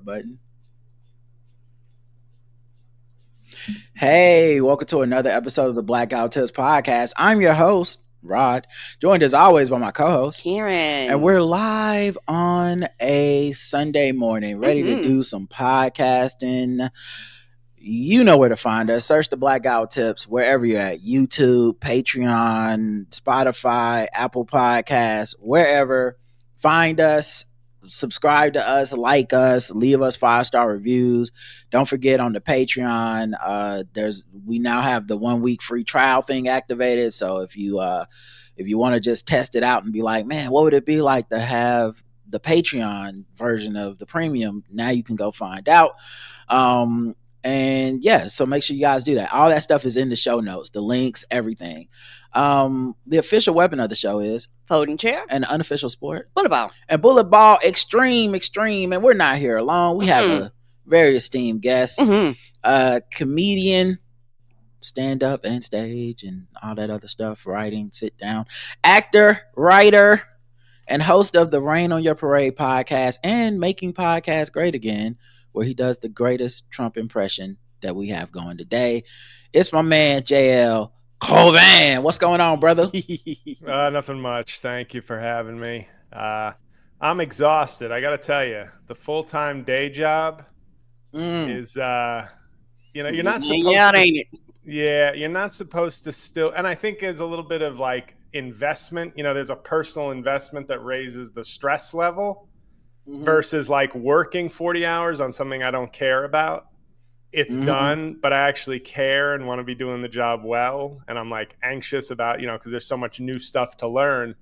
button. Hey, welcome to another episode of the Black Auteurs podcast. I'm your host, Rod, joined as always by my co-host, Karen. And we're live on a Sunday morning, ready to do some podcasting. You know where to find us. Search the Blackout Tips wherever you're at. YouTube, Patreon, Spotify, Apple Podcasts, wherever. Find us, subscribe to us, like us, leave us 5-star reviews. Don't forget on the Patreon, we now have the 1 week free trial thing activated. So if you want to just test it out and be like, man, what would it be like to have the Patreon version of the premium? Now you can go find out. And yeah, so make sure you guys do that. All that stuff is in the show notes, the links, everything. The official weapon of the show is folding chair, and the unofficial sport bullet ball. And bullet ball, extreme. And we're not here alone. We have a very esteemed guest, comedian, stand up and stage and all that other stuff, writing, sit down, actor, writer, and host of the Rain on Your Parade podcast and Making Podcasts Great Again, where he does the greatest Trump impression that we have going today. It's my man, J-L Cauvin. What's going on, brother? Nothing much. Thank you for having me. I'm exhausted. I got to tell you, the full-time day job is, you're not supposed to. Yeah, you're not supposed to still. And I think there's a little bit of like investment. There's a personal investment that raises the stress level. Versus like working 40 hours on something I don't care about. It's done, but I actually care and want to be doing the job well. And I'm like anxious about, because there's so much new stuff to learn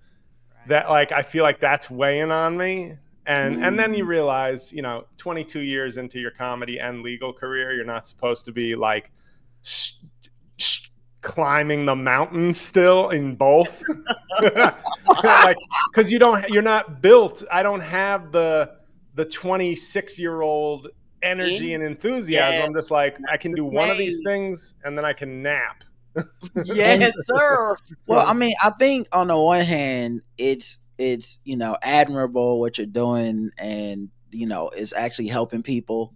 that like, I feel like that's weighing on me. And then you realize, 22 years into your comedy and legal career, you're not supposed to be like climbing the mountain still in both. Like, because you're not built. I don't have the 26-year-old energy and enthusiasm. I'm just like, I can do one of these things and then I can nap. Yes, sir. Well, I mean, I think on the one hand, it's admirable what you're doing, and it's actually helping people,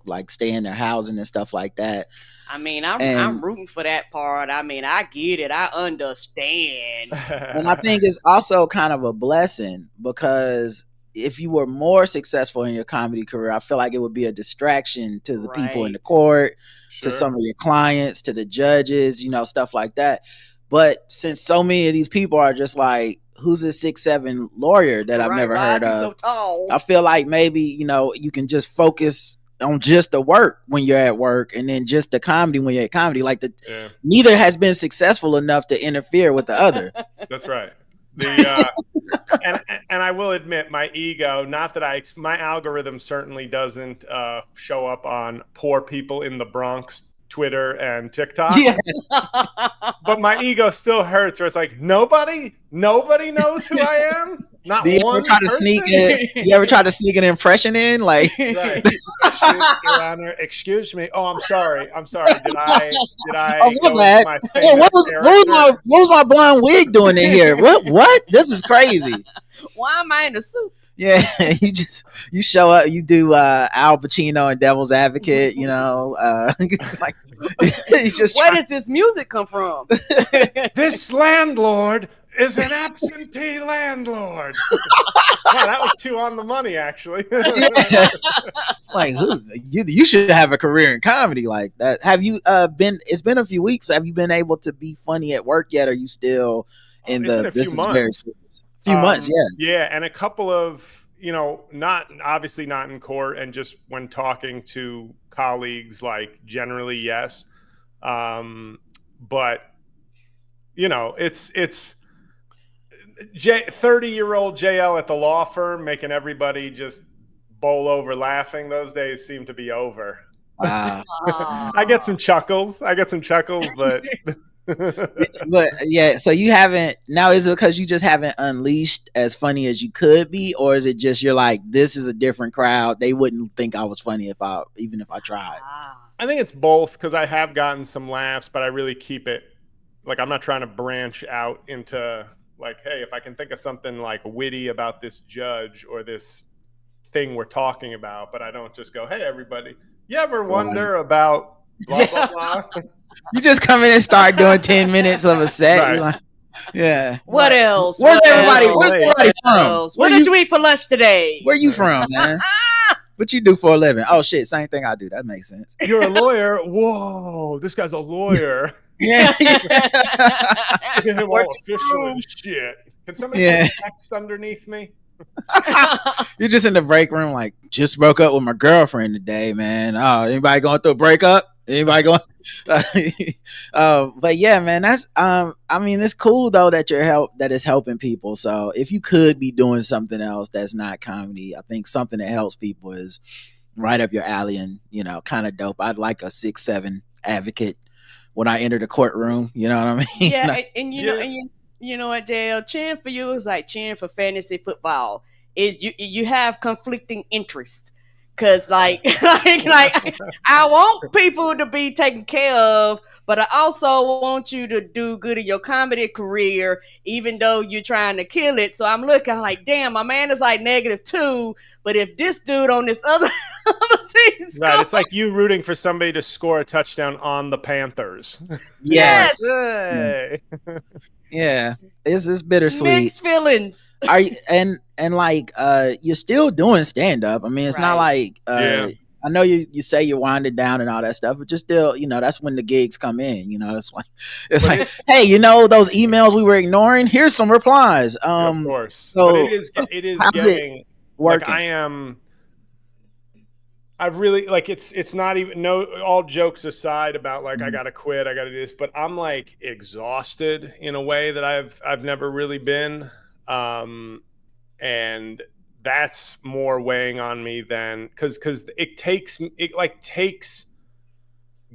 like stay in their housing and stuff like that. I mean, I'm rooting for that part. I mean, I get it. I understand. And I think it's also kind of a blessing, because if you were more successful in your comedy career, I feel like it would be a distraction to the people in the court, to some of your clients, to the judges, stuff like that. But since so many of these people are just like, who's a 6'7" lawyer that I've never heard of? So tall? I feel like maybe, you can just focus on just the work when you're at work, and then just the comedy when you're at comedy. Like neither has been successful enough to interfere with the other. That's right. And I will admit, my ego, not that my algorithm certainly doesn't show up on poor people in the Bronx Twitter and TikTok. Yeah. But my ego still hurts, where it's like, nobody knows who I am. Not Do you one ever try to person? you ever try to sneak an impression in? Like, right. Your Honor, excuse me. Oh, I'm sorry. Did I oh, my bad. What was my blonde wig doing in here? What? This is crazy. Why am I in a suit? Yeah, you show up, you do Al Pacino and Devil's Advocate, like where does this music come from? This landlord is an absentee landlord. Wow, that was too on the money, actually. Yeah. Like, you should have a career in comedy like that. Have you it's been a few weeks. Have you been able to be funny at work yet? Or are you still in this is very few months, yeah. Yeah, and a couple of, not in court, and just when talking to colleagues, like generally, yes. But, it's 30-year-old JL at the law firm making everybody just bowl over laughing. Those days seem to be over. Wow. I get some chuckles, but but yeah, so you haven't now. Is it because you just haven't unleashed as funny as you could be, or is it just you're like, this is a different crowd, they wouldn't think I was funny even if I tried? I think it's both, because I have gotten some laughs, but I really keep it like, I'm not trying to branch out into like, hey, if I can think of something like witty about this judge or this thing we're talking about, but I don't just go, hey, everybody, you ever wonder about blah, blah, blah? You just come in and start doing 10 minutes of a set. Right. You're like, yeah. What else? Where's everybody from? What did you eat for lunch today? Where you from, man? What you do for a living? Oh, shit. Same thing I do. That makes sense. You're a lawyer? Whoa, this guy's a lawyer. Yeah. Look at him all official and shit. Can somebody put text underneath me? You're just in the break room, like, just broke up with my girlfriend today, man. Oh, anybody going through a breakup? Anybody going? But yeah, man, that's I mean, it's cool though that that is helping people. So if you could be doing something else that's not comedy, I think something that helps people is right up your alley and, you know, kind of dope. I'd like a 6'7" advocate when I enter the courtroom. You know what I mean? Yeah, and you know what, J-L, cheering for you is like cheering for fantasy football. Is you have conflicting interests. Cause like I want people to be taken care of, but I also want you to do good in your comedy career, even though you're trying to kill it. So I'm looking like, damn, my man is like -2, but if this dude on this other team, right? It's like you rooting for somebody to score a touchdown on the Panthers. Yes. Hey. Yeah, it's bittersweet. Mixed feelings. Are you, and like you're still doing stand up. I mean, it's not like I know you say you're winding down and all that stuff, but you're still, you know, that's when the gigs come in. You know, that's why it's like, hey, you know, those emails we were ignoring. Here's some replies. Of course. So but it is getting working. Like I've really like it's not even all jokes aside about like I gotta quit, I gotta do this, but I'm like exhausted in a way that I've never really been, and that's more weighing on me than because it takes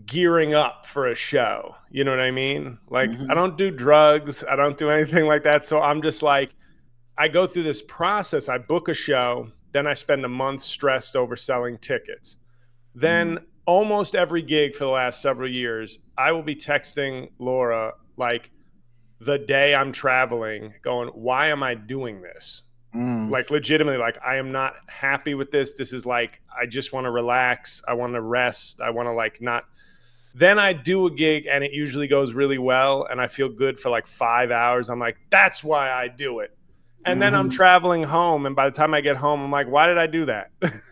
gearing up for a show. You know what I mean? Like I don't do drugs, I don't do anything like that, so I'm just like I go through this process. I book a show. Then I spend a month stressed over selling tickets. Then almost every gig for the last several years, I will be texting Laura like the day I'm traveling going, why am I doing this? Like legitimately, like I am not happy with this. This is like, I just want to relax. I want to rest. I want to like not. Then I do a gig and it usually goes really well. And I feel good for like 5 hours. I'm like, that's why I do it. And then I'm traveling home, and by the time I get home, I'm like, why did I do that?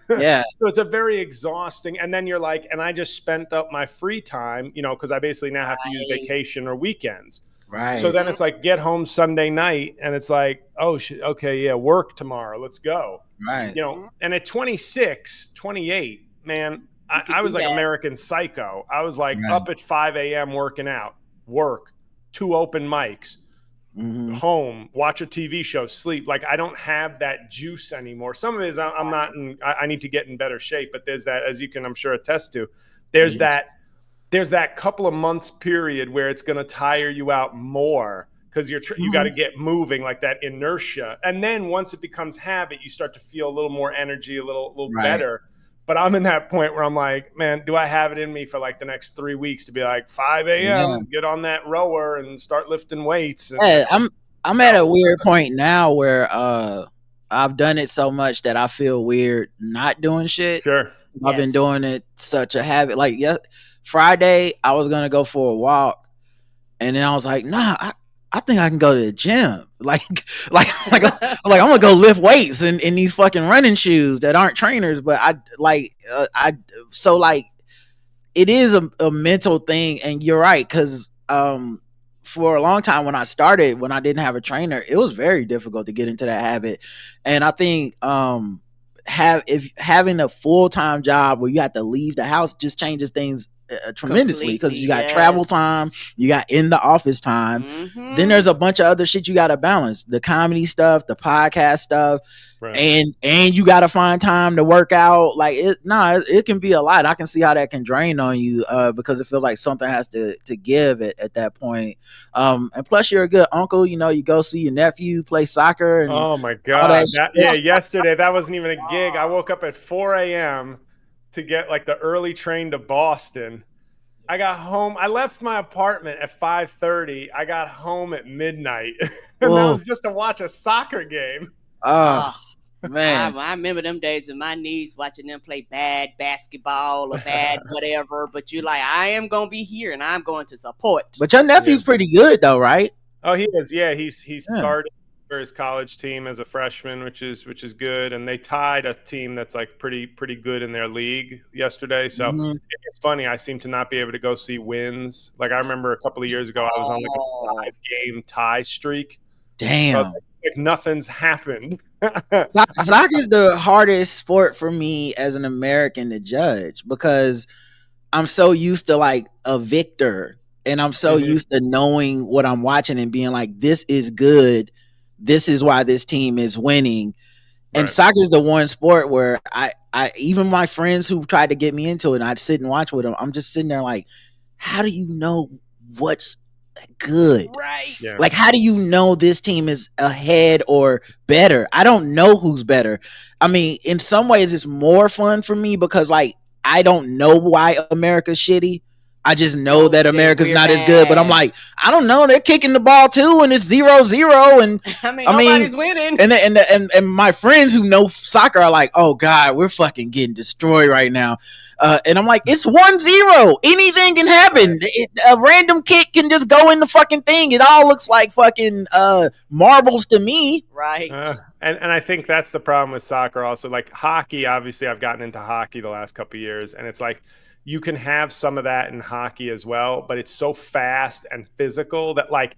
Yeah. So it's a very exhausting, and then you're like, and I just spent up my free time, you know, because I basically now have to use vacation or weekends. Right. So then it's like, get home Sunday night, and it's like, oh, shit, okay, yeah, work tomorrow. Let's go. Right. You know, and at 26, 28, man, I was like American Psycho. I was like up at 5 a.m. working out, work, 2 open mics. Home, watch a TV show, sleep. Like I don't have that juice anymore. Some of it is I'm not in, I need to get in better shape, but there's that, as you can I'm sure attest to, there's that couple of months period where it's going to tire you out more because you got to get moving, like that inertia, and then once it becomes habit, you start to feel a little more energy, a little better. But I'm in that point where I'm like, man, do I have it in me for like the next 3 weeks to be like 5 a.m. get on that rower and start lifting weights? And, I'm at a weird point now where I've done it so much that I feel weird not doing shit. Sure. I've been doing it such a habit. Like Friday, I was gonna go for a walk, and then I was like, nah, I think I can go to the gym. Like I'm gonna go lift weights in these fucking running shoes that aren't trainers. But it is a mental thing, and you're right, because for a long time when I started, when I didn't have a trainer, it was very difficult to get into that habit. And I think having a full-time job where you have to leave the house just changes things tremendously, because you got travel time, you got in the office time, then there's a bunch of other shit you got to balance, the comedy stuff, the podcast stuff, and you got to find time to work out. Like it can be a lot. I can see how that can drain on you, because it feels like something has to give at that point. And plus you're a good uncle, you know, you go see your nephew play soccer and oh my god, yesterday that wasn't even a gig. I woke up at 4 a.m. to get like the early train to Boston. I got home. I left my apartment at 5:30. I got home at midnight. And that was just to watch a soccer game. Man, I remember them days of my niece watching them play bad basketball or bad whatever. But you're like, I am gonna be here and I'm going to support. But your nephew's pretty good though, right? Oh, he is. Yeah, he's started for his college team as a freshman, which is good. And they tied a team that's like pretty good in their league yesterday. So it's funny. I seem to not be able to go see wins. Like I remember a couple of years ago, I was on like a 5-game tie streak. Damn. So like nothing's happened. Soccer's the hardest sport for me as an American to judge because I'm so used to like a victor. And I'm so used to knowing what I'm watching and being like, this is good. This is why this team is winning. And soccer is the one sport where I even my friends who tried to get me into it, and I'd sit and watch with them. I'm just sitting there like, how do you know what's good? Right. Yeah. Like, how do you know this team is ahead or better? I don't know who's better. I mean, in some ways, it's more fun for me because like I don't know why America's shitty. I just know that America's not as good, but I'm like, I don't know. They're kicking the ball too, and it's 0-0, and I mean nobody's winning. And my friends who know soccer are like, oh God, we're fucking getting destroyed right now. And I'm like, it's 1-0. Anything can happen. A random kick can just go in the fucking thing. It all looks like fucking marbles to me. Right. And I think that's the problem with soccer also. Like hockey, obviously, I've gotten into hockey the last couple of years, and it's like, you can have some of that in hockey as well, but it's so fast and physical that like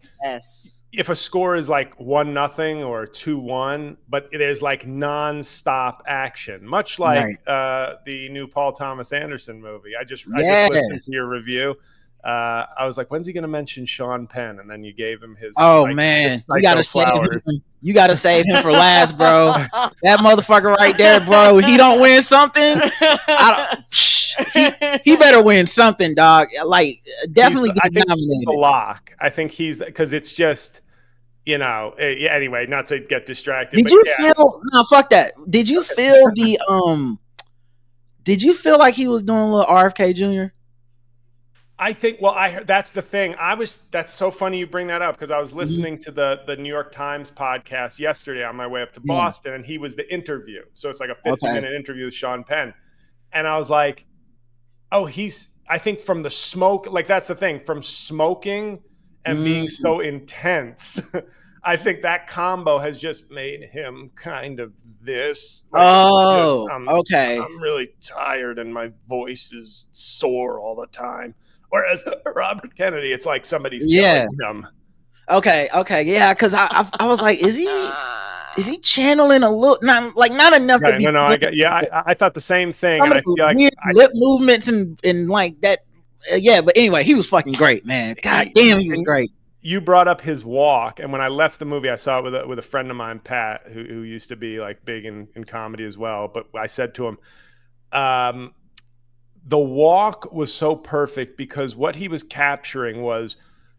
if a score is like 1-0 or 2-1, but it is like nonstop action, much like the new Paul Thomas Anderson movie. I just listened to your review. I was like, when's he going to mention Sean Penn? And then you gave him his. Oh man, you gotta save him. You gotta save him for last, bro. That motherfucker right there, bro. He don't win something. He better win something, dog. Like definitely get nominated. A lock. I think he's because it's just. You know. Anyway, not to get distracted. Did you feel? No, fuck that. Did you feel the Did you feel like he was doing a little RFK Jr.? I think, well, I heard, that's the thing. That's so funny you bring that up because I was listening to the New York Times podcast yesterday on my way up to Boston, and he was the interview. So it's like a 50-minute interview with Sean Penn. And I was like, oh, I think from the smoke, like that's the thing, from smoking and being so intense, I think that combo has just made him kind of this. Like, okay. I'm really tired and my voice is sore all the time. Whereas Robert Kennedy, it's like somebody's killing him. Okay, yeah, because I was like, is he channeling a little? Not enough to be. No, I thought the same thing. Some of the weird lip movements and like that. But anyway, he was fucking great, man. God damn, he was great. You brought up his walk, and when I left the movie, I saw it with a friend of mine, Pat, who used to be like big in comedy as well. But I said to him, the walk was so perfect because what he was capturing was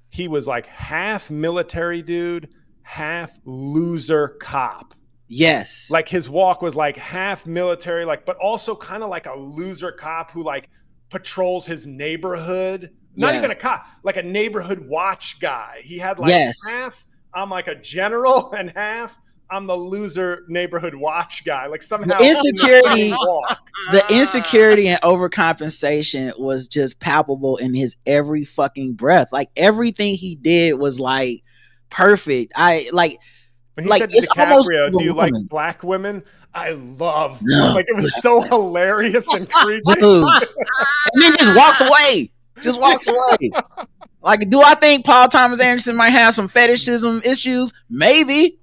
he was like half military dude, half loser cop. Yes. Like his walk was like half military, like, but also kind of like a loser cop who like patrols his neighborhood. Not even a cop, like a neighborhood watch guy. He had like half, I'm like a general, and half, I'm the loser neighborhood watch guy. Like somehow the insecurity and overcompensation was just palpable in his every fucking breath. Like everything he did was like perfect. Said it's almost. Do you like black women? I love. Like it was so hilarious and creepy. Dude. And then just walks away. Like, do I think Paul Thomas Anderson might have some fetishism issues? Maybe.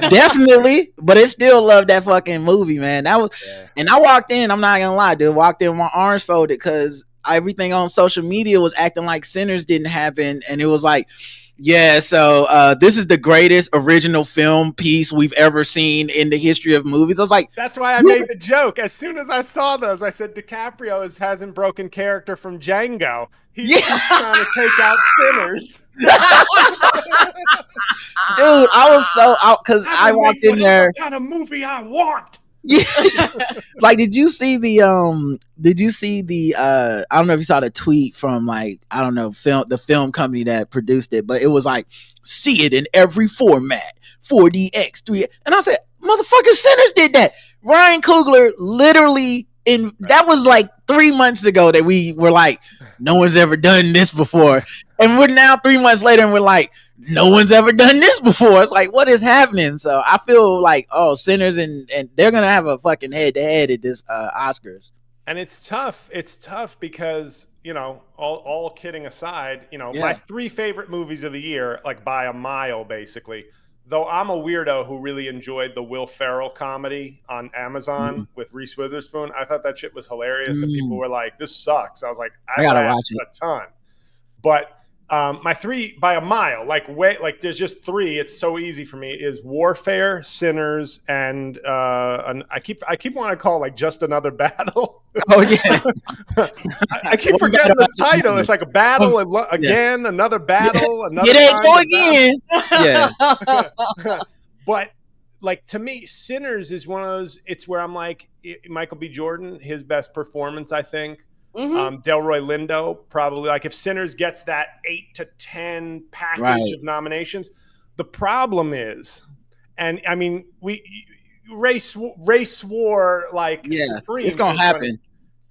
Definitely, but it still loved that fucking movie, man. That was, and I walked in. I'm not gonna lie, dude. Walked in with my arms folded because everything on social media was acting like Sinners didn't happen, and it was like, so this is the greatest original film piece we've ever seen in the history of movies. I was like, that's why I made the joke. As soon as I saw those, I said DiCaprio hasn't broken character from Django. He's trying to take out Sinners. Dude, I was so out because I walked in there. What kind of movie I want? Yeah. Like, did you see the I don't know if you saw the tweet from like, I don't know, the film company that produced it, but it was like, see it in every format, 4DX, 3. And I said, Motherfucking Sinners did that. Ryan Coogler literally that was like 3 months ago that we were like, no one's ever done this before. And we're now 3 months later and we're like, no one's ever done this before. It's like, what is happening? So I feel like, Sinners and they're gonna have a fucking head to head at this Oscars. And it's tough. It's tough because, all kidding aside, my 3 favorite movies of the year, like by a mile, basically. Though I'm a weirdo who really enjoyed the Will Ferrell comedy on Amazon with Reese Witherspoon. I thought that shit was hilarious. And people were like, this sucks. I was like, I gotta watch it a ton. But my 3 by a mile, there's just 3. It's so easy for me. Is Warfare, Sinners, and I keep wanting to call like Just Another Battle. Oh yeah, I keep forgetting the title. It's like a battle again, another battle, another. It ain't go again. Yeah, but like to me, Sinners is one of those. It's where I'm like Michael B. Jordan, his best performance, I think. Delroy Lindo, probably. Like if Sinners gets that 8 to 10 package of nominations, the problem is, and I mean, race war, like Supreme, it's gonna happen.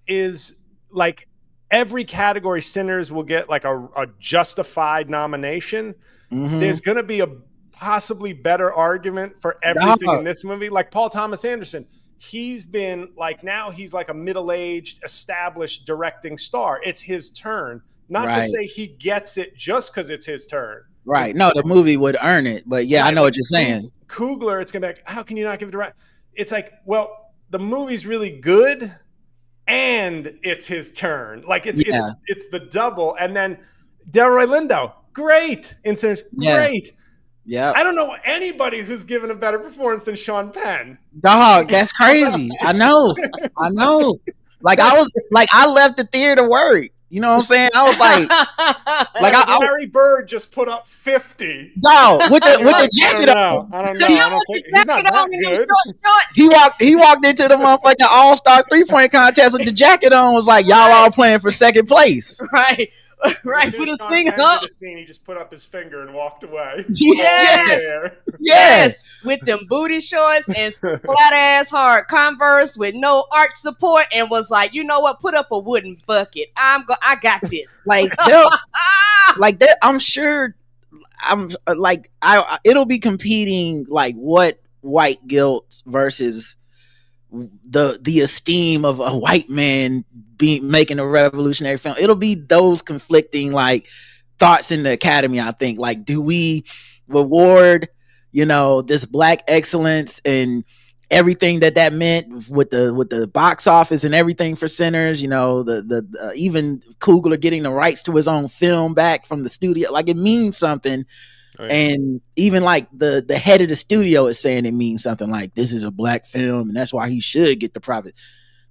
Is like every category, Sinners will get like a justified nomination. There's gonna be a possibly better argument for everything in this movie. Like Paul Thomas Anderson. He's been like, now he's like a middle-aged, established directing star. It's his turn. Not to say he gets it just because it's his turn. Right. No, the movie would earn it. But yeah, I know what you're saying. Coogler, it's going to be like, how can you not give it to Ryan? It's like, well, the movie's really good and it's his turn. Like it's the double. And then Delroy Lindo, great. Great. Yeah, I don't know anybody who's given a better performance than Sean Penn. Dog, that's crazy. I know. Like I left the theater worried. You know what I'm saying? I was like, Larry Bird just put up 50. Dog, with the jacket on. I don't know. I don't think he's not that good. He walked into the motherfucking All-Star 3-point contest with the jacket on. Was like, y'all all playing for second place. Right. Right, put his finger up. He just put up his finger and walked away. Yes. With them booty shorts and flat ass hard Converse with no arch support, and was like, you know what? Put up a wooden bucket. I got this. Like that. I'm sure. It'll be competing like what white guilt versus the esteem of a white man making a revolutionary film. It'll be those conflicting like thoughts in the Academy. I think like, do we reward this black excellence and everything that meant with the box office and everything for Sinners, the even Coogler getting the rights to his own film back from the studio, like it means something. And even like the head of the studio is saying it means something, like this is a black film and that's why he should get the profit.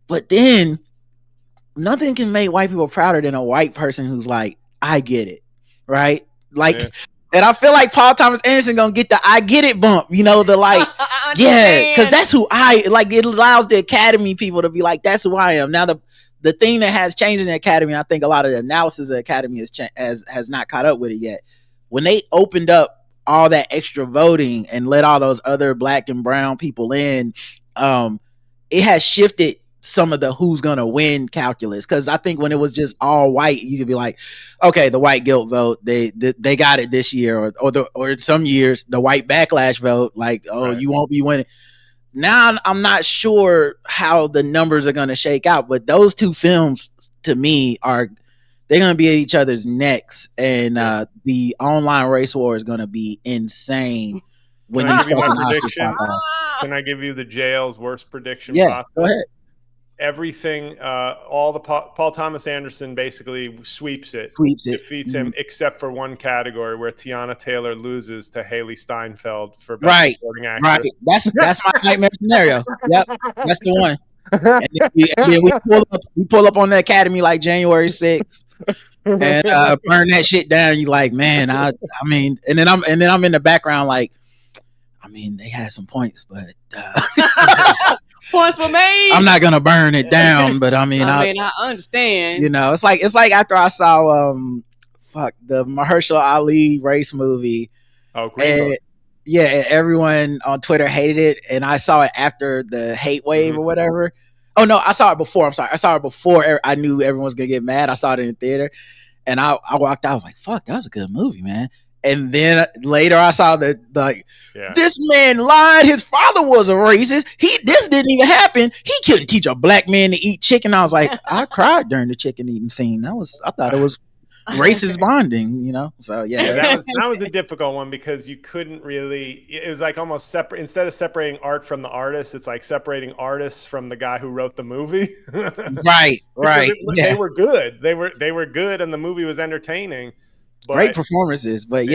But then nothing can make white people prouder than a white person who's like, I get it, right? Like, and I feel like Paul Thomas Anderson gonna get the I get it bump, the like, because that's who I like. It allows the Academy people to be like, that's who I am. Now the thing that has changed in the Academy, I think a lot of the analysis of the Academy has not caught up with it yet. When they opened up all that extra voting and let all those other black and brown people in, it has shifted some of the who's gonna win calculus. Because I think when it was just all white, you could be like, okay, the white guilt vote, they got it this year, or some years the white backlash vote, like, you won't be winning. Now I'm not sure how the numbers are gonna shake out, but those two films to me they're gonna be at each other's necks, and the online race war is gonna be insane when these fucking Oscars pop out. Can I give you the JL's worst prediction? Yeah, go ahead. Everything, all the Paul Thomas Anderson basically sweeps it, defeats him, except for one category where Tiana Taylor loses to Haley Steinfeld for best supporting actress. Right, that's my nightmare scenario. Yep, that's the one. And then we pull up on the Academy like January 6th and burn that shit down. You like, man, I mean, and then I'm in the background like, I mean, they had some points, but points were made. I'm not gonna burn it down, but I understand. It's like after I saw the Mahershala Ali race movie. Oh, great. Yeah, everyone on Twitter hated it, and I saw it after the hate wave or whatever. Oh no, I saw it before. I'm sorry, I saw it before I knew everyone was gonna get mad. I saw it in the theater, and I walked out. I was like, "Fuck, that was a good movie, man." And then later, I saw this man lied. His father was a racist. This didn't even happen. He couldn't teach a black man to eat chicken. I was like, I cried during the chicken eating scene. I thought it was racist bonding, you know. So that was a difficult one because you couldn't really. It was like almost separate. Instead of separating art from the artist, it's like separating artists from the guy who wrote the movie. Right. They were good. They were good, and the movie was entertaining. Great performances, but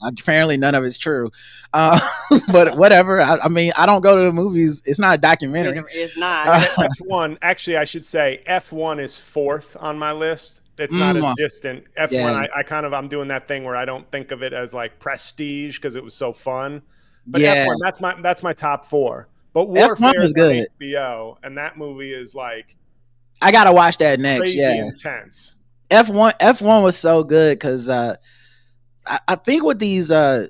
apparently none of it's true. But whatever. I mean, I don't go to the movies. It's not a documentary. It's not. F1. Actually, I should say F1 is 4th on my list. It's not as distant. F1, I'm doing that thing where I don't think of it as like prestige because it was so fun. But F1, that's my top 4. But Warfare is good. HBO, and that movie is like I gotta watch that next. Crazy intense. F1 was so good because I think what these some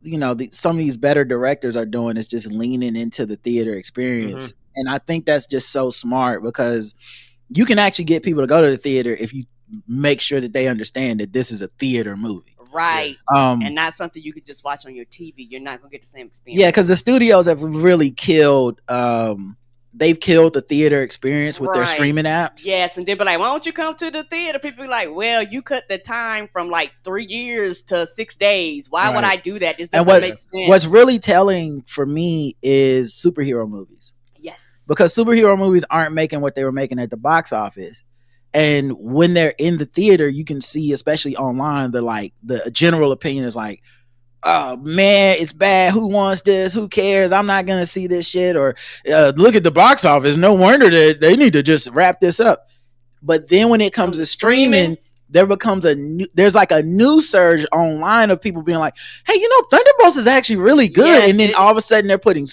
of these better directors are doing is just leaning into the theater experience, and I think that's just so smart because you can actually get people to go to the theater if you make sure that they understand that this is a theater movie. Right. And not something you could just watch on your TV. You're not going to get the same experience. Yeah, because the studios have really killed they've killed the theater experience with their streaming apps. Yes, and they'll be like, why don't you come to the theater? People be like, well, you cut the time from like 3 years to 6 days. Why would I do that? This doesn't make sense. What's really telling for me is superhero movies. Yes. Because superhero movies aren't making what they were making at the box office. And when they're in the theater, you can see, especially online, the general opinion is like, oh man, it's bad. Who wants this? Who cares? I'm not gonna see this shit. Or look at the box office. No wonder that they need to just wrap this up. But then when it comes to streaming, there becomes there's like a new surge online of people being like, hey, Thunderbolts is actually really good. Yes, and then all of a sudden they're putting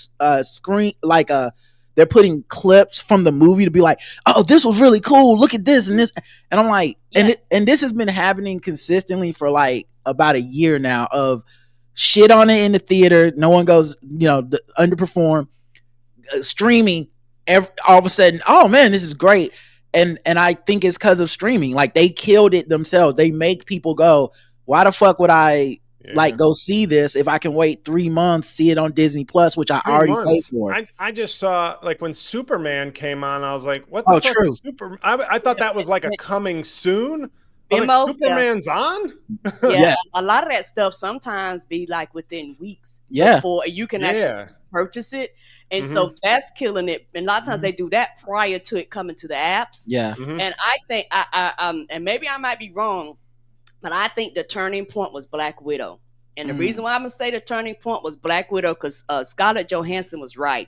they're putting clips from the movie to be like, oh, this was really cool. Look at this and this. And I'm like, and this has been happening consistently for like about a year now of shit on it in the theater. No one goes, underperform. Streaming, all of a sudden, oh man, this is great. And I think it's because of streaming. Like they killed it themselves. They make people go, why the fuck would I go see this if I can wait 3 months, see it on Disney Plus, which I already paid for. I just saw like when Superman came on, I was like, what the fuck is Superman? I thought that was like a coming soon. Like, Superman's on? A lot of that stuff sometimes be like within weeks before you can actually purchase it. And so that's killing it. And a lot of times they do that prior to it coming to the apps. Yeah. And I think and maybe I might be wrong, but I think the turning point was Black Widow. And the reason why I'm going to say the turning point was Black Widow, because Scarlett Johansson was right.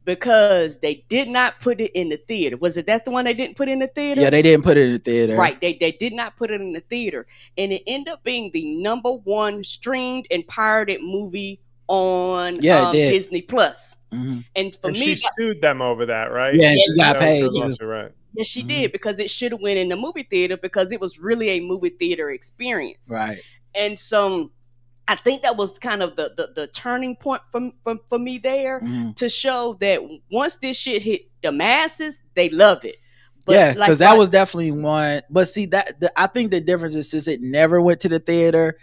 Because they did not put it in the theater. Was it that the one they didn't put in the theater? Yeah, they didn't put it in the theater. Right. They did not put it in the theater. And it ended up being the #1 streamed and pirated movie on Disney Plus. And for me, she sued them over that, right? Yeah, she got paid. Right. Yes, she did, because it should have went in the movie theater because it was really a movie theater experience. Right. And so I think that was kind of the turning point for me there to show that once this shit hit the masses, they love it. But because that was definitely one. But see, I think the difference is since it never went to the theater,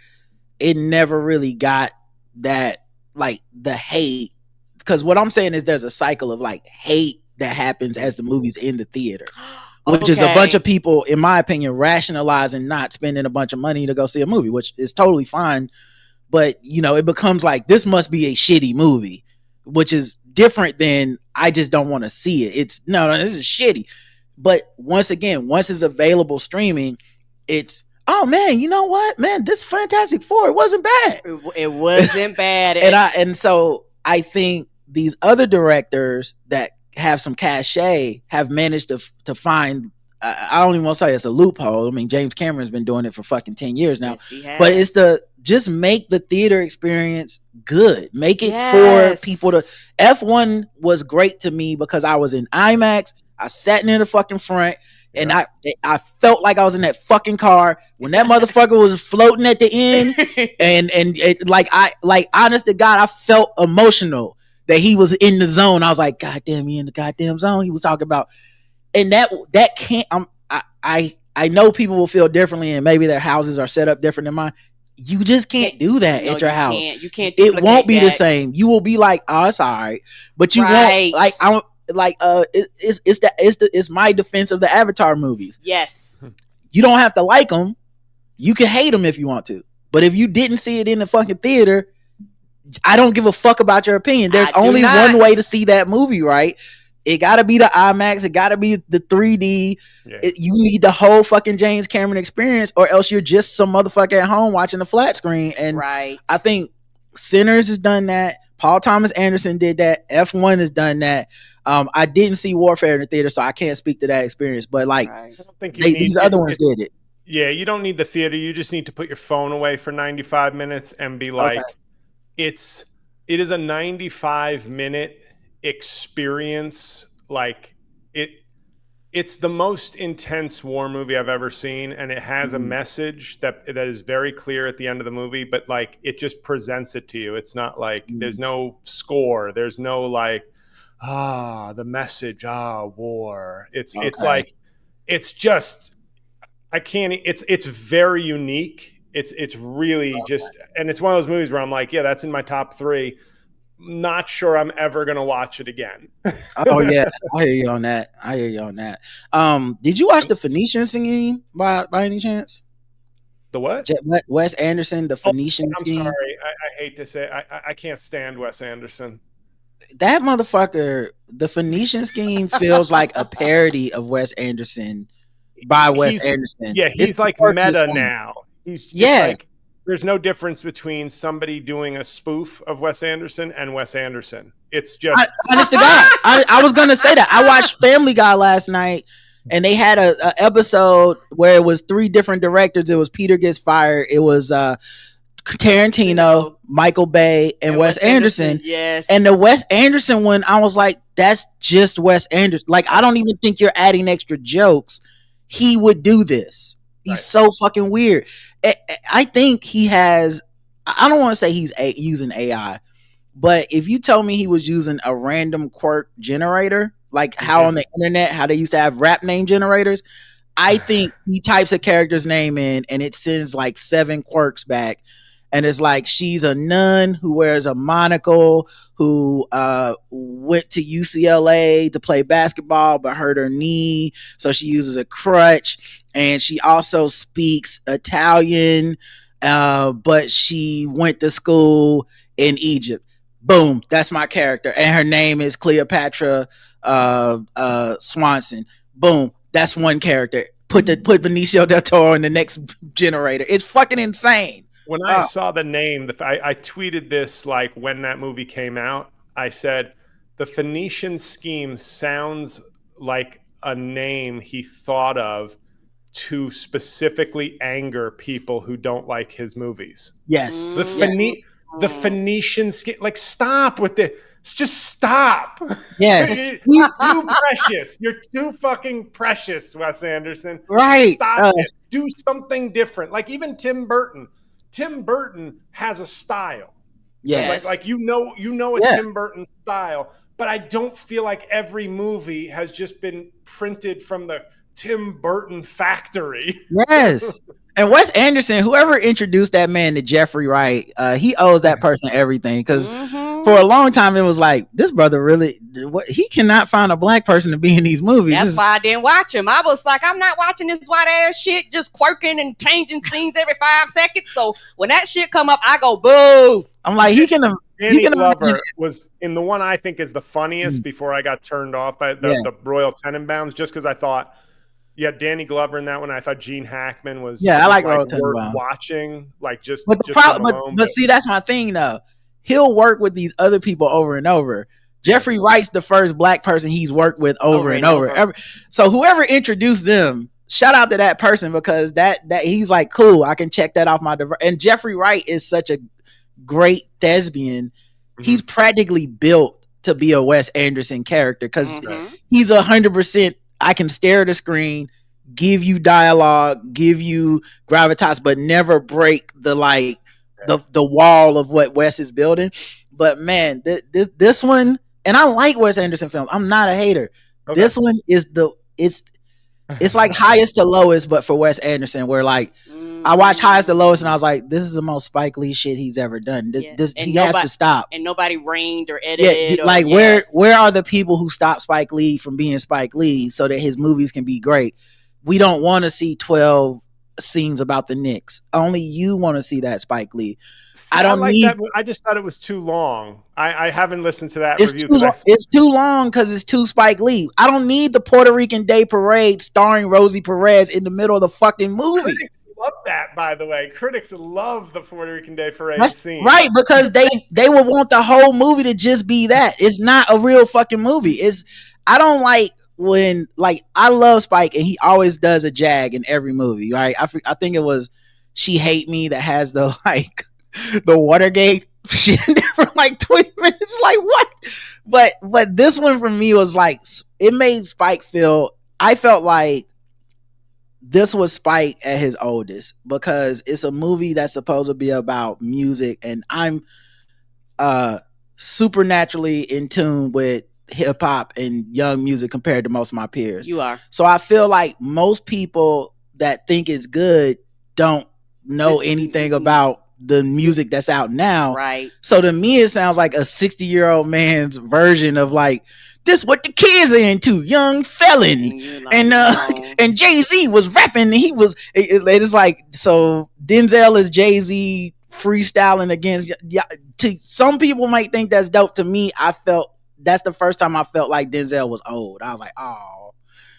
it never really got that, like, the hate. Because what I'm saying is there's a cycle of like hate that happens as the movie's in the theater, which is a bunch of people, in my opinion, rationalizing not spending a bunch of money to go see a movie, which is totally fine. But, it becomes like, this must be a shitty movie, which is different than I just don't want to see it. It's no, this is shitty. But once it's available streaming, it's, oh man, you know what, man, this Fantastic Four, it wasn't bad. It wasn't bad. And so I think these other directors that have some cachet have managed to find, I don't even want to say it's a loophole. I mean, James Cameron's been doing it for fucking 10 years now. Yes, he has. But it's just make the theater experience good. Make it for people to. F1 was great to me because I was in IMAX. I sat near the fucking front, and I felt like I was in that fucking car when that motherfucker was floating at the end, and it, like honest to God, I felt emotional that he was in the zone. I was like, God damn, he in the goddamn zone. He was talking about, and that can't. I know people will feel differently, and maybe their houses are set up different than mine. You just can't do that at your house. You can't. It won't be the same. You will be like, oh, it's all right, but you won't. Like I don't. Like it's my defense of the Avatar movies. Yes, you don't have to like them. You can hate them if you want to, but if you didn't see it in the fucking theater, I don't give a fuck about your opinion. There's only one way to see that movie, right? It gotta be the IMAX. It gotta be the 3D. Yeah. You need the whole fucking James Cameron experience, or else you're just some motherfucker at home watching the flat screen. And I think Sinners has done that. Paul Thomas Anderson did that. F1 has done that. I didn't see Warfare in the theater, so I can't speak to that experience. But like, I don't think these other ones did it. Yeah, you don't need the theater. You just need to put your phone away for 95 minutes and be like, it is a 95-minute experience. Like it's the most intense war movie I've ever seen, and it has a message that is very clear at the end of the movie, but like it just presents it to you. It's not like there's no score, there's no like the message, war. It's like it's just it's very unique. It's really just, and it's one of those movies where I'm like, yeah, that's in my top 3. Not sure I'm ever gonna watch it again. Oh yeah, I hear you on that. Did you watch The Phoenician Scheme by any chance? The what? Wes Anderson, The Phoenician Scheme. I'm sorry, I hate to say it. I can't stand Wes Anderson. That motherfucker, The Phoenician Scheme feels like a parody of Wes Anderson by Wes Anderson. Yeah, he's like meta now. He's like, there's no difference between somebody doing a spoof of Wes Anderson and Wes Anderson. It's just honest to God. I was gonna say that. I watched Family Guy last night, and they had a episode where it was 3 different directors. It was Peter Gets Fired. It was Tarantino, Michael Bay, and Wes Anderson. Yes. And the Wes Anderson one, I was like, that's just Wes Anderson. Like, I don't even think you're adding extra jokes. He would do this. He's so fucking weird. I think he has, I don't want to say he's using AI, but if you tell me he was using a random quirk generator, like how on the internet, how they used to have rap name generators, I think he types a character's name in and it sends like 7 quirks back. And it's like, she's a nun who wears a monocle, who went to UCLA to play basketball, but hurt her knee. So she uses a crutch. And she also speaks Italian, but she went to school in Egypt. Boom. That's my character. And her name is Cleopatra Swanson. Boom. That's one character. Put Benicio del Toro in the next generator. It's fucking insane. When I saw the name, I tweeted this like when that movie came out. I said, the Phoenician Scheme sounds like a name he thought of to specifically anger people who don't like his movies. Yes. The Phoenician Scheme, like, stop with it. Just stop. Yes. He's too precious. You're too fucking precious, Wes Anderson. Right. Stop it. Do something different. Like even Tim Burton. Tim Burton has a style. Yes. Like you know a Tim Burton style, but I don't feel like every movie has just been printed from the Tim Burton factory. Yes. And Wes Anderson, whoever introduced that man to Jeffrey Wright, he owes that person everything, because for a long time it was like, this brother really, he cannot find a black person to be in these movies. That's why I didn't watch him. I was like, I'm not watching this white ass shit just quirking and changing scenes every 5 seconds. So when that shit come up, I go boo. I'm like, Danny Glover was in the one I think is the funniest before I got turned off by the Royal Tenenbaums, just because I thought, Danny Glover in that one. I thought Gene Hackman was I like worth watching. Like just see, that's my thing though. He'll work with these other people over and over. Jeffrey Wright's the first black person he's worked with over and over. So whoever introduced them, shout out to that person, because that he's like, cool, I can check that off my device. And Jeffrey Wright is such a great thespian. He's practically built to be a Wes Anderson character because he's 100%. I can stare at the screen, give you dialogue, give you gravitas, but never break the the wall of what Wes is building. But man, this one, and I like Wes Anderson films. I'm not a hater. Okay. This one is it's like highest to lowest, but for Wes Anderson, where like I watched highest to lowest, and I was like, this is the most Spike Lee shit he's ever done. He has to stop. And nobody reigned or edited. Yeah, like where are the people who stopped Spike Lee from being Spike Lee so that his movies can be great? We don't want to see 12 scenes about the Knicks. Only you want to see that, Spike Lee. I don't need that. I just thought it was too long. I haven't listened to that review. It's too long because it's too Spike Lee. I don't need the Puerto Rican Day Parade starring Rosie Perez in the middle of the fucking movie. Critics love that, by the way. Critics love the Puerto Rican Day Parade scene. Right, because they would want the whole movie to just be that. It's not a real fucking movie. I don't like when, like, I love Spike and he always does a jag in every movie, right? I think it was She Hate Me that has the like the Watergate shit for like 20 minutes. Like, what? But this one for me was like, it made Spike I felt like this was Spike at his oldest, because it's a movie that's supposed to be about music, and I'm supernaturally in tune with hip hop and young music compared to most of my peers. You are. So I feel like most people that think it's good don't know anything about the music that's out now. Right. So to me, it sounds like a 60-year-old man's version of like, this what the kids are into, Young Felon. And Jay-Z was rapping, and he was, it's like, so Denzel is Jay-Z freestyling against, to some people might think that's dope. To me, that's the first time I felt like Denzel was old. I was like, oh,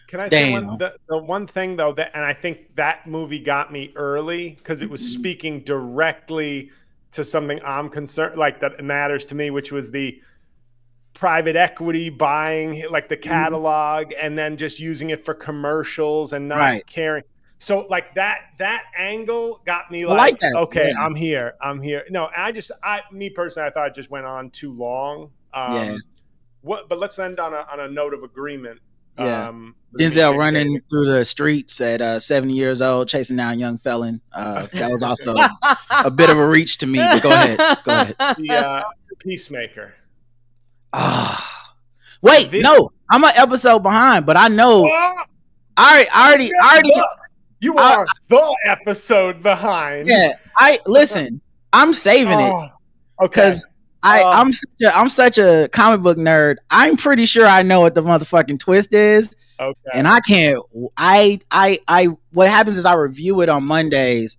can I say the one thing though, and I think that movie got me early because it was speaking directly to something I'm concerned, like that matters to me, which was the private equity buying like the catalog and then just using it for commercials and not caring. So like that angle got me like that. Okay, yeah. I'm here. No, me personally, I thought it just went on too long. But let's end on a note of agreement. Yeah. Denzel running through the streets at 70 years old, chasing down Young Felon. That was also a bit of a reach to me. But go ahead. The Peacemaker. No, I'm an episode behind, but I know. I already. You are the episode behind. Yeah, listen. I'm saving it because I'm such a comic book nerd. I'm pretty sure I know what the motherfucking twist is. Okay. And I can't. What happens is I review it on Mondays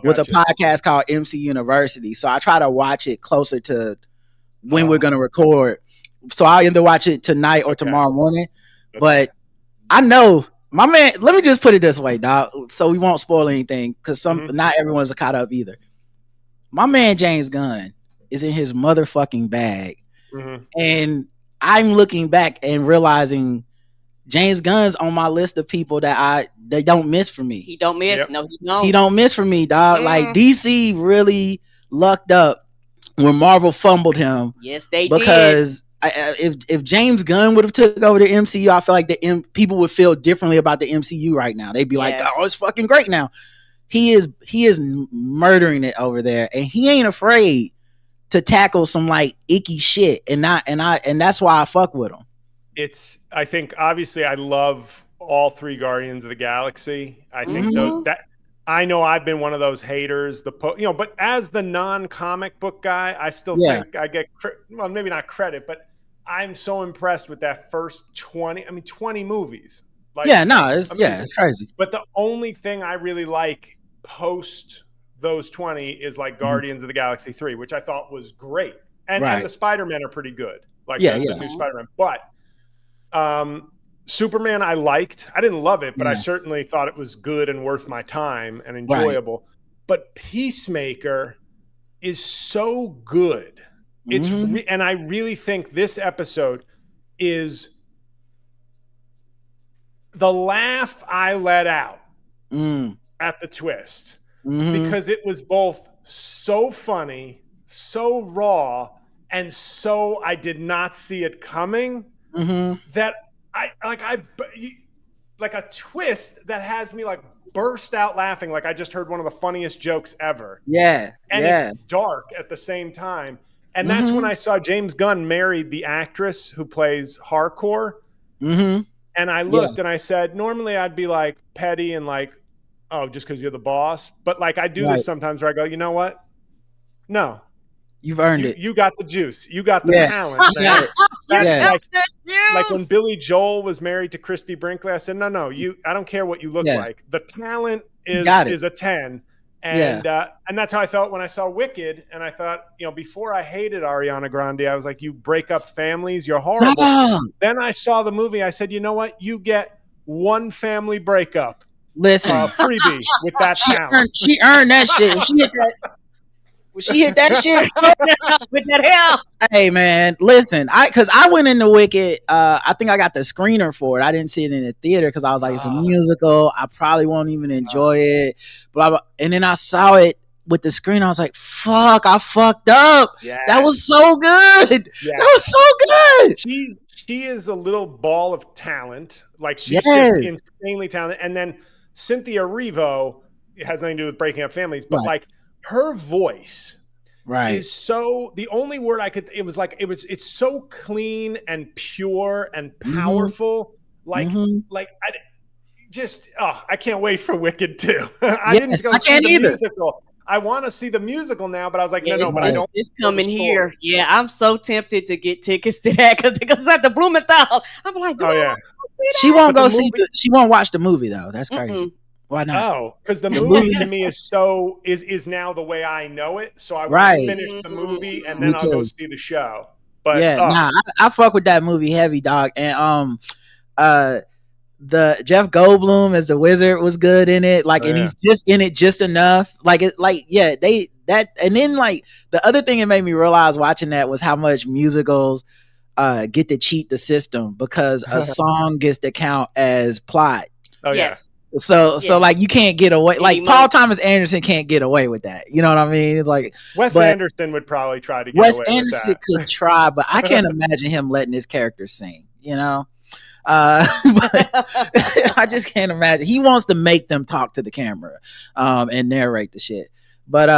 with a podcast called MC University. So I try to watch it closer to when we're gonna record. So I'll either watch it tonight or tomorrow morning. Okay. But I know my man. Let me just put it this way, dog, so we won't spoil anything, because not everyone's caught up either. My man James Gunn is in his motherfucking bag, and I'm looking back and realizing James Gunn's on my list of people that they don't miss for me. He don't miss. Yep. No, he don't. He don't miss for me, dog. Like DC really lucked up when Marvel fumbled him. Yes, they did. Because if James Gunn would have took over the MCU, I feel like people would feel differently about the MCU right now. They'd be like, "Oh, it's fucking great now." He is murdering it over there, and he ain't afraid to tackle some like icky shit, and that's why I fuck with him. I think obviously I love all three Guardians of the Galaxy. I think that I know I've been one of those haters, but as the non-comic book guy, I still think I get, well, maybe not credit, but I'm so impressed with that first 20 movies. Like, it's crazy. But the only thing I really like post those 20 is like Guardians of the Galaxy 3, which I thought was great. And the Spider-Man are pretty good. Like the new Spider-Man. But Superman I liked. I didn't love it, but I certainly thought it was good and worth my time and enjoyable. Right. But Peacemaker is so good. It's and I really think this episode is the laugh I let out at the twist, because it was both so funny, so raw, and so I did not see it coming. That I like a twist that has me like burst out laughing, like I just heard one of the funniest jokes ever. Yeah, and it's dark at the same time. And that's when I saw James Gunn married the actress who plays Harcourt. And I looked and I said, normally I'd be like petty and like, oh, just because you're the boss. But like I do this sometimes where I go, you know what? No. You've earned it. You got the juice. You got the talent. Like when Billy Joel was married to Christy Brinkley, I said, no, I don't care what you look like. The talent is a 10. And that's how I felt when I saw Wicked. And I thought, before I hated Ariana Grande, I was like, you break up families, you're horrible. Then I saw the movie. I said, you know what? You get one family breakup. Listen, freebie with that talent. She earned that shit. When she hit that shit with that hell. Hey man, listen, because I went into Wicked. I think I got the screener for it. I didn't see it in the theater because I was like, it's a musical. I probably won't even enjoy it. Blah blah. And then I saw it with the screen. I was like, fuck, I fucked up. Yes. That was so good. Yes. That was so good. She is a little ball of talent. Like she's just insanely talented. And then Cynthia Erivo, it has nothing to do with breaking up families, but like her voice is so, the only word it's so clean and pure and powerful. I can't wait for Wicked 2. I didn't go see the musical. I want to see the musical now, but I was like, no, but I don't. It's coming here. Yeah, I'm so tempted to get tickets to that because at the Blumenthal, I'm like, she won't go see she won't watch the movie though. That's crazy. Why not? Oh, because the movie to me is now the way I know it. So I want to finish the movie and then I'll go see the show. But I fuck with that movie heavy, dog. And the Jeff Goldblum as the wizard was good in it. Like, and he's just in it just enough. Like and then like the other thing it made me realize watching that was how much musicals get to cheat the system because a song gets to count as plot. Oh yes. So like you can't get away, like Paul Thomas Anderson can't get away with that. You know what I mean? It's like Wes Anderson would probably try to get away with that. Wes Anderson could try, but I can't imagine him letting his character sing, but I just can't imagine. He wants to make them talk to the camera and narrate the shit. But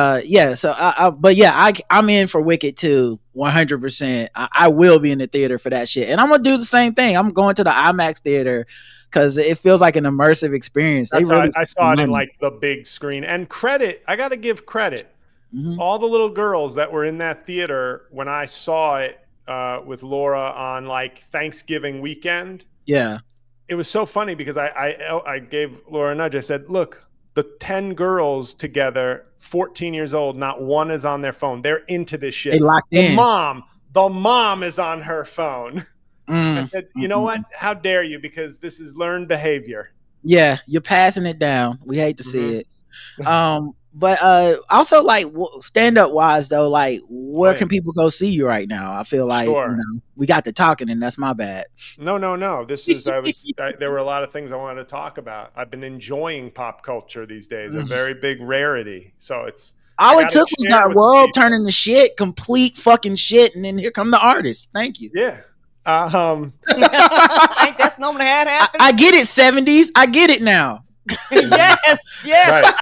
I'm in for Wicked 2 100%. I will be in the theater for that shit, and I'm gonna do the same thing. I'm going to the IMAX theater because it feels like an immersive experience. I saw it in like the big screen. And I got to give credit. All the little girls that were in that theater when I saw it with Laura on like Thanksgiving weekend. Yeah, it was so funny because I gave Laura a nudge. I said, "Look, the 10 girls together, 14 years old, not one is on their phone. They're into this shit. They locked in. The mom is on her phone." I said, you know what? How dare you? Because this is learned behavior. Yeah, you're passing it down. We hate to see it. But also, like, stand-up wise, though, like, where can people go see you right now? I feel like we got to talking, and that's my bad. No. This is there were a lot of things I wanted to talk about. I've been enjoying pop culture these days, a very big rarity. So it's all it took was that world turning to shit, complete fucking shit, and then here come the artists. Thank you. Yeah. Ain't that's normally how it happens? I get it, 70s. I get it now. yes. Right.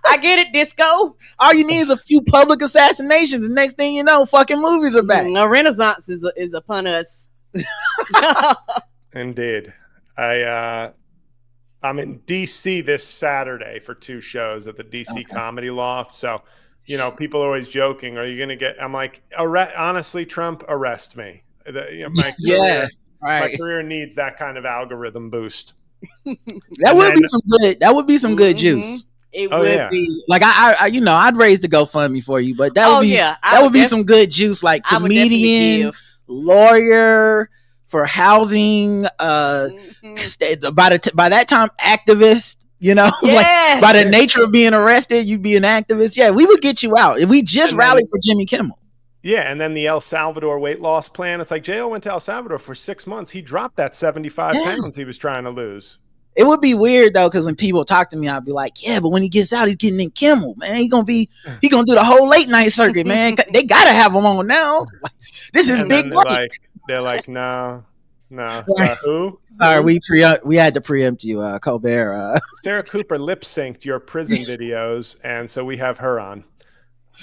I get it, disco. All you need is a few public assassinations, and next thing you know, fucking movies are back. A renaissance is upon us. Indeed. I'm in DC this Saturday for 2 shows at the DC Comedy Loft. So, people are always joking, are you going to get, I'm like, honestly, Trump, arrest me. My career needs that kind of algorithm boost. That would be some good juice. It would be like I'd raise the GoFundMe for you, but that would be some good juice, like comedian, lawyer for housing, by that time activist. Like by the nature of being arrested, you'd be an activist. Yeah, we would get you out. If we just rallied for Jimmy Kimmel. Yeah, and then the El Salvador weight loss plan. It's like J-L went to El Salvador for 6 months. He dropped that 75 pounds he was trying to lose. It would be weird though, because when people talk to me, I'd be like, yeah, but when he gets out, he's getting in Kimmel, man. He gonna do the whole late night circuit, man. They gotta have him on now. This is big break. They're like, no. Who? Sorry, we had to preempt you, Colbert. Sarah Cooper lip synced your prison videos, and so we have her on.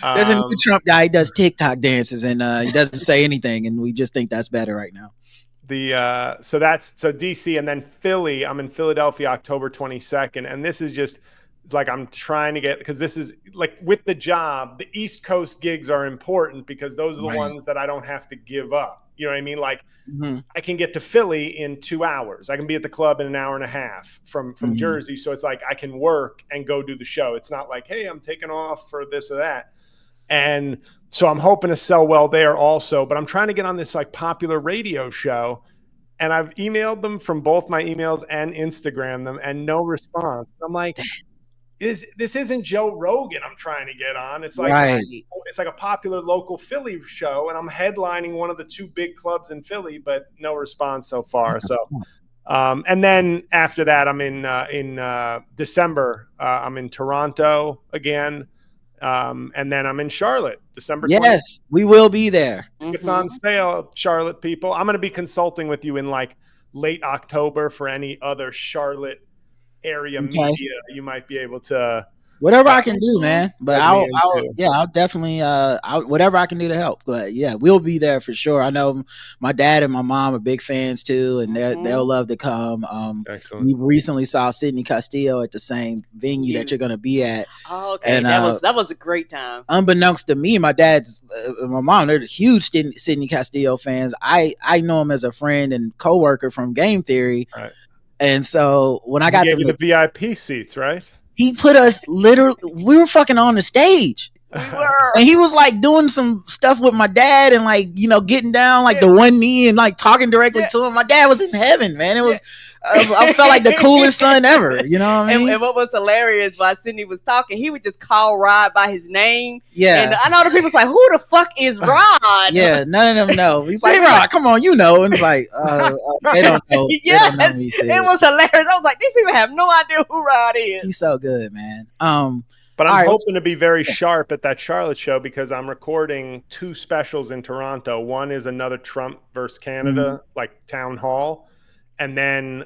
There's a new Trump guy. He does TikTok dances, and he doesn't say anything, and we just think that's better right now. So DC, and then Philly. I'm in Philadelphia October 22nd, and this is just like I'm trying to get, because this is like with the job, the East Coast gigs are important because those are the ones that I don't have to give up. You know what I mean? Like I can get to Philly in 2 hours. I can be at the club in an hour and a half from Jersey. So it's like I can work and go do the show. It's not like, hey, I'm taking off for this or that. And so I'm hoping to sell well there also, but I'm trying to get on this like popular radio show, and I've emailed them from both my emails and Instagram them, and no response. I'm like, this isn't Joe Rogan I'm trying to get on. It's like it's like a popular local Philly show, and I'm headlining one of the 2 big clubs in Philly, but no response so far. So and then after that, I'm in December. I'm in Toronto again. And then I'm in Charlotte, December 20th. Yes, we will be there. It's on sale, Charlotte people. I'm going to be consulting with you in like late October for any other Charlotte area media you might be able to. Whatever I can do, man. But I'll definitely, whatever I can do to help. But yeah, we'll be there for sure. I know my dad and my mom are big fans too, and they'll love to come. Excellent. We recently saw Sidney Castillo at the same venue that you're going to be at. Oh, okay. And that was a great time. Unbeknownst to me, my dad and my mom, they're huge Sidney Castillo fans. I know him as a friend and coworker from Game Theory. Right. And so when I got the VIP seats, right? He put us we were fucking on the stage. We were. And he was like doing some stuff with my dad and like, getting down like the one knee and like talking directly to him. My dad was in heaven, man. It was, I felt like the coolest son ever. You know what I mean? And what was hilarious while Sidney was talking, he would just call Rod by his name. Yeah. And I know the people was like, who the fuck is Rod? Yeah, none of them know. He's like, Rod, come on, you know. And it's like, they don't know. Yes, they don't know me, it was hilarious. I was like, these people have no idea who Rod is. He's so good, man. But I'm hoping to be very sharp at that Charlotte show because I'm recording 2 specials in Toronto. One is another Trump versus Canada, like town hall, and then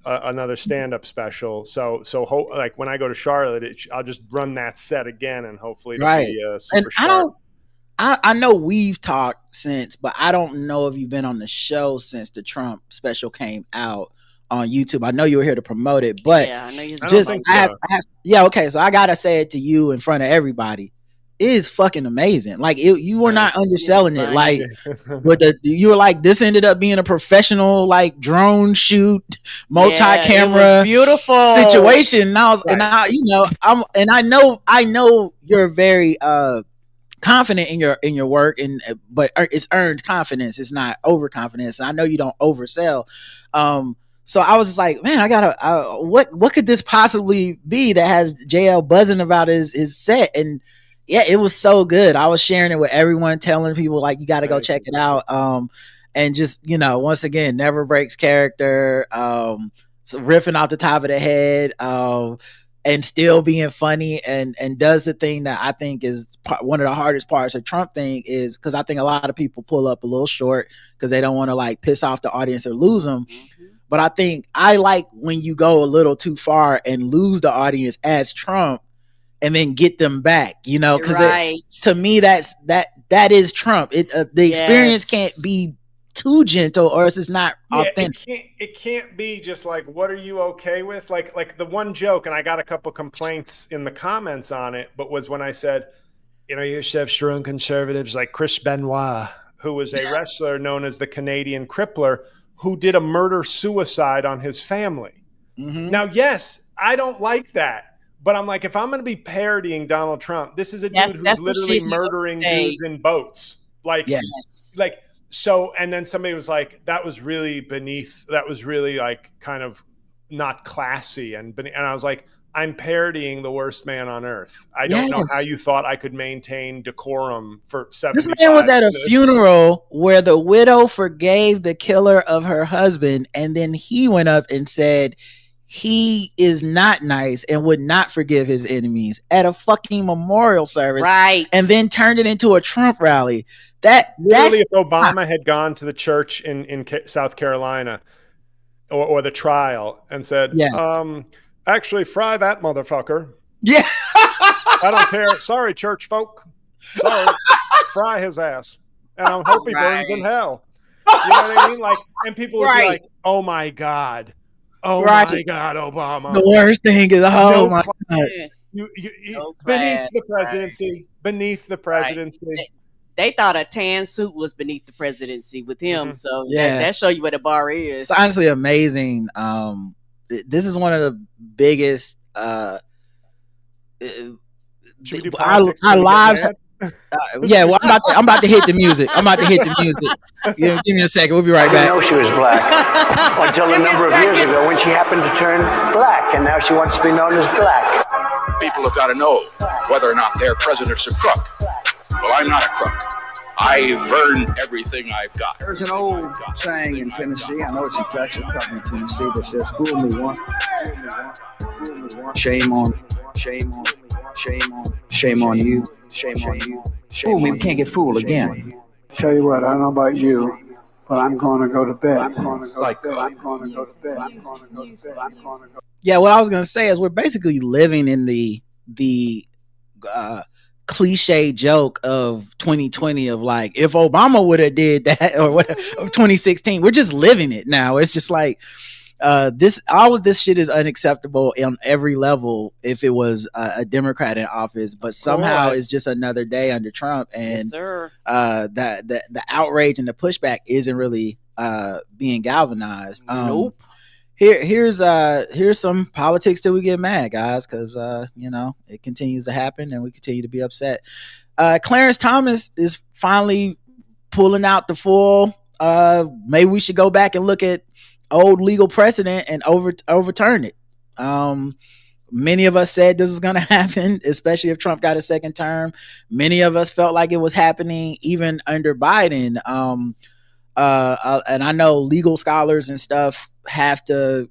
another stand-up special. So like when I go to Charlotte, I'll just run that set again, and hopefully it'll be super sharp. I know we've talked since, but I don't know if you've been on the show since the Trump special came out on YouTube. I know you were here to promote it, but I know you okay, so I gotta say it to you in front of everybody. It is fucking amazing. Like you were not underselling it. Like you were like, this ended up being a professional like drone shoot, multi-camera, beautiful situation. And I know you're very confident in your work, but it's earned confidence. It's not overconfidence. I know you don't oversell. So I was just like, man, I gotta, what could this possibly be that has J-L buzzing about his set? And yeah, it was so good. I was sharing it with everyone, telling people like, you got to go check it out. And just, once again, never breaks character, so riffing off the top of the head, and still being funny, and does the thing that I think is one of the hardest parts of Trump thing is because I think a lot of people pull up a little short because they don't want to like piss off the audience or lose them. But I think I like when you go a little too far and lose the audience as Trump and then get them back, because to me, that is Trump. The experience can't be too gentle or else it's not authentic. It can't be just like, what are you okay with? Like the one joke, and I got a couple complaints in the comments on it, but was when I said, you used to have strong conservatives like Chris Benoit, who was a wrestler known as the Canadian Crippler, who did a murder-suicide on his family. Now, yes, I don't like that. But I'm like, if I'm going to be parodying Donald Trump, this is a dude who's literally murdering dudes in boats. So, and then somebody was like, that was really like kind of not classy. And I was like, I'm parodying the worst man on earth. I don't know how you thought I could maintain decorum for 75 This man was at a funeral where the widow forgave the killer of her husband, and then he went up and said he is not nice and would not forgive his enemies at a fucking memorial service, right? And then turned it into a Trump rally. That's if Obama had gone to the church in South Carolina or the trial and said, yes. Actually, fry that motherfucker. Yeah. I don't care. Sorry, church folk. Sorry. Fry his ass. And I hope he burns in hell. You know what I mean? Like, and people would be like, oh my God. Oh my God, Obama. The worst thing is, oh my God. Beneath the presidency. Beneath the presidency. They thought a tan suit was beneath the presidency with him. So that show you where the bar is. It's honestly amazing. This is one of the biggest our lives. Well, I'm about to hit the music. Give me a second. We'll be right back. I didn't know she was black until a number of years ago when she happened to turn black, and now she wants to be known as black. People have got to know whether or not their president's a crook. Well, I'm not a crook. I've earned everything I've got. There's an old saying in Tennessee, I know it's in Texas, probably in Tennessee, that says, fool me once, shame on you. Fool me, we can't get fooled again. Tell you what, I don't know about you, but I'm going to go to bed. Yeah, what I was going to say is we're basically living in the cliche joke of 2020 of like, if Obama would have did that or what, of 2016, we're just living it now. It's just like all of this shit is unacceptable on every level if it was a Democrat in office, but somehow it's just another day under Trump, and the outrage and the pushback isn't really being galvanized. Nope. Here's some politics till we get mad, guys, because it continues to happen and we continue to be upset. Clarence Thomas is finally pulling out the full. Maybe we should go back and look at old legal precedent and overturn it. Many of us said this was going to happen, especially if Trump got a second term. Many of us felt like it was happening even under Biden. And I know legal scholars and stuff have to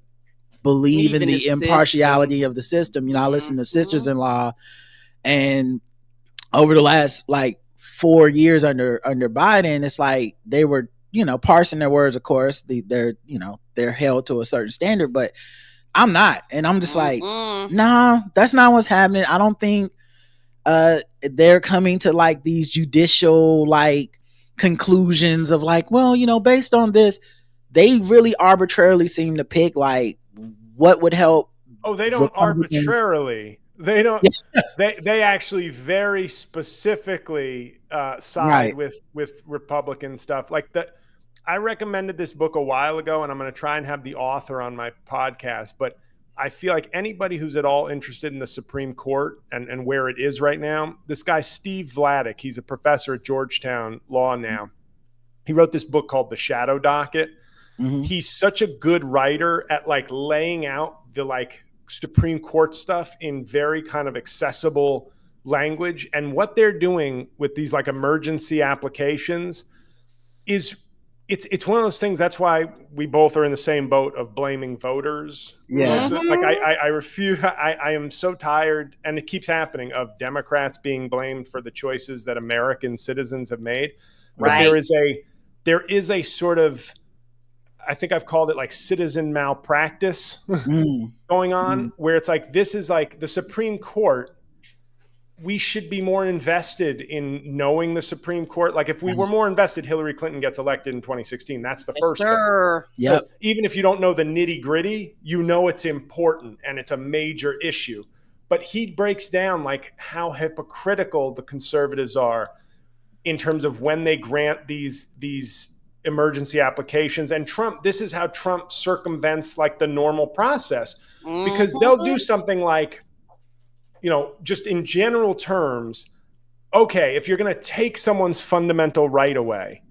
believe in the impartiality of the system. I listen to Sisters-in-Law, and over the last 4 years under Biden, it's like they were, parsing their words. Of course, they're held to a certain standard, but I'm not, and I'm just like, nah, that's not what's happening. I don't think they're coming to these judicial conclusions of based on this. They really arbitrarily seem to pick what would help. Oh, they don't arbitrarily. They don't. they actually very specifically side with Republican stuff. Like that. I recommended this book a while ago, and I'm going to try and have the author on my podcast. But I feel like anybody who's at all interested in the Supreme Court and where it is right now, this guy Steve Vladeck, he's a professor at Georgetown Law now. He wrote this book called The Shadow Docket. Mm-hmm. He's such a good writer at laying out the Supreme Court stuff in very kind of accessible language. And what they're doing with these emergency applications is it's one of those things. That's why we both are in the same boat of blaming voters. Yeah. I refuse. I am so tired, and it keeps happening, of Democrats being blamed for the choices that American citizens have made. But there is a sort of, I think I've called it citizen malpractice going on, where it's this is the Supreme Court. We should be more invested in knowing the Supreme Court. If we were more invested, Hillary Clinton gets elected in 2016. That's the first thing. Yep. So even if you don't know the nitty gritty, it's important and it's a major issue. But he breaks down how hypocritical the conservatives are in terms of when they grant these emergency applications. And Trump, this is how Trump circumvents the normal process, because they'll do something just in general terms, okay, if you're going to take someone's fundamental right away,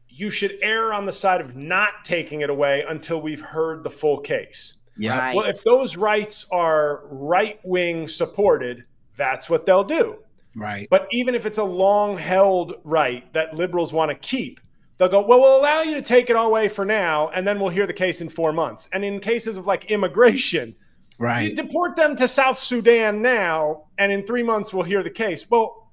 you should err on the side of not taking it away until we've heard the full case. Yeah. Right. Well, if those rights are right-wing supported, that's what they'll do. Right. But even if it's a long-held right that liberals want to keep, they'll go, well, we'll allow you to take it all away for now, and then we'll hear the case in 4 months. And in cases of like immigration, you deport them to South Sudan now, and in 3 months we'll hear the case. Well,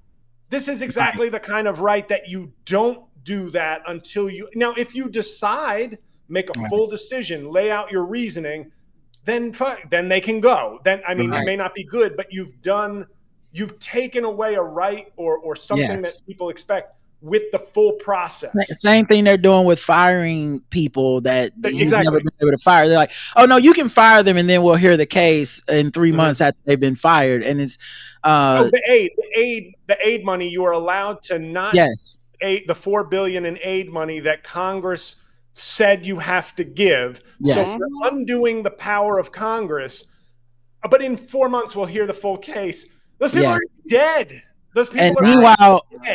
this is exactly the kind of right that you don't do that until you – now, if you decide, make a full decision, lay out your reasoning, then they can go. Then, I mean, it may not be good, but you've taken away a right or something that people expect with the full process. Same thing they're doing with firing people that he's never been able to fire. They're like, oh no, you can fire them and then we'll hear the case in 3 months after they've been fired. And it's the aid money, you are allowed to not aid the $4 billion in aid money that Congress said you have to give. So you're undoing the power of Congress. But in 4 months we'll hear the full case. Those people are dead. Those people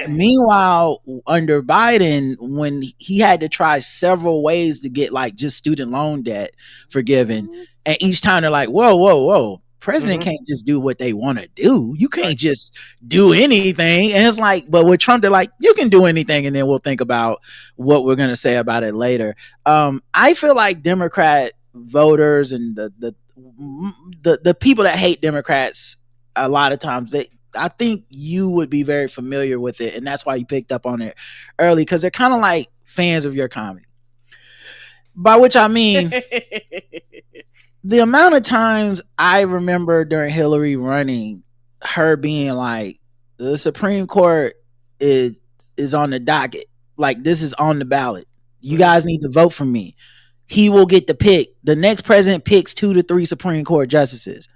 meanwhile, under Biden, when he had to try several ways to get like just student loan debt forgiven, and each time they're like, whoa, president can't just do what they want to do. You can't just do anything. And it's like, but with Trump, they're like, you can do anything, and then we'll think about what we're gonna say about it later. I feel like Democrat voters and the people that hate Democrats, a lot of times I think you would be very familiar with it, and that's why you picked up on it early, because they're kind of like fans of your comedy. By which I mean, the amount of times I remember during Hillary running, her being like, the Supreme Court is on the docket. Like, this is on the ballot. You guys need to vote for me. He will get the pick. The next president picks 2 to 3 Supreme Court justices.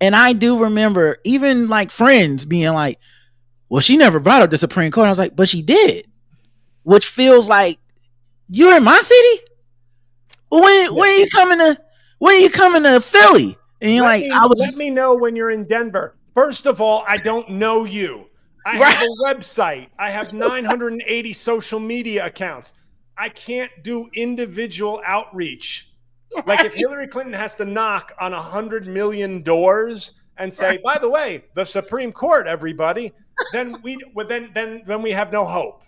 And I do remember even like friends being like, well, she never brought up the Supreme Court. I was like, but she did. Which feels like, you're in my city? When are you coming to Philly? And you're let me know when you're in Denver. First of all, I don't know you. I have a website. I have 980 social media accounts. I can't do individual outreach. Like, if Hillary Clinton has to knock on 100 million doors and say, by the way, the Supreme Court, everybody, then we have no hope.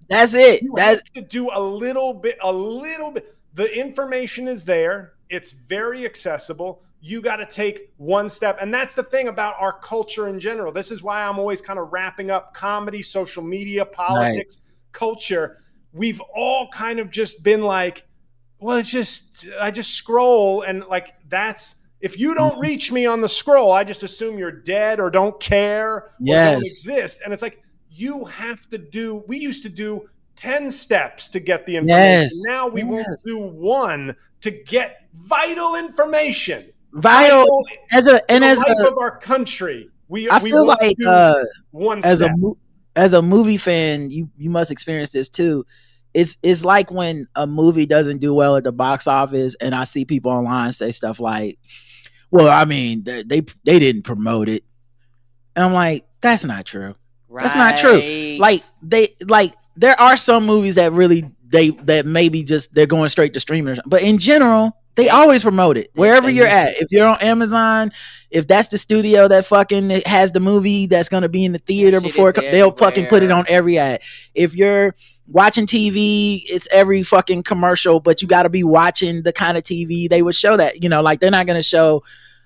That's it. You have to do a little bit. The information is there. It's very accessible. You got to take one step. And that's the thing about our culture in general. This is why I'm always kind of wrapping up comedy, social media, politics, culture. We've all kind of just been like, well, I just scroll, and like, that's, if you don't reach me on the scroll, I just assume you're dead or don't care or don't exist. And it's like, we used to do 10 steps to get the information. Now we won't do one to get vital information. Vital as a life of our country. I feel like one step. As a movie fan, you must experience this too. It's like when a movie doesn't do well at the box office, and I see people online say stuff like, well, I mean, they didn't promote it. And I'm like, that's not true. That's not true. Like there are some movies that really that maybe just they're going straight to streaming, but in general, they always promote it wherever you're at. If you're on Amazon, if that's the studio that fucking has the movie that's going to be in the theater before they'll fucking put it on every ad. If you're watching TV, it's every fucking commercial, but you got to be watching the kind of TV they would show that, like they're not going to show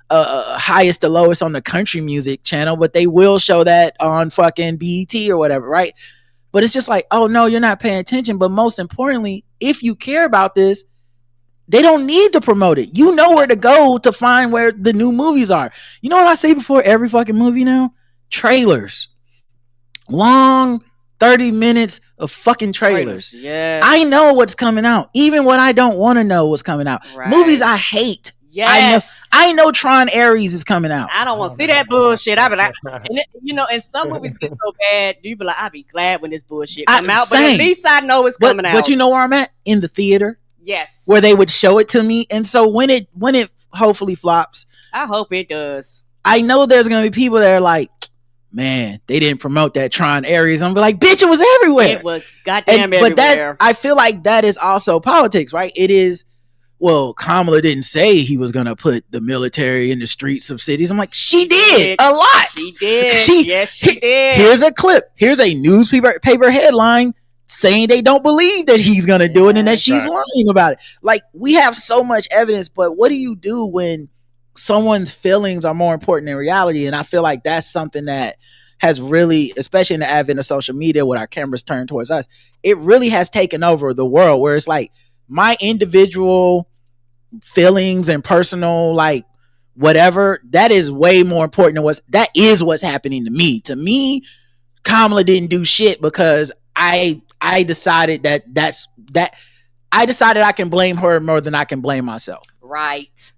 highest to lowest on the country music channel, but they will show that on fucking BET or whatever, right? But it's just like, oh no, you're not paying attention. But most importantly, if you care about this, they don't need to promote it. You know where to go to find where the new movies are. You know what I say before every fucking movie now? Trailers. Long 30 minutes of fucking trailers. Yes. I know what's coming out. Even when I don't want to know what's coming out. Right. Movies I hate. Yes. I know Tron Ares is coming out. I don't want to see that bullshit. I be like, and some movies get so bad, you be like, I'll be glad when this bullshit come out. But at least I know it's coming out. But you know where I'm at? In the theater. Yes. Where they would show it to me. And so when it hopefully flops. I hope it does. I know there's going to be people that are like, man, they didn't promote that Tron Ares. I'm like, bitch, it was everywhere. It was goddamn everywhere. But I feel like that is also politics, right? It is, well, Kamala didn't say he was going to put the military in the streets of cities. I'm like, she did a lot. She did. Yes, she did. Here's a clip. Here's a newspaper headline. saying they don't believe that he's gonna do it and that she's lying about it. Like, we have so much evidence, but what do you do when someone's feelings are more important than reality? And I feel like that's something that has really, especially in the advent of social media with our cameras turned towards us, it really has taken over the world, where it's like my individual feelings and personal, like, whatever, that is way more important than what's happening to me. To me, Kamala didn't do shit because I decided I decided I can blame her more than I can blame myself. Right.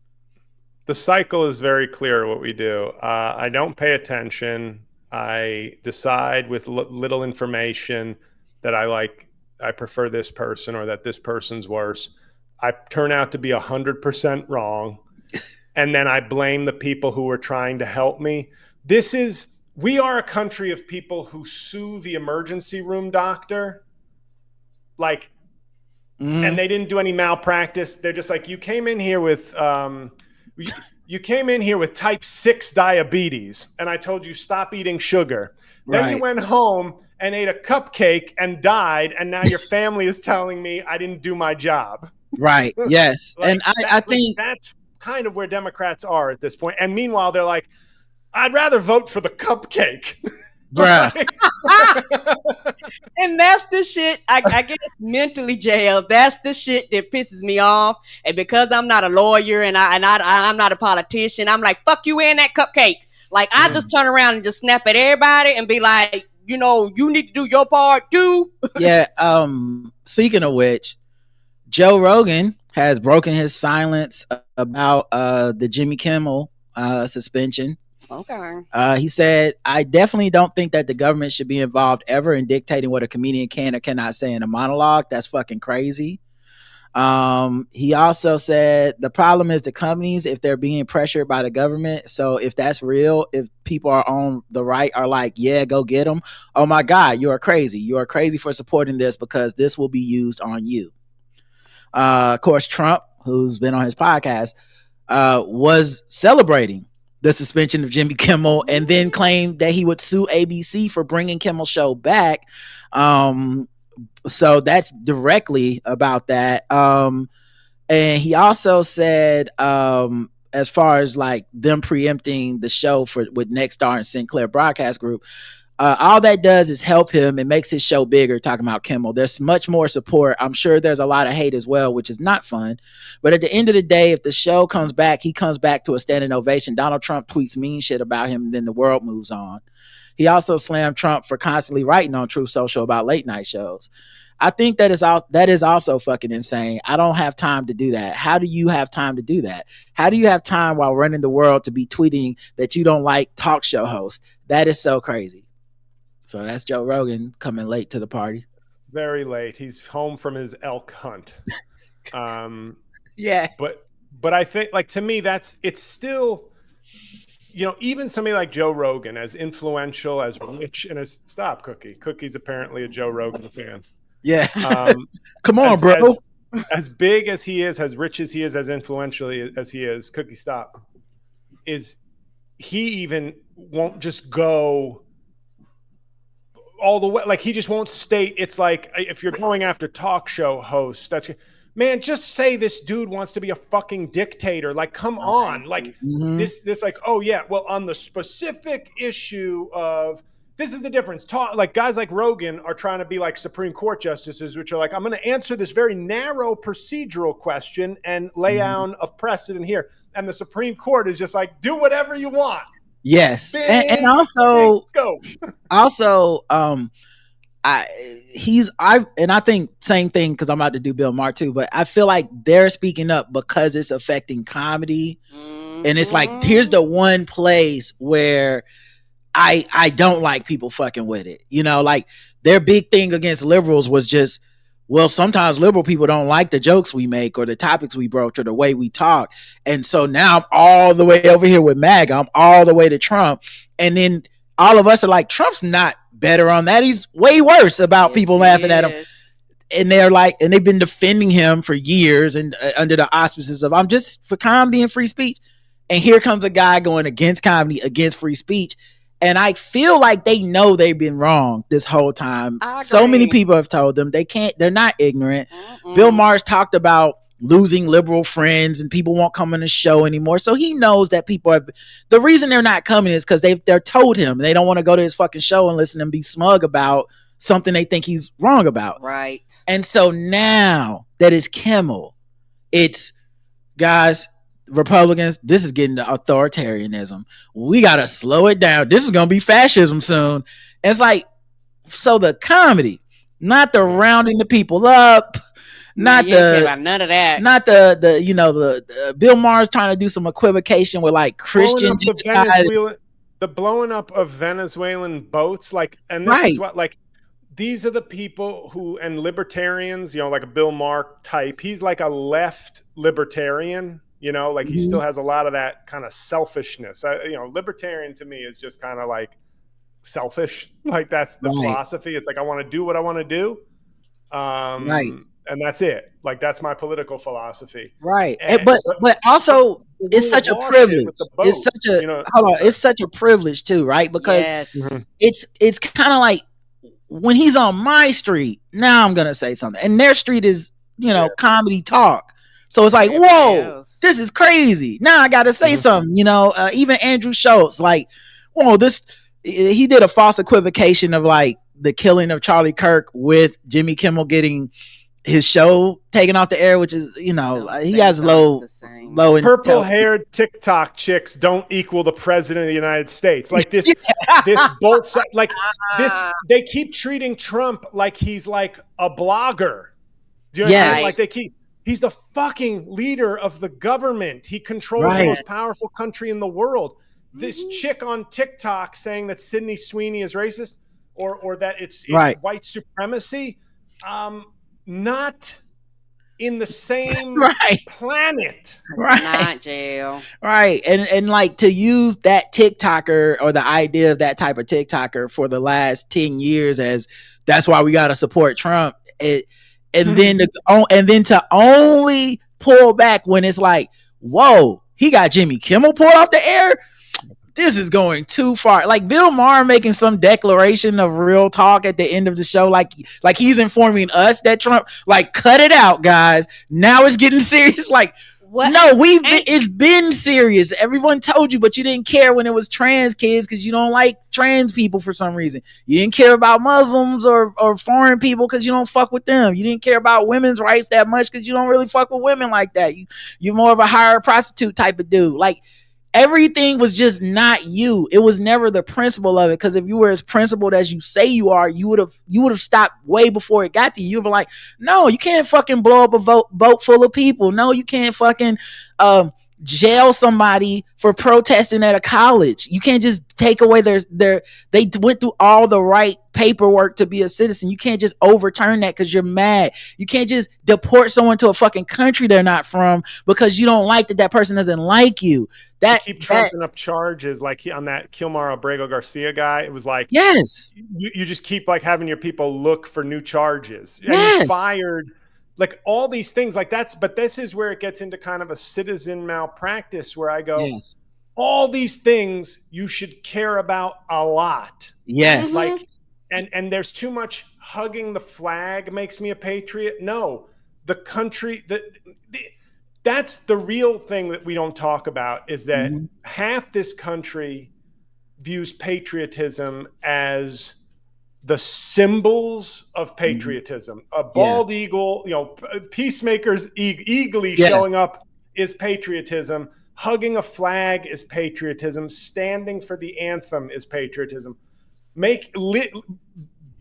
The cycle is very clear what we do. I don't pay attention. I decide with little information that I prefer this person or that this person's worse. I turn out to be 100% wrong. And then I blame the people who were trying to help me. We are a country of people who sue the emergency room doctor. Like, and they didn't do any malpractice. They're just like, you came in here with type 6 diabetes, and I told you stop eating sugar. Then you went home and ate a cupcake and died, and now your family is telling me I didn't do my job. Right. Yes. Like, and I think that's kind of where Democrats are at this point. And meanwhile, they're like, I'd rather vote for the cupcake. Bruh. And that's the shit, I guess mentally, JL, that's the shit that pisses me off. And because I'm not a lawyer and I'm not a politician, I'm like, fuck you and that cupcake. Like, I just turn around and just snap at everybody and be like, you know, you need to do your part too. Yeah. Speaking of which, Joe Rogan has broken his silence about the Jimmy Kimmel suspension. Okay. He said, I definitely don't think that the government should be involved ever in dictating what a comedian can or cannot say in a monologue. That's fucking crazy. He also said the problem is the companies, if they're being pressured by the government. So if that's real, if people are on the right are like, yeah, go get them. Oh my God, you are crazy. You are crazy for supporting this because this will be used on you. Of course, Trump, who's been on his podcast, was celebrating the suspension of Jimmy Kimmel and then claimed that he would sue ABC for bringing Kimmel's show back. So that's directly about that. And he also said, as far as like them preempting the show with Nexstar and Sinclair Broadcast Group, all that does is help him and makes his show bigger. Talking about Kimmel, there's much more support. I'm sure there's a lot of hate as well, which is not fun. But at the end of the day, if the show comes back, he comes back to a standing ovation. Donald Trump tweets mean shit about him, and then the world moves on. He also slammed Trump for constantly writing on Truth Social about late night shows. I think that is also fucking insane. I don't have time to do that. How do you have time to do that? How do you have time while running the world to be tweeting that you don't like talk show hosts? That is so crazy. So that's Joe Rogan coming late to the party. Very late. He's home from his elk hunt. Yeah. But I think, like, to me, it's still, you know, even somebody like Joe Rogan, as influential, as rich, and as stop Cookie. Cookie's apparently a Joe Rogan fan. Yeah. Come on, bro. As big as he is, as rich as he is, as influential as he is, Cookie, stop. He even won't just go all the way, like, he just won't state. It's like, if you're going after talk show hosts, man, just say this dude wants to be a fucking dictator. Like, come on. Like, this like, oh yeah, well, on the specific issue of, this is the difference. Like, guys like Rogan are trying to be like Supreme Court justices, which are like, I'm going to answer this very narrow procedural question and lay down a precedent here. And the Supreme Court is just like, do whatever you want. Yes. And also, I think same thing, because I'm about to do Bill Maher too, but I feel like they're speaking up because it's affecting comedy. And it's like, here's the one place where I don't like people fucking with it. You know, like, their big thing against liberals was just, well, sometimes liberal people don't like the jokes we make or the topics we broach or the way we talk. And so now I'm all the way over here with MAGA. I'm all the way to Trump. And then all of us are like, Trump's not better on that. He's way worse about people laughing at him. And they're like, and they've been defending him for years and under the auspices of, I'm just for comedy and free speech. And here comes a guy going against comedy, against free speech. And I feel like they know they've been wrong this whole time. So many people have told them they're not ignorant. Bill Maher's talked about losing liberal friends and people won't come on the show anymore. So he knows that the reason they're not coming is because they're told him they don't want to go to his fucking show and listen and be smug about something they think he's wrong about. Right. And so now that it's Kimmel, it's, guys, Republicans, this is getting to authoritarianism. We got to slow it down. This is going to be fascism soon. And it's like, so the comedy, not the rounding the people up, not none of that, not the Bill Maher's trying to do some equivocation with like Christian, the blowing up of Venezuelan boats, like, and this is what, like, these are the people who, and libertarians, you know, like a Bill Maher type, he's like a left libertarian. You know, like he still has a lot of that kind of selfishness. You know, libertarian to me is just kind of like selfish. Like that's the philosophy. It's like, I want to do what I want to do. And that's it. Like, that's my political philosophy. Right. But also it's such a privilege. It's such a, it's such a privilege too, right? Because it's kind of like when he's on my street, now I'm going to say something. And their street is, comedy talk. So it's like, whoa, this is crazy. Now I got to say something, even Andrew Schultz, like, whoa, he did a false equivocation of like the killing of Charlie Kirk with Jimmy Kimmel getting his show taken off the air, which is, he has low purple-haired TikTok chicks don't equal the president of the United States. Like this both sides, like this, they keep treating Trump like he's like a blogger. Do you know what I mean? Like he's the fucking leader of the government. He controls the most powerful country in the world. This chick on TikTok saying that Sydney Sweeney is racist or that it's white supremacy, not in the same planet. Not jail. Right. And like to use that TikToker or the idea of that type of TikToker for the last 10 years as that's why we got to support Trump. And then to only pull back when it's like, whoa, he got Jimmy Kimmel pulled off the air. This is going too far. Like Bill Maher making some declaration of real talk at the end of the show, like he's informing us that Trump, like, cut it out, guys. Now it's getting serious. Like, what? No, it's been serious. Everyone told you, but you didn't care when it was trans kids because you don't like trans people for some reason. You didn't care about Muslims or foreign people because you don't fuck with them. You didn't care about women's rights that much because you don't really fuck with women like that. You're more of a hire prostitute type of dude. Like, everything was just not you. It was never the principle of it. Because if you were as principled as you say you are, you would have stopped way before it got to you. You'd be like, no, you can't fucking blow up a boat full of people. No, you can't fucking jail somebody for protesting at a college. You can't just take away they went through all the right paperwork to be a citizen. You can't just overturn that because you're mad. You can't just deport someone to a fucking country they're not from because you don't like that person doesn't like you. That keep trumping up charges like on that Kilmar Abrego Garcia guy. It was like, yes, you just keep like having your people look for new charges. And you fired. Like all these things like but this is where it gets into kind of a citizen malpractice where I go, all these things you should care about a lot. Yes. Like, and there's too much hugging the flag makes me a patriot. No, the country, that's the real thing that we don't talk about is that half this country views patriotism as the symbols of patriotism. A bald eagle, peacemakers eagerly showing up is patriotism. Hugging a flag is patriotism. Standing for the anthem is patriotism.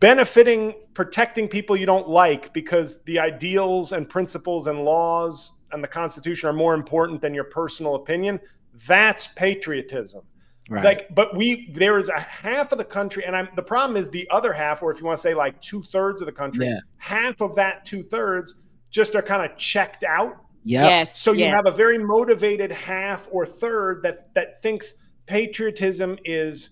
Benefiting, protecting people you don't like because the ideals and principles and laws and the Constitution are more important than your personal opinion. That's patriotism. Right. Like, but there is a half of the country, and the problem is the other half, or if you want to say like 2/3 of the country, half of that 2/3 just are kind of checked out. Yes. So you have a very motivated half or third that thinks patriotism is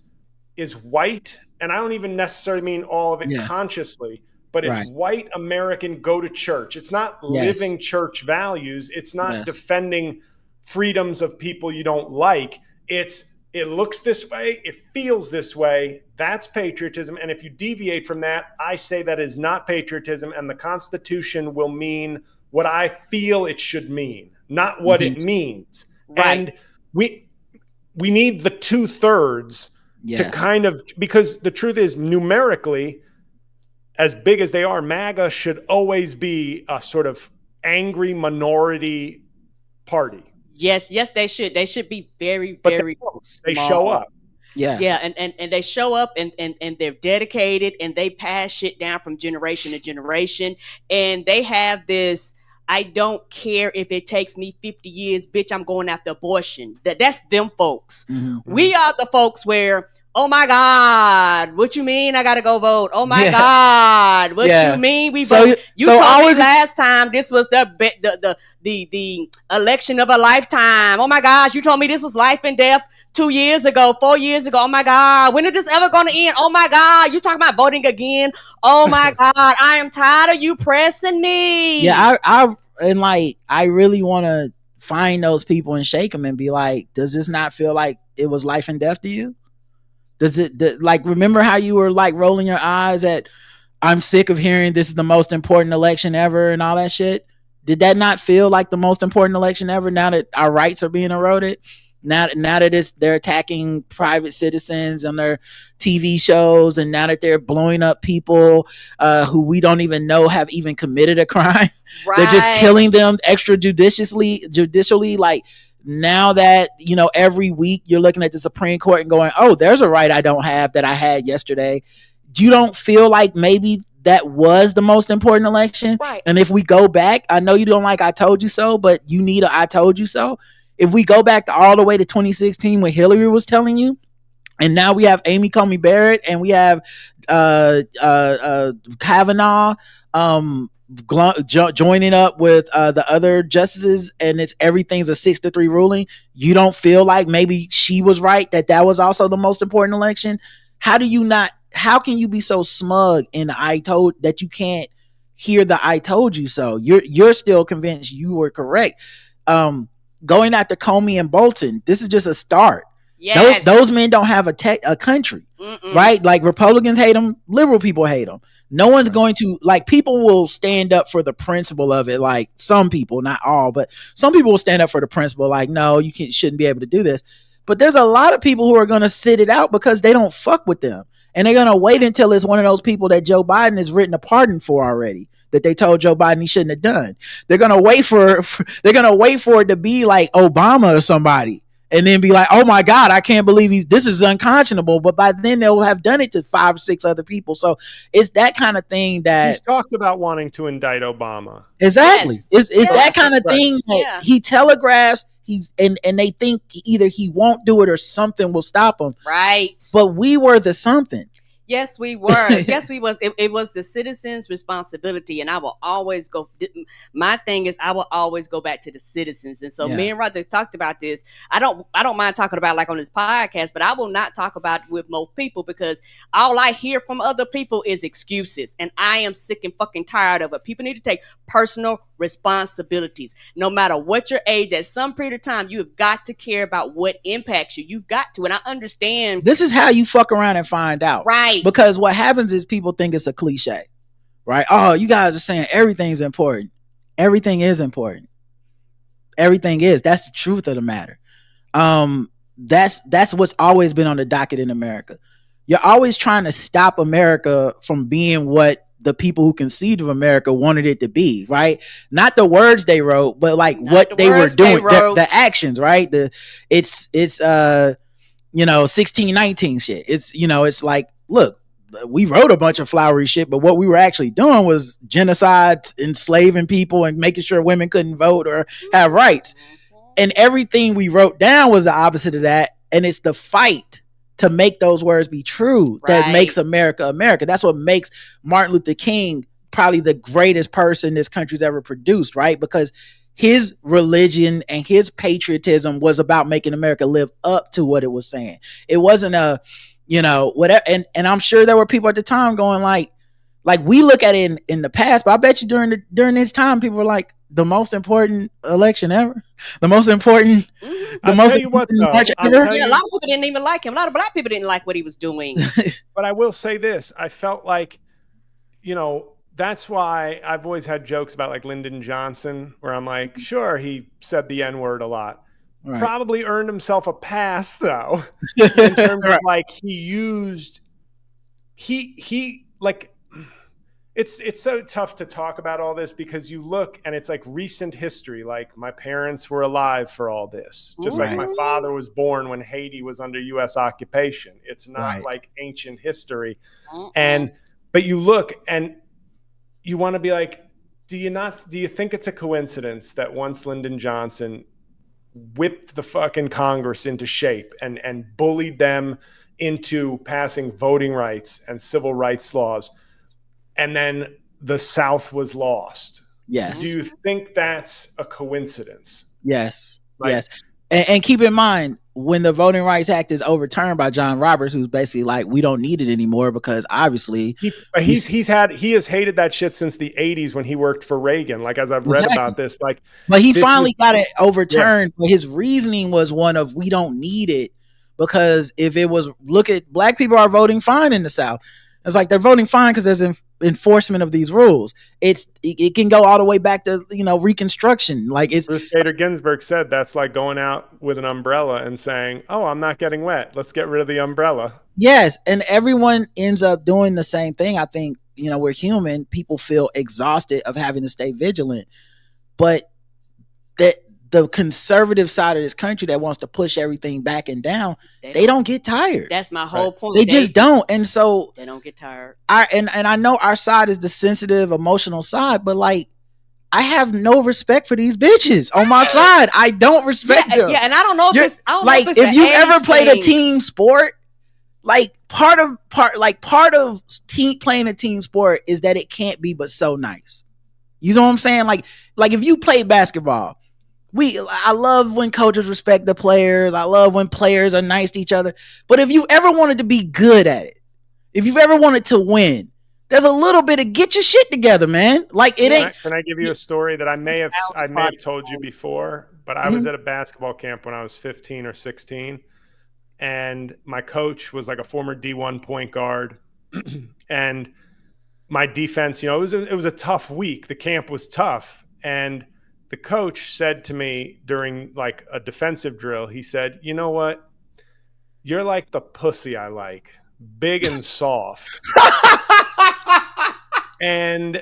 white, and I don't even necessarily mean all of it consciously, but it's white American go to church. It's not living church values. It's not defending freedoms of people you don't like. It's it looks this way, it feels this way, that's patriotism. And if you deviate from that, I say that is not patriotism, and the Constitution will mean what I feel it should mean, not what it means. Right. And we need the 2/3 to kind of, because the truth is, numerically, as big as they are, MAGA should always be a sort of angry minority party. Yes, they should. They should be very, very they show up. Yeah, and they show up and they're dedicated, and they pass shit down from generation to generation, and they have this, I don't care if it takes me 50 years, bitch, I'm going after abortion. That's them folks. Mm-hmm. We are the folks where, oh my God, what you mean I gotta go vote? Oh my God, what you mean we vote? You told me last time this was the election of a lifetime. Oh my gosh, you told me this was life and death 2 years ago, 4 years ago. Oh my God, when is this ever gonna end? Oh my God, you talking about voting again? Oh my God, I am tired of you pressing me. Yeah, I really want to find those people and shake them and be like, does this not feel like it was life and death to you? Does it, like, remember how you were like rolling your eyes at, I'm sick of hearing this is the most important election ever and all that shit? Did that not feel like the most important election ever now that our rights are being eroded? Now that they're attacking private citizens on their TV shows, and now that they're blowing up people who we don't even know have even committed a crime. Right. They're just killing them judicially. Like, now that, every week you're looking at the Supreme Court and going, oh, there's a right I don't have that I had yesterday. You don't feel like maybe that was the most important election? Right. And if we go back, I know you don't like I told you so, but you need a I told you so. If we go back all the way to 2016 when Hillary was telling you, and now we have Amy Coney Barrett and we have Kavanaugh joining up with the other justices, and everything's a 6-3 ruling. You don't feel like maybe she was right, that was also the most important election? How can you be so smug in the I told that you can't hear the I told you so? You're still convinced you were correct. Going after Comey and Bolton, this is just a start. Yes. Those men don't have a country. Mm-mm. Right? Like, Republicans hate them, liberal people hate them. No one's going to, like, people will stand up for the principle of it. Like, some people, not all, but some people will stand up for the principle. Like, no, you shouldn't be able to do this. But there's a lot of people who are going to sit it out because they don't fuck with them. And they're going to wait until it's one of those people that Joe Biden has written a pardon for already, that they told Joe Biden he shouldn't have done. They're going to wait for it to be like Obama or somebody, and then be like, oh my God, I can't believe this is unconscionable. But by then they'll have done it to 5 or 6 other people. So it's that kind of thing that he's talked about, wanting to indict Obama. Exactly. Yes. It's that kind of thing that he telegraphs. And they think either he won't do it or something will stop him. Right. But we were the something. Yes, we were. Yes, we was. It was the citizens' responsibility, and I will always go. My thing is, I will always go back to the citizens. And so, me and Roger talked about this. I don't mind talking about, like, on this podcast, but I will not talk about it with most people, because all I hear from other people is excuses, and I am sick and fucking tired of it. People need to take personal responsibilities, no matter what your age. At some period of time, you have got to care about what impacts you. You've got to, and I understand. This is how you fuck around and find out, right? Because what happens is people think it's a cliche, right? Oh, you guys are saying everything's important. Everything is important. Everything is. That's the truth of the matter. That's what's always been on the docket in America. You're always trying to stop America from being what the people who conceived of America wanted it to be, right? Not the words they wrote, but like what they were doing, the actions, right? It's 1619 shit. It's like, look, we wrote a bunch of flowery shit, but what we were actually doing was genocide, enslaving people, and making sure women couldn't vote or have rights. And everything we wrote down was the opposite of that. And it's the fight to make those words be true that makes America America. That's what makes Martin Luther King probably the greatest person this country's ever produced, right? Because his religion and his patriotism was about making America live up to what it was saying. It wasn't whatever. And I'm sure there were people at the time going like we look at it in the past, but I bet you during this time, people were like, the most important election ever, the most important. I'll tell you what, though. A lot of people didn't even like him. A lot of black people didn't like what he was doing. But I will say this: I felt like, that's why I've always had jokes about like Lyndon Johnson, where I'm like, sure, he said the N-word a lot. Right. Probably earned himself a pass, though, in terms of like it's so tough to talk about all this because you look and it's like recent history. Like my parents were alive for all this, just like my father was born when Haiti was under U.S. occupation. It's not like ancient history. But you look and you want to be like, do you think it's a coincidence that once Lyndon Johnson whipped the fucking Congress into shape and bullied them into passing voting rights and civil rights laws, and then the South was lost? Yes. Do you think that's a coincidence? Yes. Yes. And keep in mind, when the Voting Rights Act is overturned by John Roberts, who's basically like, we don't need it anymore because obviously he has hated that shit since the 80s when he worked for Reagan. Like, as I've read about this, like, but he finally got it overturned. But his reasoning was one of, we don't need it because if it was, look at black people are voting fine in the South. It's like they're voting fine because there's enforcement of these rules. It can go all the way back to Reconstruction. Like Ruth Bader Ginsburg said that's like going out with an umbrella and saying, "Oh, I'm not getting wet. Let's get rid of the umbrella." Yes, and everyone ends up doing the same thing. I think we're human. People feel exhausted of having to stay vigilant, but that the conservative side of this country that wants to push everything back and down, they don't get tired. That's my whole point. They just don't. And so they don't get tired. And I know our side is the sensitive, emotional side, but like, I have no respect for these bitches on my side. I don't respect them. Yeah, and I don't know if it's if you ever played a team sport, part of playing a team sport is that it can't be but so nice. You know what I'm saying? Like if you play basketball, I love when coaches respect the players. I love when players are nice to each other. But if you ever wanted to be good at it, if you've ever wanted to win, there's a little bit of get your shit together, man. Like it ain't. Can I give you a story that I may have told you before? But I was at a basketball camp when I was 15 or 16, and my coach was like a former D1 point guard, and my defense. It was a tough week. The camp was tough, and the coach said to me during like a defensive drill, he said, "You know what? You're like the pussy I like, big and soft." And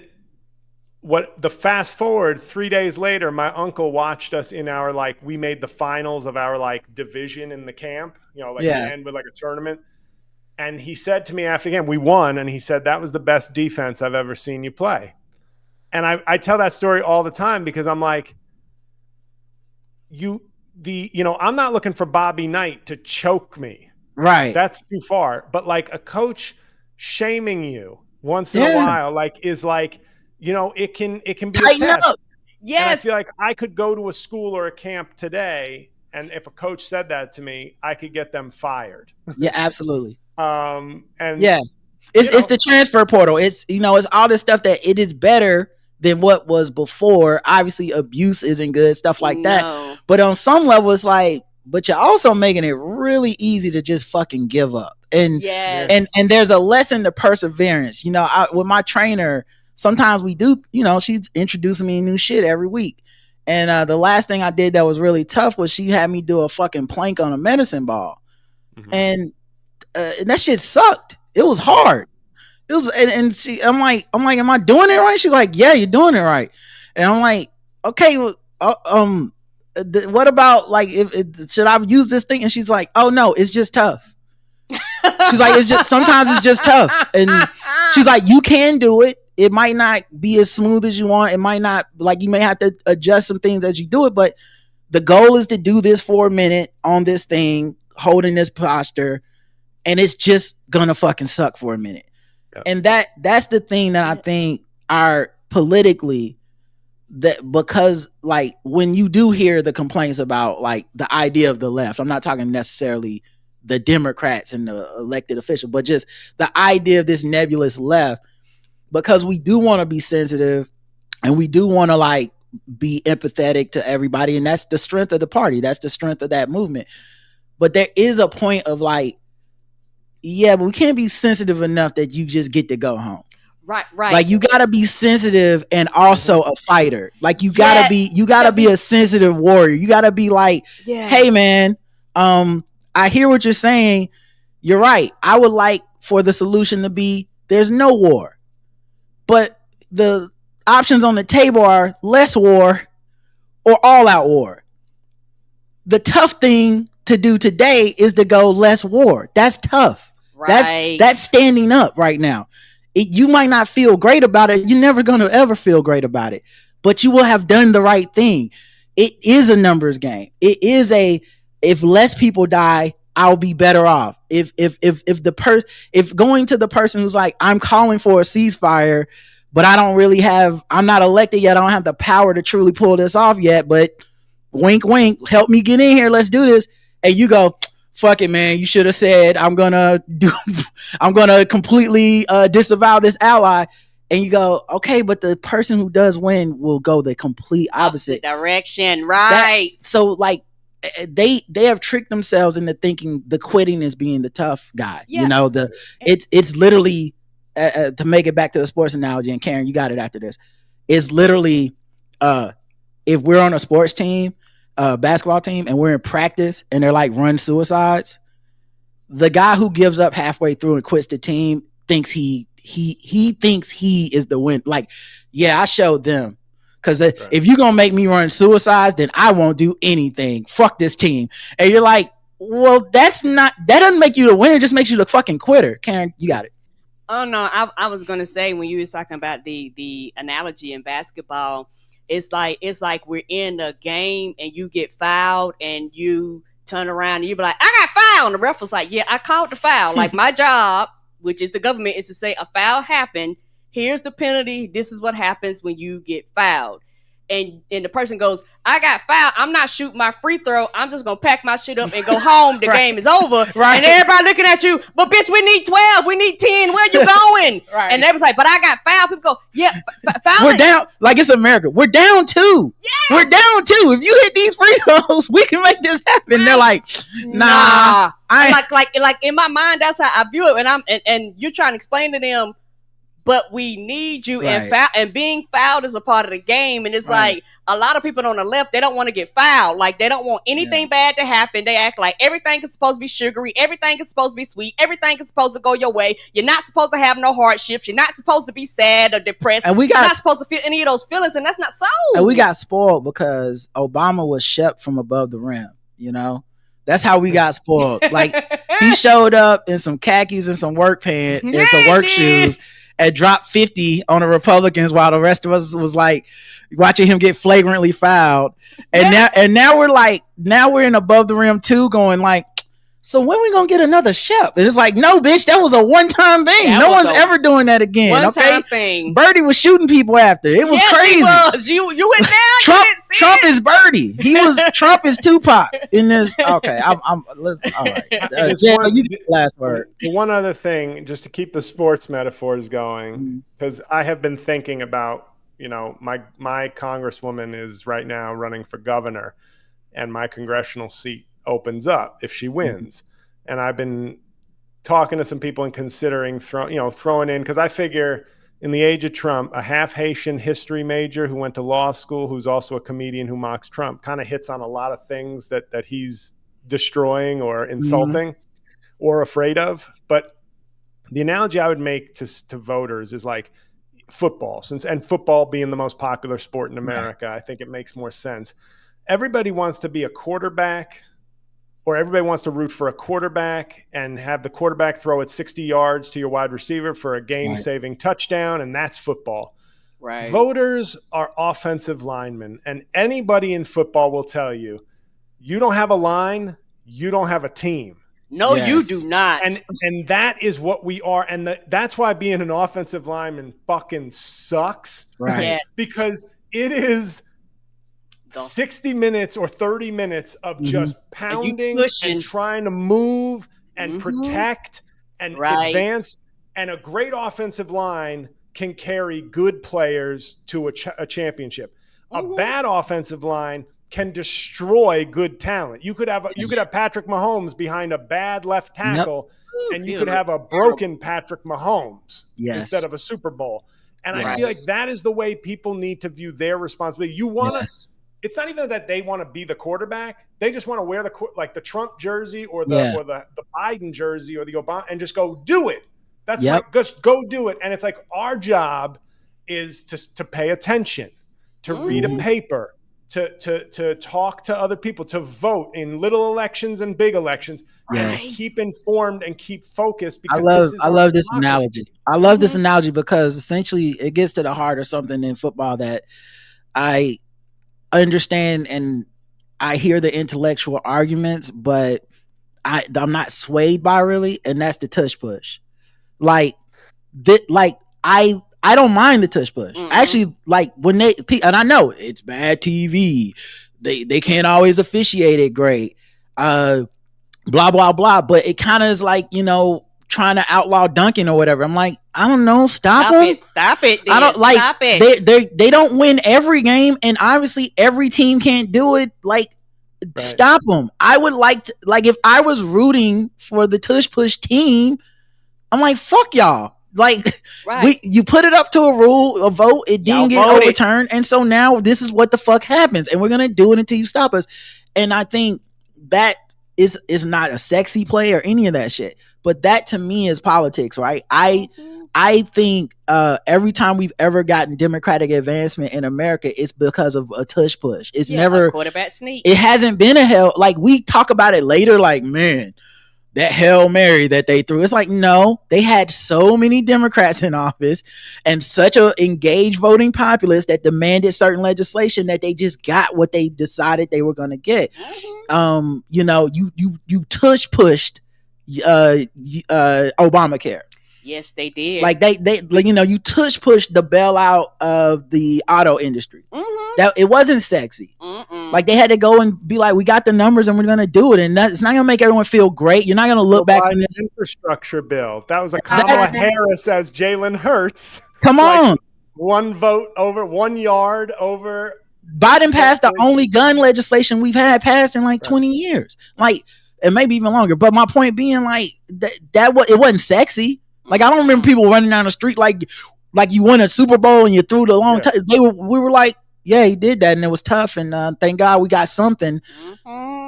the fast forward 3 days later, my uncle watched us in our, like, we made the finals of our like division in the camp, the end with like a tournament. And he said to me after the game, we won. And he said, "That was the best defense I've ever seen you play." And I tell that story all the time because I'm like, I'm not looking for Bobby Knight to choke me. Right. That's too far. But like a coach shaming you once in a while, like, is like, it can be tighten a test. Up. Yes. And I feel like I could go to a school or a camp today, and if a coach said that to me, I could get them fired. Yeah, absolutely. And yeah, it's the transfer portal. It's it's all this stuff that it is better than what was before. Obviously, abuse isn't good, stuff like that. But on some level, it's like, but you're also making it really easy to just fucking give up. And and there's a lesson to perseverance. With my trainer, sometimes we do. She's introducing me new shit every week. And the last thing I did that was really tough was she had me do a fucking plank on a medicine ball, and that shit sucked. It was hard. It was, and she, I'm like, am I doing it right? She's like, yeah, you're doing it right. And I'm like, okay, what about like, should I use this thing? And she's like, oh no, it's just tough. She's like, sometimes it's just tough. And she's like, you can do it. It might not be as smooth as you want. It might not, like, you may have to adjust some things as you do it, but the goal is to do this for a minute on this thing, holding this posture, and it's just gonna fucking suck for a minute. And that's the thing that I think are politically, that because like when you do hear the complaints about like the idea of the left, I'm not talking necessarily the Democrats and the elected official, but just the idea of this nebulous left, because we do want to be sensitive and we do want to like be empathetic to everybody. And that's the strength of the party. That's the strength of that movement. But there is a point of like, yeah, but we can't be sensitive enough that you just get to go home. Right. Like you gotta be sensitive and also a fighter. Like you gotta be a sensitive warrior. You gotta be like, hey man, I hear what you're saying. You're right. I would like for the solution to be there's no war. But the options on the table are less war or all out war. The tough thing to do today is to go less war. That's tough. Right. That's standing up right now. You might not feel great about it. You're never going to ever feel great about it, but you will have done the right thing. It is a numbers game. It is if less people die, I'll be better off. If going to the person who's like, I'm calling for a ceasefire, but I'm not elected yet. I don't have the power to truly pull this off yet, but wink, wink, help me get in here. Let's do this. And you go, fuck it, man. You should have said, I'm going to completely disavow this ally. And you go, okay, but the person who does win will go the complete opposite direction. Right. So like they have tricked themselves into thinking the quitting is being the tough guy. Yeah. You know, it's literally to make it back to the sports analogy, and Karen, you got it after this. It's literally if we're on a sports team, basketball team, and we're in practice and they're like run suicides, the guy who gives up halfway through and quits the team thinks he thinks he is the win. Like, yeah, I showed them. Because if you're going to make me run suicides, then I won't do anything. Fuck this team. And you're like, well, that doesn't make you the winner. It just makes you the fucking quitter. Karen, you got it. Oh, no, I was going to say, when you were talking about the analogy in basketball, it's like we're in a game and you get fouled and you turn around and you be like, I got fouled. And the ref was like, yeah, I called the foul. Like, my job, which is the government, is to say a foul happened. Here's the penalty. This is what happens when you get fouled. And the person goes, I got fouled. I'm not shooting my free throw. I'm just going to pack my shit up and go home. The game is over. Right. And everybody looking at you, but bitch, we need 12. We need 10. Where you going? Right. And they was like, but I got fouled. People go, yeah, foul. We're down. Like, it's America. We're down 2. Yes. We're down 2. If you hit these free throws, we can make this happen. Right. They're like, nah. Like in my mind, that's how I view it. And you're trying to explain to them, but we need you, right. And being fouled is a part of the game. And it's right. Like a lot of people on the left, they don't want to get fouled. Like they don't want anything bad to happen. They act like everything is supposed to be sugary. Everything is supposed to be sweet. Everything is supposed to go your way. You're not supposed to have no hardships. You're not supposed to be sad or depressed. And you're not supposed to feel any of those feelings. And that's not so. And we got spoiled because Obama was Shep from above the rim, you know? That's how we got spoiled. Like he showed up in some khakis and some work pants and some work shoes and dropped 50 on the Republicans while the rest of us was like watching him get flagrantly fouled. And now we're in above the rim too, going like, so when we gonna get another Shep? And it's like, no, bitch, that was a one-time thing. No one's ever doing that again. One-time thing. Birdie was shooting people after. It was crazy. He was. You went down. Trump is Birdie. Trump is Tupac in this. Okay, all right. You get the last word. One other thing, just to keep the sports metaphors going, because I have been thinking about, you know, my congresswoman is right now running for governor, and my congressional seat opens up if she wins. And I've been talking to some people and considering throwing in, because I figure in the age of Trump, a half Haitian history major who went to law school, who's also a comedian who mocks Trump, kind of hits on a lot of things that he's destroying or insulting or afraid of. But the analogy I would make to voters is like football, and football being the most popular sport in America, I think it makes more sense. Everybody wants to be a quarterback, or everybody wants to root for a quarterback and have the quarterback throw it 60 yards to your wide receiver for a game-saving touchdown, and that's football. Right. Voters are offensive linemen, and anybody in football will tell you, you don't have a line, you don't have a team. No, you do not. And that is what we are, and that's why being an offensive lineman fucking sucks. Right. Yes. Because it is 60 minutes or 30 minutes of just pounding and trying to move and protect and advance. And a great offensive line can carry good players to a championship. A bad offensive line can destroy good talent. You could have Patrick Mahomes behind a bad left tackle, and you could have a broken Patrick Mahomes instead of a Super Bowl. And I feel like that is the way people need to view their responsibility. You want to. It's not even that they want to be the quarterback. They just want to wear the Trump jersey or the Biden jersey or the Obama and just go do it. That's just go do it. And it's like our job is to pay attention, to read a paper, to talk to other people, to vote in little elections and big elections, and keep informed and keep focused. Because I love this analogy. I love this analogy because essentially it gets to the heart of something in football that I understand, and I hear the intellectual arguments, but I'm not swayed by really, and that's the tush push. I don't mind the tush push. Actually, like when and I know it's bad TV, they can't always officiate it great, blah blah blah, but it kind of is like, trying to outlaw dunking or whatever. I'm like, I don't know, stop it. I don't like stop it. They don't win every game, and obviously every team can't do it. Like, stop them. I would like to, like, if I was rooting for the tush push team, I'm like, fuck y'all. Like, you put it up to a vote, it didn't get overturned, and so now this is what the fuck happens, and we're gonna do it until you stop us. And I think that is not a sexy play or any of that shit, but that to me is politics, right? I think every time we've ever gotten democratic advancement in America, it's because of a tush push. It's never a quarterback sneak. It hasn't been a hell. Like, we talk about it later, like, man, that Hail Mary that they threw. It's like, no, they had so many Democrats in office and such a engaged voting populace that demanded certain legislation that they just got what they decided they were going to get. You tush pushed Obamacare. Yes, they did. Like they you tush pushed the bailout of the auto industry. That it wasn't sexy. Like, they had to go and be like, we got the numbers and we're going to do it. And it's not going to make everyone feel great. You're not going to look back on this infrastructure bill. That was a Kamala Harris as Jalen Hurts. Come on. One vote over 1 yard over. Biden passed the only gun legislation we've had passed in like 20 years. Like, and maybe even longer. But my point being, like, it wasn't sexy. Like, I don't remember people running down the street like you won a Super Bowl and you threw the long time. We were like, yeah, he did that, and it was tough, and thank God we got something.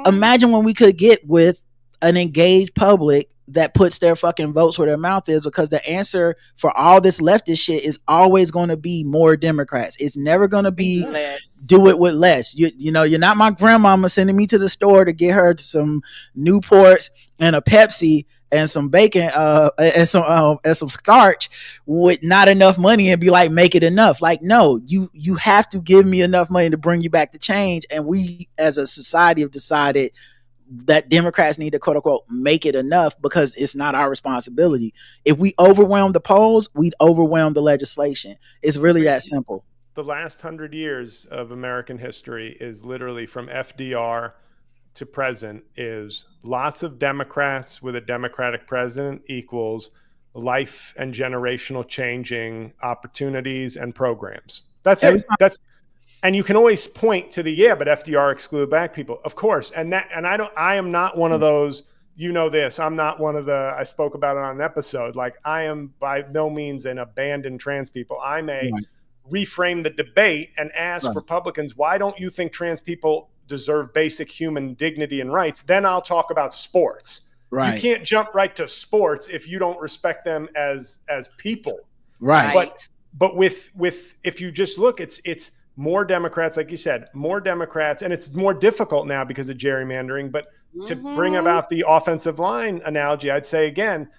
Imagine when we could get with an engaged public that puts their fucking votes where their mouth is, because the answer for all this leftist shit is always going to be more Democrats. It's never going to be do it with less. You're not my grandmama sending me to the store to get her some Newports and a Pepsi and some bacon and some starch with not enough money and be like, make it enough. Like, no, you have to give me enough money to bring you back to change. And we as a society have decided that Democrats need to, quote unquote, make it enough, because it's not our responsibility. If we overwhelm the polls, we'd overwhelm the legislation. It's really that simple. The last 100 years of American history is literally from FDR to present is lots of Democrats with a Democratic president equals life and generational changing opportunities and programs. That's it. And you can always point to but FDR excluded black people, of course. I am not one of those, this, I'm not one of the, I spoke about it on an episode. Like, I am by no means an abandoned trans people. I may reframe the debate and ask Republicans, why don't you think trans people deserve basic human dignity and rights? Then I'll talk about sports. Right. You can't jump right to sports if you don't respect them as people. Right. But with if you just look, it's more Democrats, like you said, more Democrats, and it's more difficult now because of gerrymandering. But to bring about the offensive line analogy, I'd say again,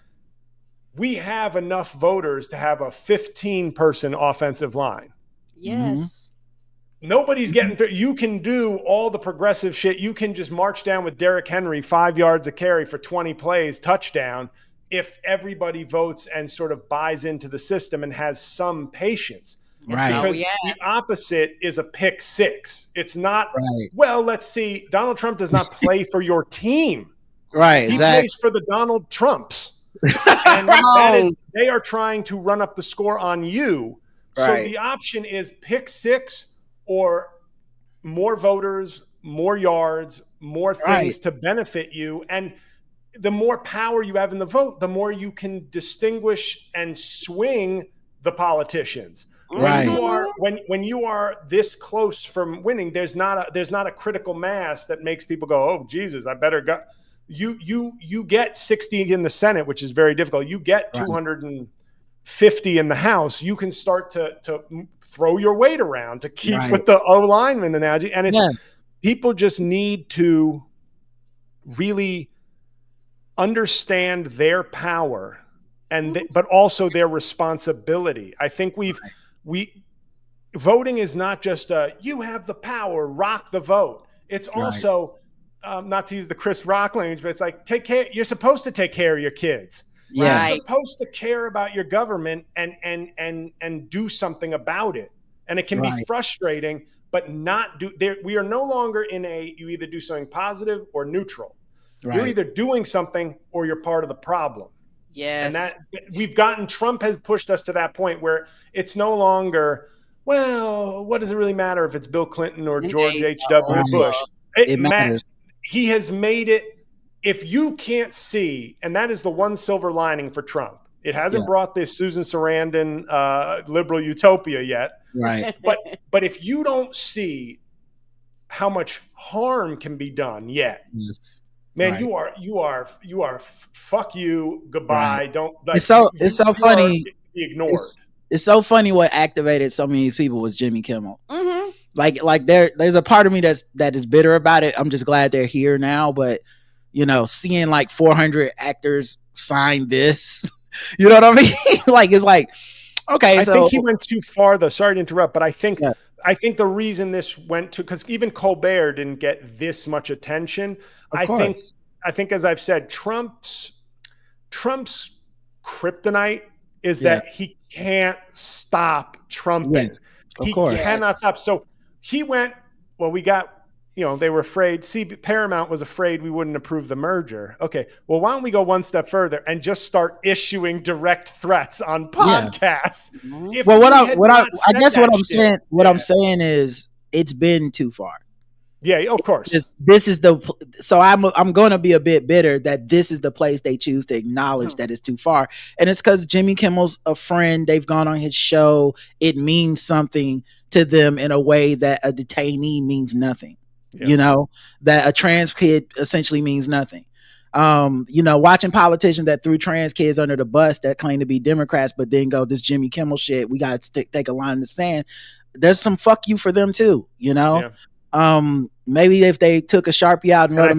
we have enough voters to have a 15-person offensive line. Yes. Nobody's getting through. You can do all the progressive shit. You can just march down with Derrick Henry, 5 yards a carry for 20 plays, touchdown, if everybody votes and sort of buys into the system and has some patience. Right. Because the opposite is a pick six. It's not, well, let's see. Donald Trump does not play for your team. Right. He plays for the Donald Trumps. And they are trying to run up the score on you. Right. So the option is pick six or more voters, more yards, more things to benefit you. And the more power you have in the vote, the more you can distinguish and swing the politicians. When you are this close from winning, there's not a critical mass that makes people go, oh Jesus, I better go. You get 60 in the Senate, which is very difficult. You get 250 in the House. You can start to throw your weight around to keep with the O lineman analogy. And it's people just need to really understand their power but also their responsibility. I think voting is not just you have the power, rock the vote. It's also not to use the Chris Rock language, but it's like you're supposed to take care of your kids. You're supposed to care about your government and do something about it. And it can be frustrating, but we are no longer in you either do something positive or neutral. You're either doing something or you're part of the problem. Yes. And Trump has pushed us to that point where it's no longer, well, what does it really matter if it's Bill Clinton or George H.W. Bush? It matters. He has made it, if you can't see, and that is the one silver lining for Trump. It hasn't brought this Susan Sarandon liberal utopia yet. Right. But if you don't see how much harm can be done yet, man, you are fuck you, goodbye. Don't. Like, it's so funny. Ignored. It's so funny what activated so many of these people was Jimmy Kimmel. Mm-hmm. Like there's a part of me that is bitter about it. I'm just glad they're here now. But seeing like 400 actors sign this, you know what I mean? Like it's like, okay. I think he went too far though. Sorry to interrupt, but I think the reason this went to, because even Colbert didn't get this much attention. I think as I've said, Trump's kryptonite is that he can't stop trumping. He cannot stop. So he went, well, they were afraid. See, Paramount was afraid we wouldn't approve the merger. Okay, well, why don't we go one step further and just start issuing direct threats on podcasts? Yeah. Well, I'm saying is it's been too far. Yeah, of course. This is so I'm going to be a bit bitter that this is the place they choose to acknowledge that it's too far. And it's because Jimmy Kimmel's a friend. They've gone on his show. It means something to them in a way that a detainee means nothing. Yeah. That a trans kid essentially means nothing. Watching politicians that threw trans kids under the bus that claim to be Democrats, but then go, this Jimmy Kimmel shit, we got to take a line in the sand. There's some fuck you for them too, Yeah. Maybe if they took a Sharpie out and wrote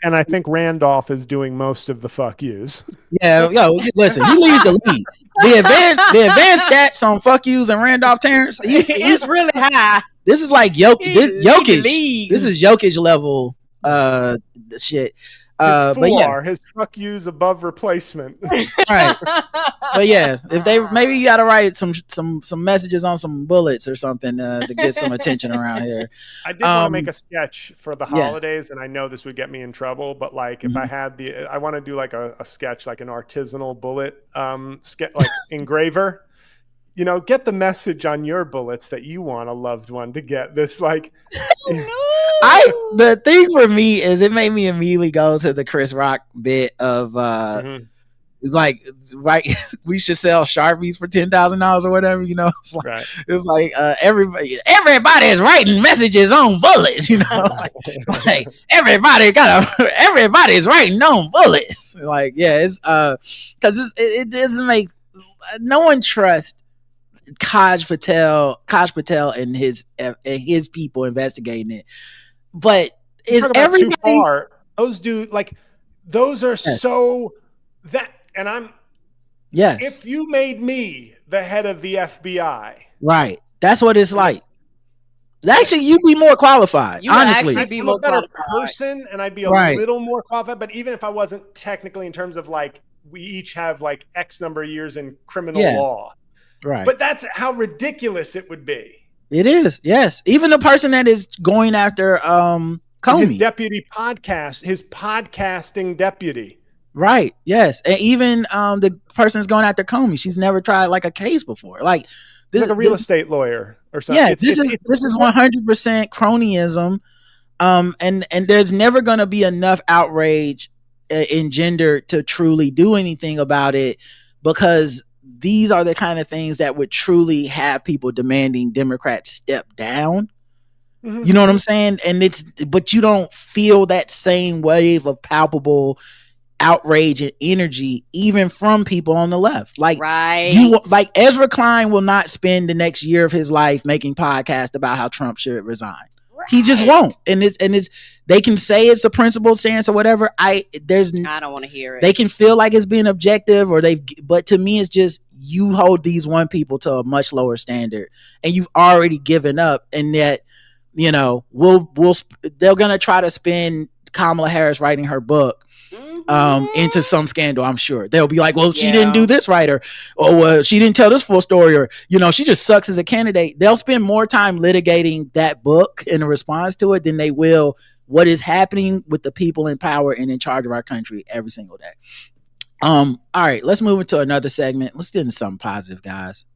I think Randolph is doing most of the fuck yous. Yeah, listen, he leads the lead. The advanced stats on fuck yous and Randolph Terrence, he's really high. This is like Jokic. This is Jokic level shit. His fuck yous above replacement. Right. But yeah, if they maybe you gotta write some messages on some bullets or something to get some attention around here. I did want to make a sketch for the holidays, and I know this would get me in trouble, but like if I had I want to do like a sketch, like an artisanal bullet like engraver. Get the message on your bullets that you want a loved one to get. This like the thing for me is it made me immediately go to the Chris Rock bit of like, right, we should sell Sharpies for $10,000 or whatever, it's like everybody is writing messages on bullets, like everybody's writing on bullets. Like, it's because it doesn't make no one trusts Kaj Patel and his people investigating it. But is everybody too far? Those dudes, like, those are so that, and I'm if you made me the head of the FBI, right? That's what it's like. Actually, you'd be more qualified. Honestly, I'd be a better person, and I'd be a little more qualified. But even if I wasn't technically, in terms of like, we each have like X number of years in criminal law. Right. But that's how ridiculous it would be. It is. Yes. Even the person that is going after Comey. His deputy podcast, his podcasting deputy. Right. Yes. And even the person that's going after Comey, she's never tried like a case before. Like, like a real estate lawyer or something. Yeah, this is 100% cronyism. And there's never going to be enough outrage engendered to truly do anything about it, because these are the kind of things that would truly have people demanding Democrats step down. Mm-hmm. You know what I'm saying? But you don't feel that same wave of palpable outrage and energy even from people on the left. Like, like Ezra Klein will not spend the next year of his life making podcasts about how Trump should resign. He just won't. And it's they can say it's a principled stance or whatever. I don't want to hear it. They can feel like it's being objective, but to me it's just, you hold these one people to a much lower standard and you've already given up, and that, you know, they're gonna try to spin Kamala Harris writing her book into some scandal. I'm sure they'll be like, well, she didn't do this right, or she didn't tell this full story, or, you know, she just sucks as a candidate. They'll spend more time litigating that book in response to it than they will what is happening with the people in power and in charge of our country every single day. All right, let's move into another segment. Let's get into something positive, guys.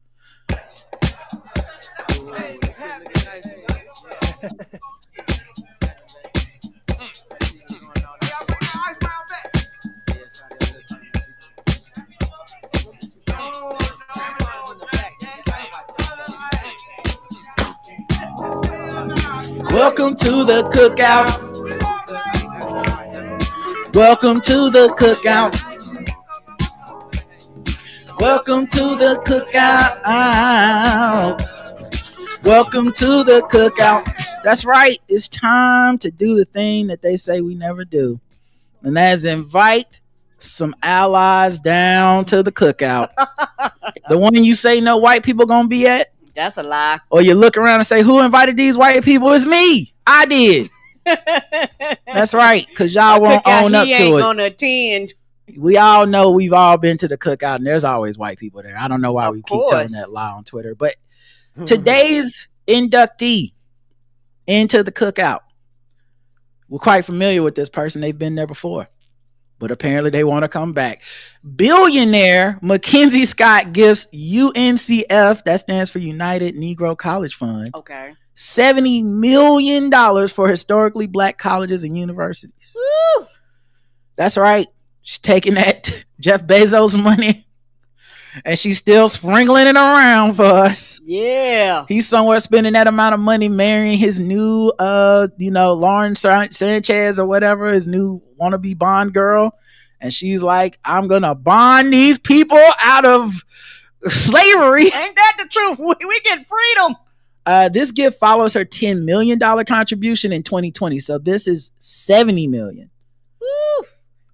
Welcome to the cookout. Welcome to the cookout. Welcome to the cookout. Welcome to the cookout. That's right. It's time to do the thing that they say we never do. And that is invite some allies down to the cookout. The one you say no white people gonna be at? That's a lie. Or you look around and say, who invited these white people? It's me. I did. That's right, because y'all won't own up to it. He ain't gonna attend. We all know we've all been to the cookout, and there's always white people there. I don't know why we keep telling that lie on Twitter. But today's inductee into the cookout, we're quite familiar with this person. They've been there before, but apparently they want to come back. Billionaire MacKenzie Scott gives UNCF, that stands for United Negro College Fund, $70 million for historically black colleges and universities. Woo! That's right. She's taking that Jeff Bezos money and she's still sprinkling it around for us. Yeah. He's somewhere spending that amount of money marrying his new, Lauren Sanchez or whatever, his new wannabe Bond girl. And she's like, I'm going to bond these people out of slavery. Ain't that the truth? We get freedom. This gift follows her $10 million contribution in 2020. So this is $70 million. Woo.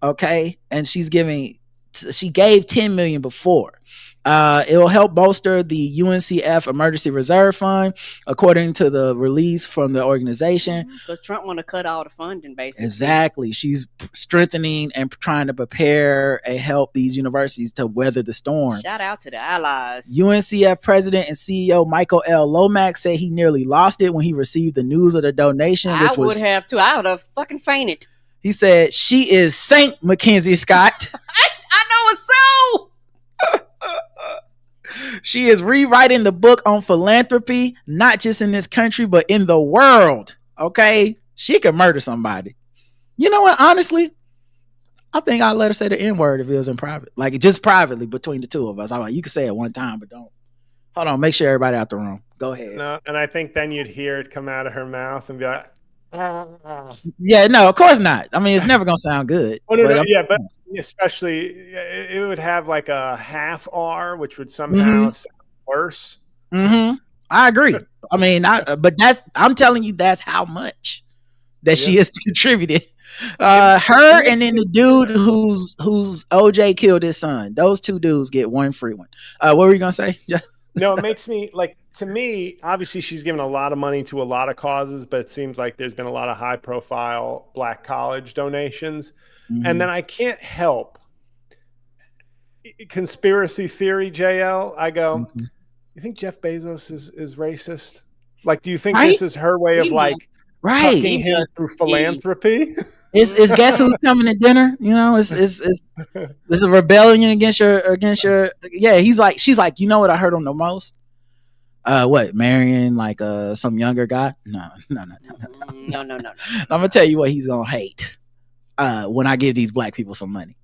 Okay. And she gave $10 million before. It will help bolster the UNCF Emergency Reserve Fund, according to the release from the organization. Because Trump want to cut all the funding, basically. Exactly. She's strengthening and trying to prepare and help these universities to weather the storm. Shout out to the allies. UNCF President and CEO Michael L. Lomax said he nearly lost it when he received the news of the donation. I would have too. I would have fucking fainted. He said, she is Saint MacKenzie Scott. I know it's so. She is rewriting the book on philanthropy, not just in this country, but in the world. Okay? She could murder somebody. You know what? Honestly, I think I'd let her say the N-word if it was in private. Like, just privately between the two of us. I'm like, you can say it one time, but don't. Hold on. Make sure everybody out the room. Go ahead. No, and I think then you'd hear it come out of her mouth and be like, yeah, no, of course not. I mean, it's never gonna sound good. But especially it would have like a half R, which would somehow sound worse. I agree. I mean, I'm telling you, that's how much that she has contributed. Her and then the dude whose OJ killed his son. Those two dudes get one free one. What were you gonna say? No, it makes me like, to me, obviously she's given a lot of money to a lot of causes, but it seems like there's been a lot of high profile black college donations. And then I can't help conspiracy theory, JL. I go, you think Jeff Bezos is racist? Like, do you think this is her way of fucking him through philanthropy? Is guess who's coming to dinner? You know, it's a rebellion against your. Yeah, she's like, you know what I heard on the most? What, marrying like some younger guy? No. I'm gonna tell you what he's gonna hate when I give these black people some money.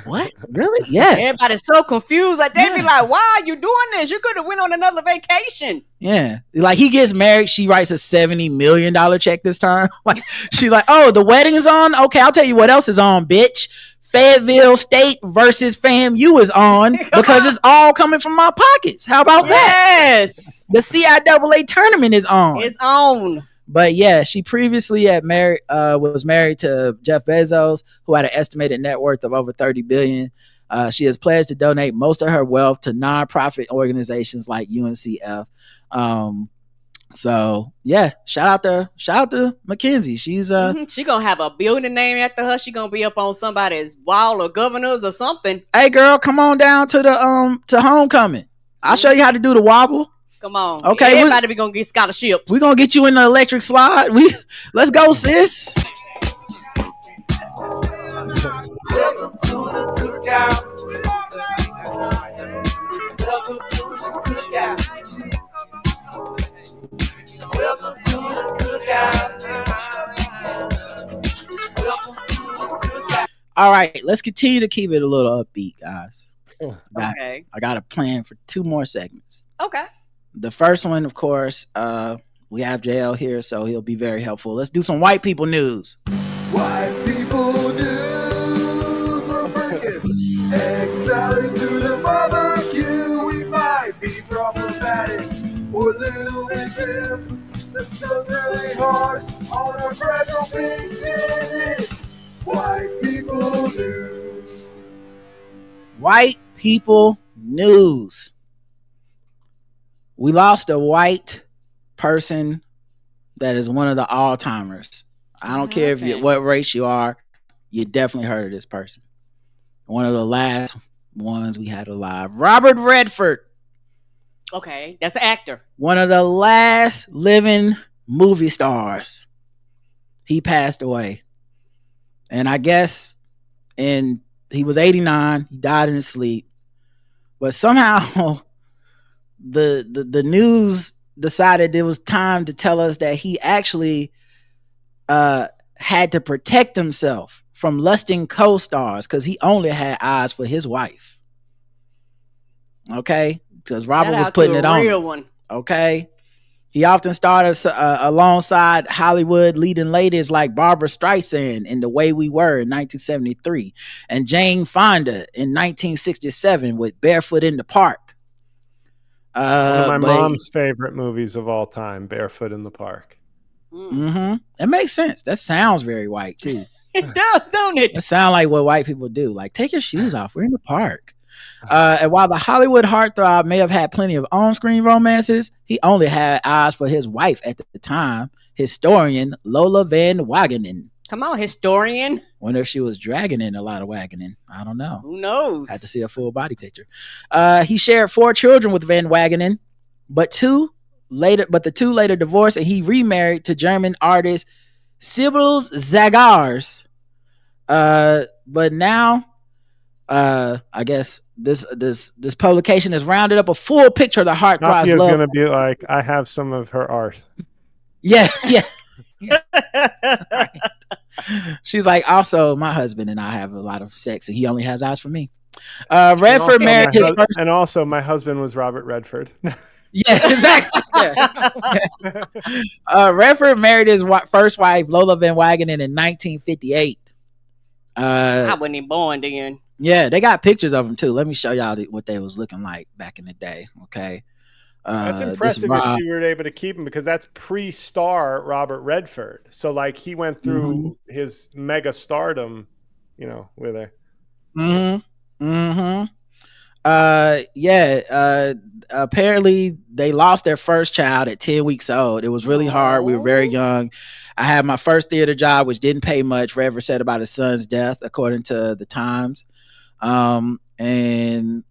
What? Really? Yeah. Everybody's so confused. Like they be like, "Why are you doing this? You could have went on another vacation." Yeah. Like he gets married, she writes a $70 million check this time. Like she's like, "Oh, the wedding is on. Okay, I'll tell you what else is on, bitch. Fayetteville State versus FAMU is on because it's all coming from my pockets. How about that? Yes. The CIAA tournament is on. It's on." But yeah, she previously was married to Jeff Bezos, who had an estimated net worth of over $30 billion. She has pledged to donate most of her wealth to nonprofit organizations like UNCF. So yeah, shout out to MacKenzie. She's she gonna have a building named after her. She gonna be up on somebody's wall or governors or something. Hey girl, come on down to the to homecoming. I'll show you how to do the wobble. Come on. Okay. Everybody be gonna get scholarships. We're gonna get you in the electric slide. Let's go, sis. Welcome to the cookout. Welcome to the cookout. Welcome to the cookout. Welcome to the cookout. All right, let's continue to keep it a little upbeat, guys. Okay. I got a plan for 2 more segments. Okay. The first one, of course, we have J-L here, so he'll be very helpful. Let's do some white people news. White people news. We're bringing egg salad to the barbecue. We might be problematic or a little bit dim. The sun's really harsh on our fragile pink skin. It's white people news. White people news. We lost a white person that is one of the all-timers. I don't care what race you are, you definitely heard of this person. One of the last ones we had alive. Robert Redford. Okay, that's an actor. One of the last living movie stars. He passed away. And I guess he was 89. He died in his sleep. But somehow the news decided it was time to tell us that he actually had to protect himself from lusting co-stars because he only had eyes for his wife. Okay? Because Robert was putting it on. Real one. Okay? He often starred alongside Hollywood leading ladies like Barbara Streisand in The Way We Were in 1973 and Jane Fonda in 1967 with Barefoot in the Park. One of my mom's favorite movies of all time, Barefoot in the Park. Mm-hmm. It makes sense. That sounds very white too. It does, don't it? It sounds like what white people do. Like, take your shoes off. We're in the park. And while the Hollywood heartthrob may have had plenty of on-screen romances, he only had eyes for his wife at the time, historian Lola Van Wagenen. Come on, historian. Wonder if she was dragging in a lot of wagoning. I don't know. Who knows? Had to see a full body picture. He shared 4 children with Van Wagenen, but the 2 later divorced, and he remarried to German artist Sibyl Zagars. But now, I guess this publication has rounded up a full picture of the heartthrob's love. Is going to be like, I have some of her art. Yeah. Right. She's like, also, my husband and I have a lot of sex, and he only has eyes for me. Redford married his first, and also my husband was Robert Redford. Yeah, exactly. Yeah. Redford married his first wife, Lola Van Wagenen, in 1958. I wasn't even born then. Yeah, they got pictures of them too. Let me show y'all what they was looking like back in the day. Okay. That's impressive if you were able to keep him, because that's pre-star Robert Redford. So like he went through his mega stardom, with her. Apparently they lost their first child at 10 weeks old. It was really hard. We were very young. I had my first theater job, which didn't pay much. Redford said about his son's death, according to the Times. And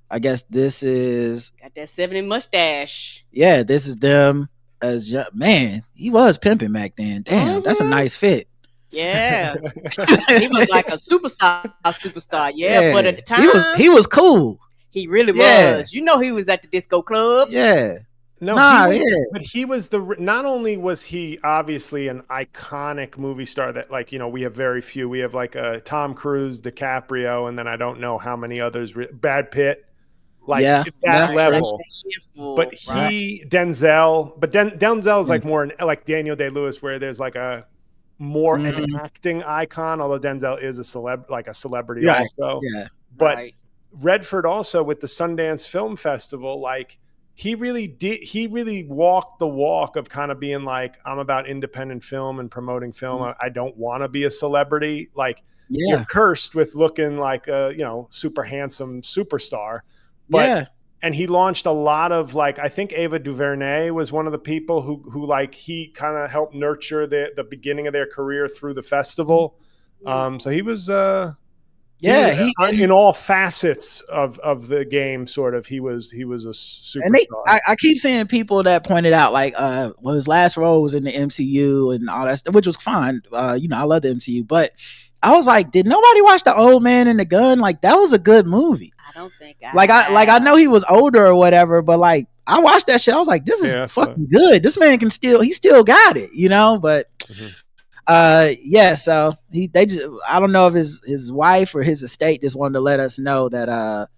I guess this is got that 70 mustache. Yeah, this is them as man. He was pimping back then. Damn, that's a nice fit. Yeah, he was like a superstar. Yeah, but at the time he was cool. He really was. He was at the disco clubs. Yeah, No, Nah, but he was not only was he obviously an iconic movie star that, like, you know, we have very few. We have like Tom Cruise, DiCaprio, and then I don't know how many others. Brad Pitt, like that level. But Denzel, Denzel is like more like Daniel Day-Lewis, where there's like a more an acting icon, although Denzel is a celebrity also. Yeah. But Redford also with the Sundance Film Festival, like he really walked the walk of kind of being like, I'm about independent film and promoting film. I don't want to be a celebrity. Like you're cursed with looking like a, you know, super handsome superstar. But and he launched a lot of, like, I think Ava DuVernay was one of the people who like he kind of helped nurture the beginning of their career through the festival. So he was in all facets of the game, sort of. He was a superstar. I keep seeing people that pointed out, like, well, his last role was in the MCU and all that stuff, which was fine. You know, I love the MCU, but I was like, did nobody watch The Old Man and the Gun? Like, that was a good movie. I don't think I know he was older or whatever, but like I watched that shit. I was like, this is fucking good. This man he still got it, you know. But so I don't know if his wife or his estate just wanted to let us know that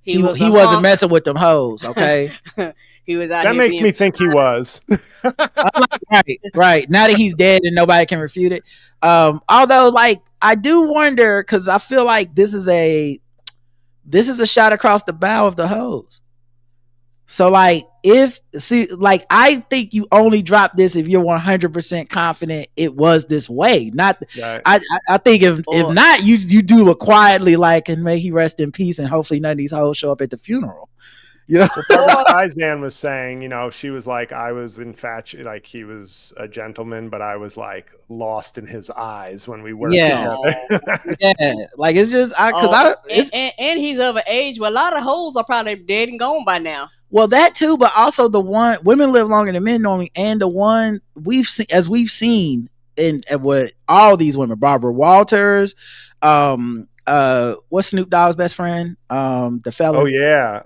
he wasn't messing with them hoes. Okay. He was out. That makes me think he was. Right. Now that he's dead and nobody can refute it. Although, like, I do wonder, because I feel like this is a shot across the bow of the hose. So, like, I think you only drop this if you're 100% confident it was this way. Not, right. I think if not, you do it quietly, like, and may he rest in peace, and hopefully none of these hoes show up at the funeral. You know, Izan was saying, you know, she was like, I was infatuated, like he was a gentleman, but I was like lost in his eyes when we worked together. Like it's just and he's of an age where a lot of hoes are probably dead and gone by now. Well, that too, but also women live longer than men normally, and the one we've seen in what all these women, Barbara Walters, what's Snoop Dogg's best friend? The fella. Oh yeah.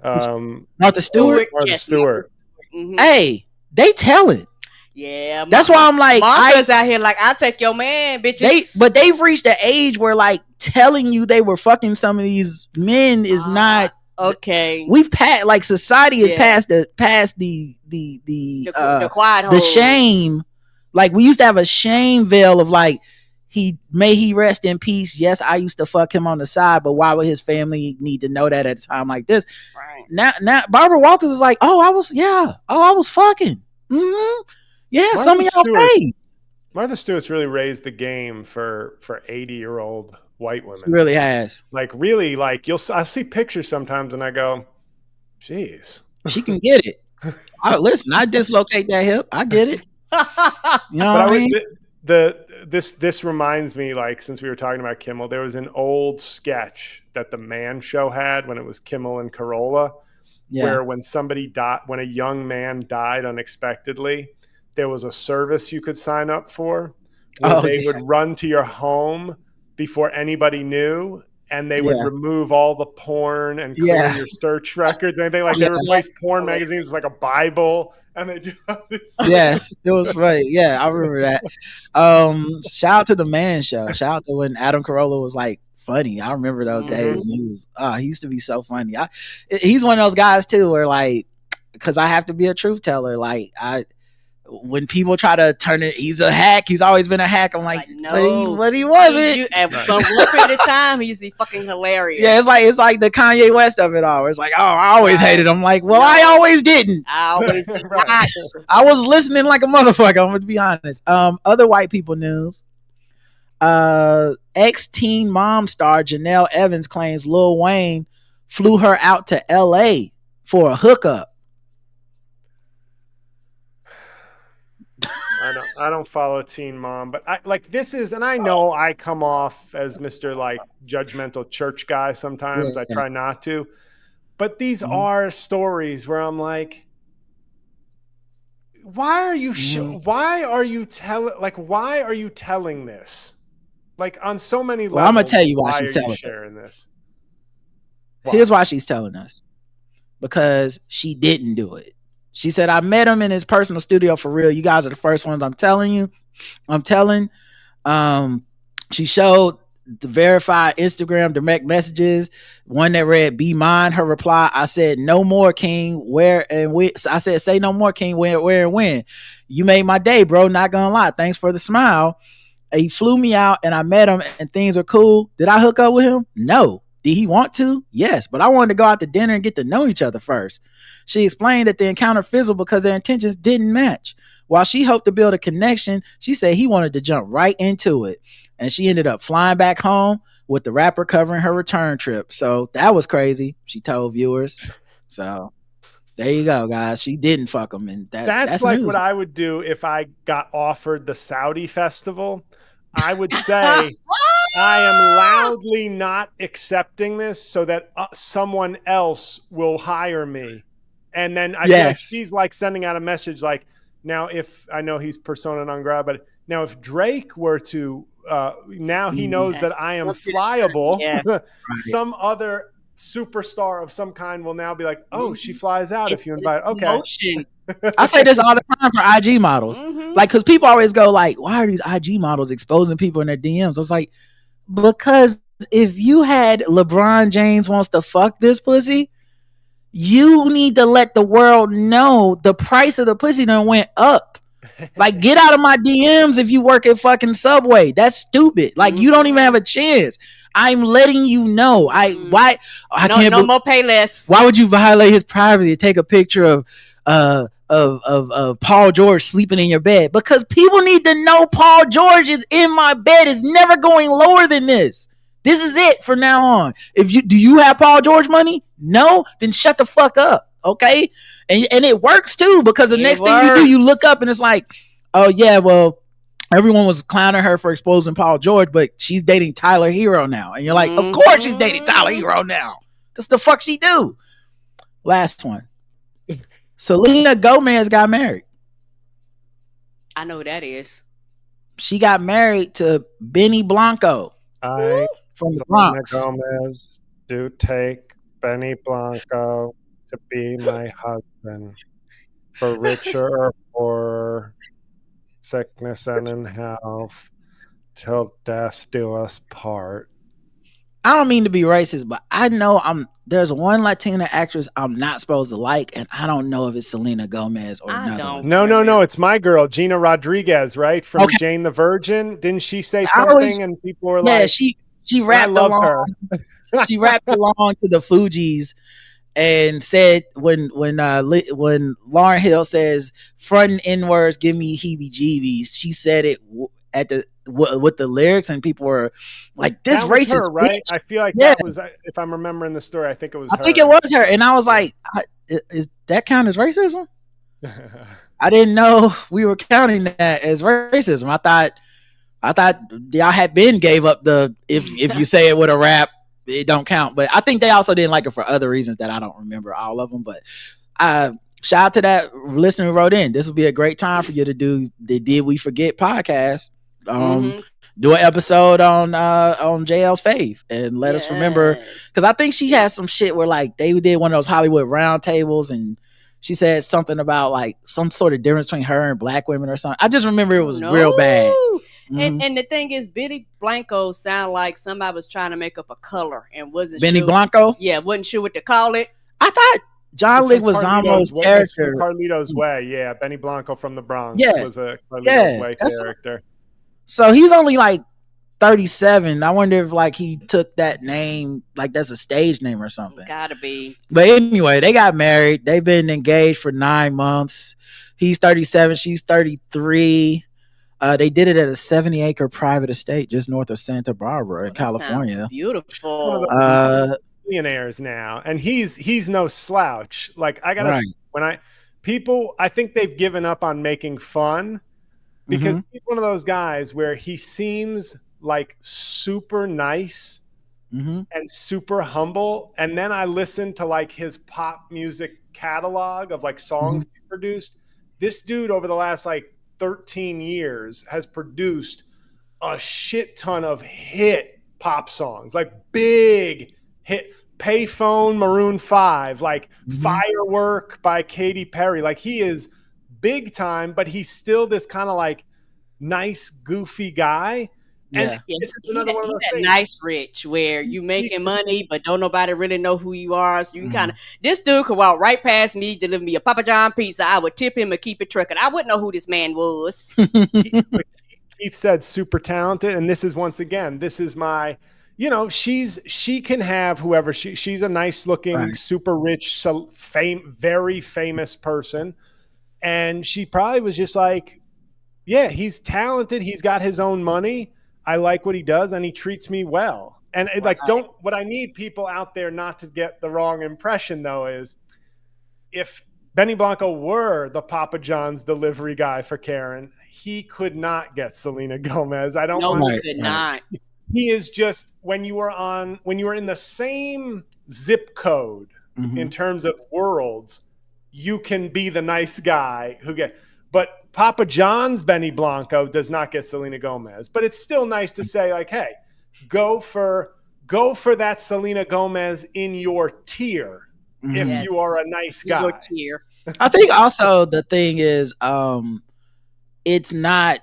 Martha Stewart. Martha Stewart. Mm-hmm. Hey, they telling. Yeah. That's why I'm like, Martha's out here like, I'll take your man, bitches. But they've reached the age where, like, telling you they were fucking some of these men is not okay. We've passed, like, society has passed the quiet holes. The shame. Like, we used to have a shame veil of like, may he rest in peace. Yes, I used to fuck him on the side, but why would his family need to know that at a time like this? Right. Now Barbara Walters is like, I was fucking. Mm-hmm. Yeah, Martha some of y'all paid. Martha Stewart's really raised the game for 80-year-old white women. She really has. Like, really, like, I see pictures sometimes and I go, jeez. She can get it. Listen, I dislocate that hip. I get it. You know what I mean? This reminds me, like, since we were talking about Kimmel, there was an old sketch that the Man Show had when it was Kimmel and Carolla, where when somebody died, when a young man died unexpectedly, there was a service you could sign up for where they would run to your home before anybody knew, and they would remove all the porn and clear your search records and anything. Like, they replaced porn magazines with like a Bible. And they do all this. Yes, it was right. Yeah, I remember that. Shout out to the Man Show. Shout out to when Adam Carolla was like funny. I remember those days. He used to be so funny. He's one of those guys too, where, like, because I have to be a truth teller. Like, when people try to turn it, he's a hack. He's always been a hack. I'm like, no, but he wasn't. At some period of time, he used to be fucking hilarious. Yeah, it's like the Kanye West of it all. It's like, I always hated him. Like, well, I always didn't. I always did not. I was listening like a motherfucker. I'm gonna be honest. Other white people news. Ex-Teen Mom star Janelle Evans claims Lil Wayne flew her out to L.A. for a hookup. I don't follow Teen Mom, but I know I come off as Mr. like judgmental church guy sometimes. I try not to, but these are stories where I'm like, why are you telling this? Like, on so many levels. Well, I'm gonna tell you why she's sharing this. Why? Here's why she's telling us. Because she didn't do it. She said, I met him in his personal studio for real. You guys are the first ones I'm telling. She showed the verified Instagram direct messages. One that read, "Be mine." Her reply, I said, "No more, King. Where and when?" I said, "Say no more, King. Where and when?" You made my day, bro. Not gonna lie. Thanks for the smile. He flew me out and I met him and things are cool. Did I hook up with him? No. Did he want to? Yes. But I wanted to go out to dinner and get to know each other first. She explained that the encounter fizzled because their intentions didn't match. While she hoped to build a connection, she said he wanted to jump right into it. And she ended up flying back home with the rapper covering her return trip. So that was crazy, she told viewers. So there you go, guys. She didn't fuck him. And that's like news. what I would do if I got offered the Saudi festival. I would say, I am loudly not accepting this so that someone else will hire me. And then I feel like she's like sending out a message like, now if I know he's persona non grata, but now if Drake were to, now he knows that I am flyable. Yes. Some other superstar of some kind will now be like, oh, she flies out if you invite. Okay. I say this all the time for IG models. Like, because people always go like, why are these IG models exposing people in their DMs? I was like, because if you had LeBron James wants to fuck this pussy, you need to let the world know the price of the pussy done went up. Like, get out of my DMs if you work at fucking Subway. That's stupid. Like, you don't even have a chance. I'm letting you know. No more pay less. Why would you violate his privacy and take a picture of Paul George sleeping in your bed? Because people need to know Paul George is in my bed. Is never going lower than this. This is it for now on. Do you have Paul George money? No, then shut the fuck up. Okay. And it works too, because the next thing you do, you look up and it's like, oh yeah, well, everyone was clowning her for exposing Paul George, but she's dating Tyler Hero now. And you're like, of course she's dating Tyler Hero now. Because the fuck she do? Last one. Selena Gomez got married. I know who that is. She got married to Benny Blanco. From the Bronx. Selena Gomez do take Benny Blanco to be my husband, for richer or poorer, sickness and in health, till death do us part. I don't mean to be racist, but I know there's one Latina actress I'm not supposed to like, and I don't know if it's Selena Gomez or another. No, it's my girl, Gina Rodriguez, right? From Jane the Virgin. Didn't she say something and people were like, she rapped along. She rapped along to the Fugees and said when Lauryn Hill says frontin' N-words give me heebie-jeebies, she said it with the lyrics, and people were like, this racist her, right? bitch. I feel like that was, if I'm remembering the story, I think it was her. I think it was her, and I was like, is that count as racism? I didn't know we were counting that as racism. I thought y'all had been gave up the if you say it with a rap, it don't count. But I think they also didn't like it for other reasons that I don't remember all of them. But shout out to that listener who wrote in. This would be a great time for you to do the Did We Forget podcast. Do an episode on J-L's fave and let us remember, because I think she has some shit where like they did one of those Hollywood round tables and she said something about like some sort of difference between her and black women or something. I just remember it was real bad. And the thing is, Benny Blanco sound like somebody was trying to make up a color and wasn't Benny sure. Blanco? Yeah, wasn't sure what to call it. I thought John Leguizamo's character. Carlito's Way, yeah. Benny Blanco from the Bronx was a Carlito's Way character. So he's only like 37. I wonder if like he took that name, like that's a stage name or something. Gotta be. But anyway, they got married. They've been engaged for 9 months. He's 37. She's 33. They did it at a 70-acre private estate just north of Santa Barbara in California. Beautiful. Millionaires now, and he's no slouch. Like I gotta I think they've given up on making fun, because he's one of those guys where he seems like super nice and super humble, and then I listen to like his pop music catalog of like songs he's produced. This dude over the last like 13 years has produced a shit ton of hit pop songs, like big hit Payphone, Maroon 5, like Firework by Katy Perry. Like he is big time, but he's still this kind of like nice, goofy guy. And this is another one of those things. Nice rich, where you making money, but don't nobody really know who you are. So you kind of, this dude could walk right past me, deliver me a Papa John pizza. I would tip him and keep it trucking. I wouldn't know who this man was. Keith said super talented, and this is once again, this is my, you know, she can have whoever she's a nice looking, super rich, very famous person, and she probably was just like, yeah, he's talented, he's got his own money. I like what he does, and he treats me well. And like, what I need people out there not to get the wrong impression, though, is if Benny Blanco were the Papa John's delivery guy for Karen, he could not get Selena Gomez. I don't want he could not. He is just, when you are in the same zip code in terms of worlds, you can be the nice guy but Papa John's Benny Blanco does not get Selena Gomez, but it's still nice to say like, hey, go for that Selena Gomez in your tier if you are a nice guy. Your tier. I think also the thing is, it's not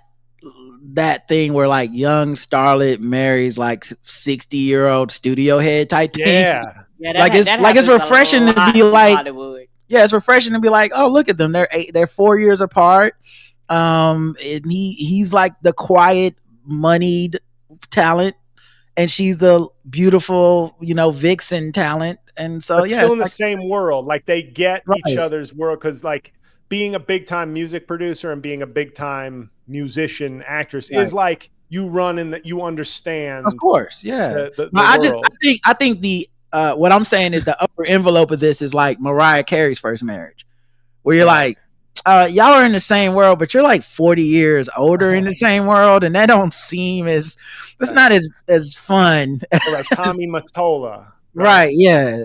that thing where like young starlet marries like 60-year-old studio head type thing. Yeah, it's refreshing to be like Hollywood. Yeah, it's refreshing to be like, oh, look at them. They're 4 years apart. And he's like the quiet, moneyed talent, and she's the beautiful, vixen talent. And so, but still in the same world. Like they get each other's world, because like being a big time music producer and being a big time musician actress is like you run in that you understand. Of course, yeah. The world. I think the what I'm saying is the upper envelope of this is like Mariah Carey's first marriage, where you're like, y'all are in the same world, but you're like 40 years older in the same world, and that don't seem it's not as fun. Like Tommy Mottola. Right, yeah.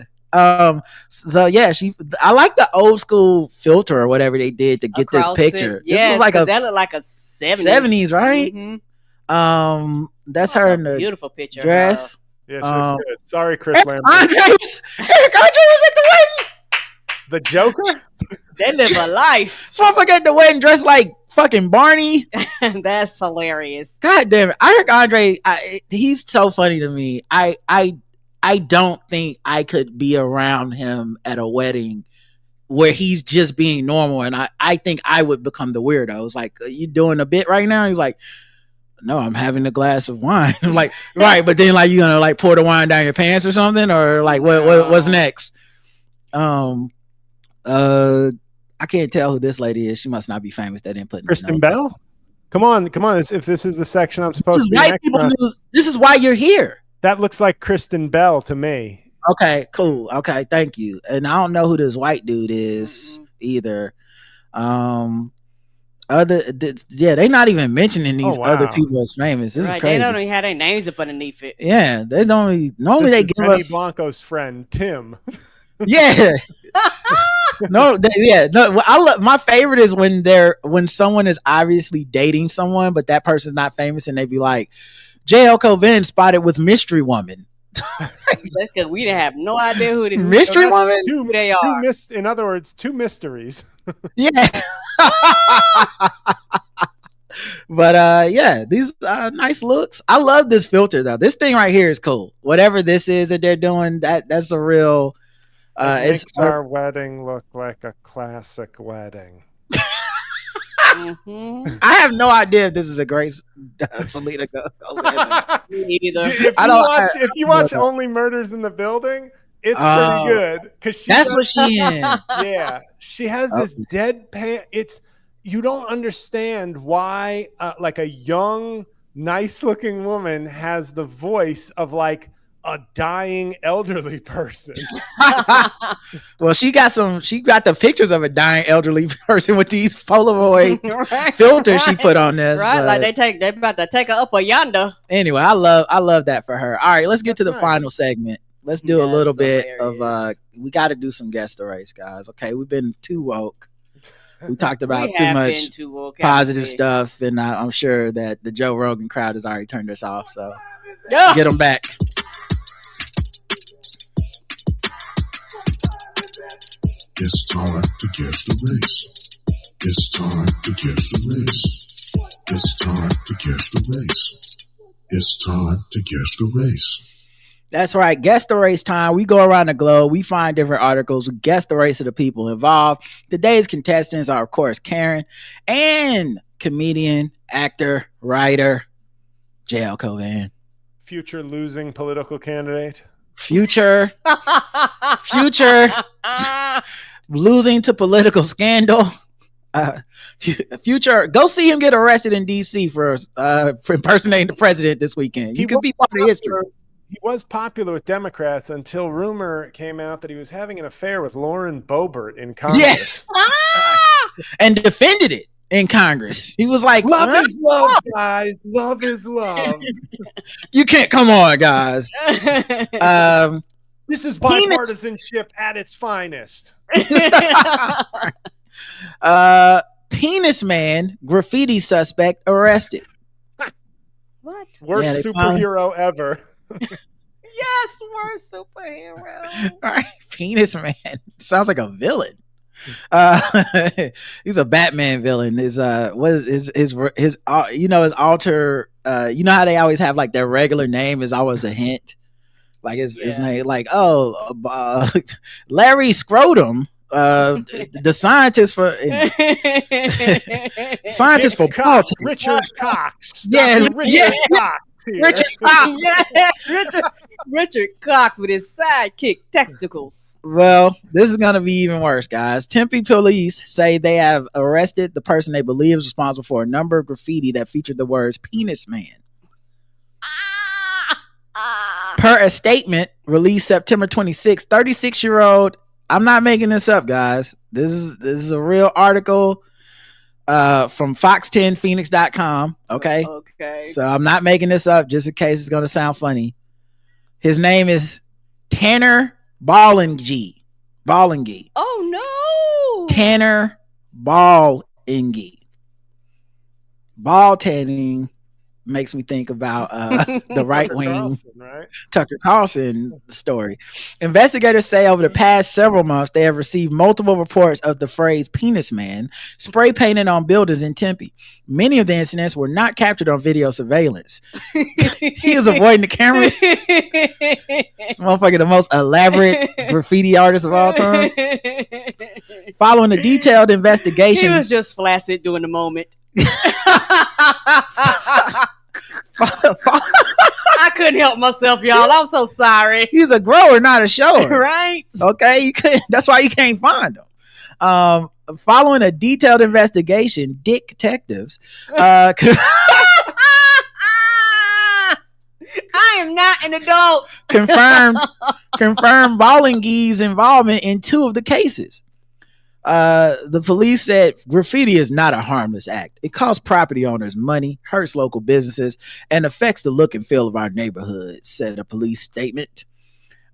So yeah, I like the old school filter or whatever they did to get this picture. Yeah, this was like that looked like a 70s, right? Mm-hmm. That's her in the beautiful picture dress. Yeah, she looks good. Sorry, Chris Lambert. Eric Andre was at the wedding. The Joker? They live a life. So I get the wedding dressed like fucking Barney. That's hilarious. God damn it. Eric Andre, he's so funny to me. I don't think I could be around him at a wedding where he's just being normal. And I think I would become the weirdo. It's like, are you doing a bit right now? He's like, no, I'm having a glass of wine. I'm like, right. But then like, you gonna like pour the wine down your pants or something? Or like, what's next? I can't tell who this lady is. She must not be famous. They didn't put Kristen Bell. Come on. If this is the section I'm supposed to be next on. This is why you're here. That looks like Kristen Bell to me. Okay, cool. Okay, thank you. And I don't know who this white dude is either. They're not even mentioning these other people as famous. This is crazy. They don't even have their names up underneath it. Yeah, they don't even. Normally they give Benny us Blanco's friend Tim. Yeah. No. I love, my favorite is when someone is obviously dating someone, but that person's not famous, and they be like, J-L Cauvin spotted with mystery woman. Because we didn't have no idea who the mystery woman. Who they are. In other words, two mysteries. Yeah. But these nice looks. I love this filter though. This thing right here is cool. Whatever this is that they're doing, that's a real. It makes our wedding look like a classic wedding. Mm-hmm. I have no idea if this is a great Selena Gomez. Me neither. If you watch Only Murders in the Building, it's pretty good because that's what she in. Yeah, she has this deadpan. You don't understand why like a young, nice-looking woman has the voice of like a dying elderly person. Well, she got the pictures of a dying elderly person with these Polaroid filters she put on this. Right, like they about to take her up a yonder. Anyway, I love that for her. All right, let's get to the final segment. Let's do a little bit of we got to do some guest race, guys. Okay, we've been too woke. We talked about too much positive stuff, and I'm sure that the Joe Rogan crowd has already turned us off. So get them back. It's time to guess the race. It's time to guess the race. It's time to guess the race. It's time to guess the race. That's right. Guess the race time. We go around the globe. We find different articles. We guess the race of the people involved. Today's contestants are, of course, Karen and comedian, actor, writer, J-L Cauvin. Future losing political candidate. Future losing to political scandal. Future, go see him get arrested in DC for impersonating the president this weekend. You could be part of history. He was popular with Democrats until rumor came out that he was having an affair with Lauren Boebert in Congress. Yes. And defended it in Congress. He was like, love is love, guys. Love is love. You can't, come on, guys. This is bipartisanship at its finest. Penis man, graffiti suspect arrested. What? Worst superhero ever. Yes, worst superhero. All right, penis man sounds like a villain. He's a Batman villain. His his alter. You know how they always have like their regular name is always a hint. Like his name, like Larry Scrotum. The scientist for politics. Richard Cox. Yes, Richard Cox. Richard Cox. Richard Cox with his sidekick testicles. Well, this is gonna be even worse, guys. Tempe police say they have arrested the person they believe is responsible for a number of graffiti that featured the words "penis man." Per a statement released September 26th, 36-year-old. I'm not making this up, guys. This is a real article from fox10phoenix.com. Okay. So I'm not making this up just in case it's going to sound funny. His name is Tanner Ballingy. Oh, no. Tanner Ballingy. Ball tanning makes me think about the right wing Tucker Carlson story. Investigators say over the past several months they have received multiple reports of the phrase "penis man" spray painted on buildings in Tempe. Many of the incidents were not captured on video surveillance. He was avoiding the cameras. This motherfucker, the most elaborate graffiti artist of all time. Following a detailed investigation, he was just flaccid during the moment. I couldn't help myself, y'all. I'm so sorry. He's a grower, not a shower. Right? Okay, you couldn't. That's why you can't find him. Following a detailed investigation, detectives I am not an adult. confirmed Ballingy's involvement in two of the cases. The police said graffiti is not a harmless act. It costs property owners money, hurts local businesses, and affects the look and feel of our neighborhood, said a police statement.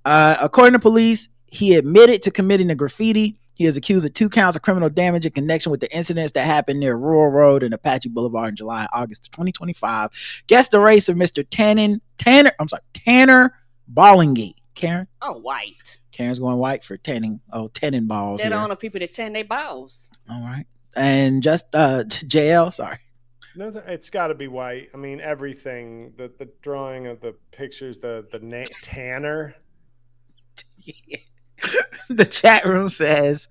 According to police, he admitted to committing the graffiti. He is accused of 2 counts of criminal damage in connection with the incidents that happened near Rural Road and Apache Boulevard in July and August of 2025. Guess the race of Mr. Tanner Ballingy. Karen? Oh, white. Karen's going white for tanning. Oh, tanning balls. They're on the people that tan their balls. All right. And just JL, sorry. No, it's got to be white. I mean, everything. The drawing of the pictures, the name Tanner. The chat room says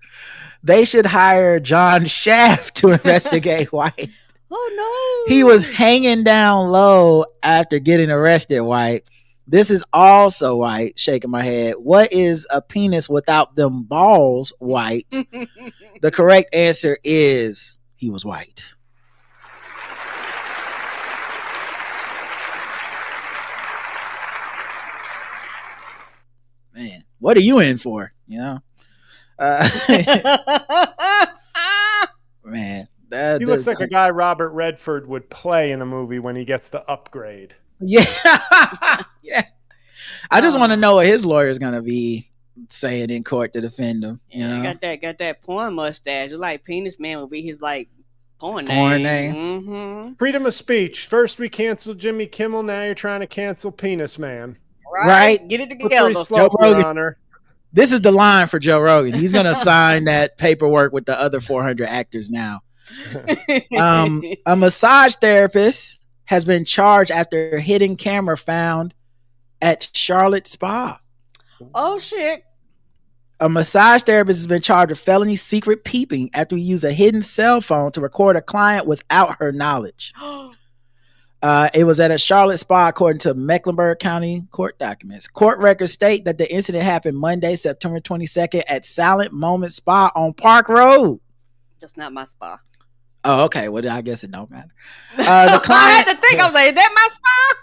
they should hire John Shaft to investigate White. Oh, no. He was hanging down low after getting arrested, White. This is also White, shaking my head. What is a penis without them balls, White? The correct answer is he was white. Man, what are you in for? You know? Man. He looks like a guy Robert Redford would play in a movie when he gets the upgrade. Yeah. Yeah. I just want to know what his lawyer is going to be saying in court to defend him. You know? Got that porn mustache. Like Penis Man would be his like porn name. Mm-hmm. Freedom of speech. First we canceled Jimmy Kimmel. Now you're trying to cancel Penis Man. Right. Get it together. Slow, Your Honor. This is the line for Joe Rogan. He's going to sign that paperwork with the other 400 actors now. A massage therapist has been charged after a hidden camera found at Charlotte Spa. Oh, shit. A massage therapist has been charged with felony secret peeping after he used a hidden cell phone to record a client without her knowledge. It was at a Charlotte Spa, according to Mecklenburg County court documents. Court records state that the incident happened Monday, September 22nd at Silent Moment Spa on Park Road. That's not my spa. Oh, okay. Well, I guess it don't matter. The client, I had to think. I was like, is that my spa?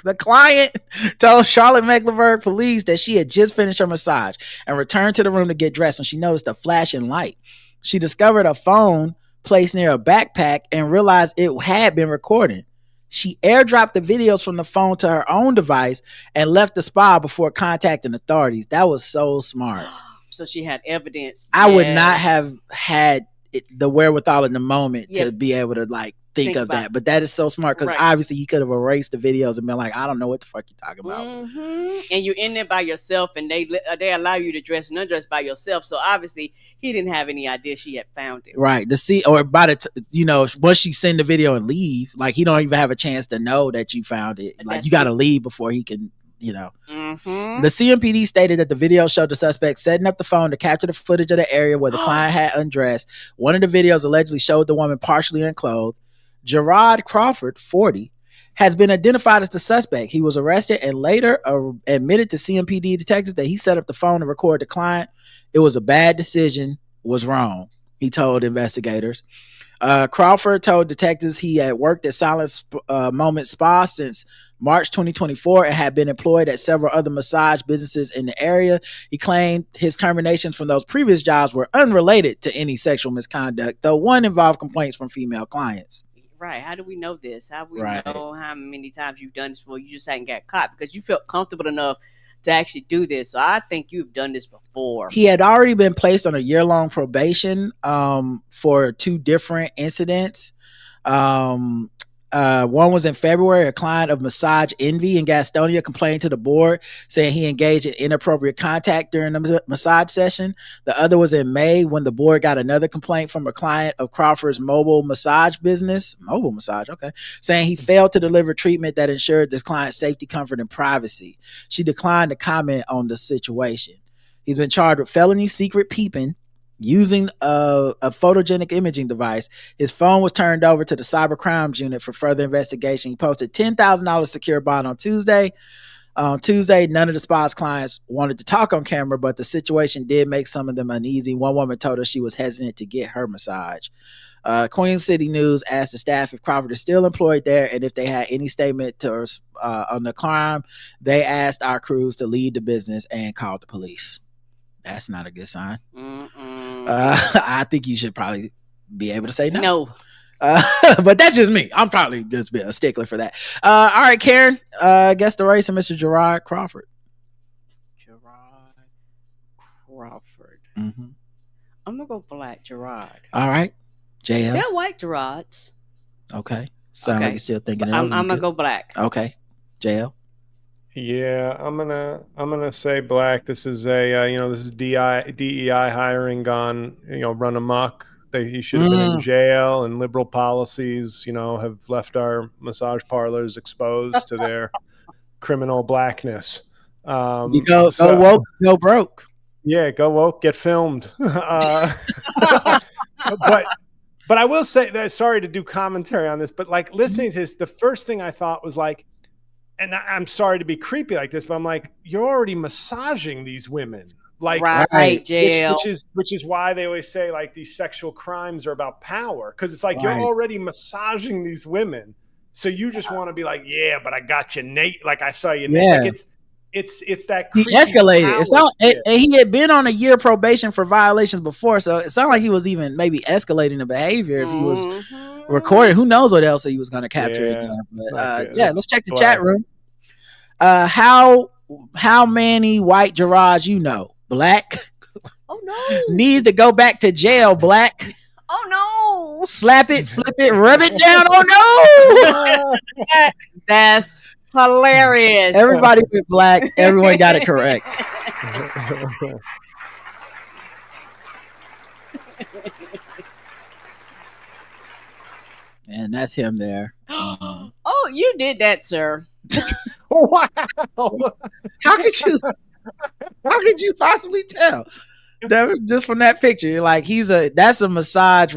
The client told Charlotte Mecklenburg police that she had just finished her massage and returned to the room to get dressed when she noticed a flashing light. She discovered a phone placed near a backpack and realized it had been recording. She airdropped the videos from the phone to her own device and left the spa before contacting authorities. That was so smart. So she had evidence. I would not have had the wherewithal in the moment to be able to like think of that. But that is so smart because obviously he could have erased the videos and been like, I don't know what the fuck you're talking about. Mm-hmm. And you're in there by yourself and they allow you to dress and undress by yourself. So obviously he didn't have any idea she had found it. Right. Once she send the video and leave, like he don't even have a chance to know that you found it. Like you got to leave before he can, Mm-hmm. The CMPD stated that the video showed the suspect setting up the phone to capture the footage of the area where the client had undressed. One of the videos allegedly showed the woman partially unclothed. Gerard Crawford, 40, has been identified as the suspect. He was arrested and later admitted to CMPD detectives that he set up the phone to record the client. It was a bad decision, was wrong, he told investigators. Crawford told detectives he had worked at Silent Moment Spa since March 2024 and had been employed at several other massage businesses in the area. He claimed his terminations from those previous jobs were unrelated to any sexual misconduct, though one involved complaints from female clients. Right. How do we know this? How do we know how many times you've done this before? You just hadn't got caught because you felt comfortable enough to actually do this. So I think you've done this before. He had already been placed on a year-long probation for 2 different incidents. One was in February. A client of Massage Envy in Gastonia complained to the board saying he engaged in inappropriate contact during the massage session. The other was in May when the board got another complaint from a client of Crawford's mobile massage business, saying he failed to deliver treatment that ensured this client's safety, comfort, and privacy. She declined to comment on the situation. He's been charged with felony secret peeping, using a photogenic imaging device. His phone was turned over to the cyber crimes unit for further investigation. He posted $10,000 secure bond on Tuesday. On Tuesday, none of the spa's clients wanted to talk on camera, but the situation did make some of them uneasy. One woman told us she was hesitant to get her massage. Queen City News asked the staff if Crawford is still employed there and if they had any statement on the crime. They asked our crews to leave the business and called the police. That's not a good sign. I think you should probably be able to say no. No. But that's just me. I'm probably just a stickler for that. All right, Karen. Guess the race of Mr. Gerard Crawford. Gerard Crawford. Mm-hmm. I'm going to go black Gerard. All right. J-L. They're white Gerards. Okay. Sound like you're still thinking. I'm going to go black. Okay. J-L. Yeah, I'm gonna say black. This is this is DEI hiring gone, run amok. He should have been in jail, and liberal policies, have left our massage parlors exposed to their criminal blackness. You go woke, go broke. Yeah, go woke, get filmed. But I will say that, sorry to do commentary on this, but like listening to this, the first thing I thought was like, and I'm sorry to be creepy like this, but I'm like, you're already massaging these women. Like, right, JL. Which is why they always say like these sexual crimes are about power. Cause it's like, you're already massaging these women. So you just want to be like, yeah, but I got you, Nate. Like I saw you, Nate. Yeah. Like it's that he escalated. And he had been on a year probation for violations before. So it sounded like he was even maybe escalating the behavior if he was recording. Who knows what else he was going to capture. Yeah. But, let's check the chat room. How many white Gerards you know? Black. Oh no. Needs to go back to jail. Black. Oh no. Slap it, flip it, rub it down. Oh no. That's Hilarious. Everybody went black. Everyone got it correct. And that's him there. Oh, you did that, sir. Wow. How could you possibly tell? That, just from that picture, you're like, that's a massage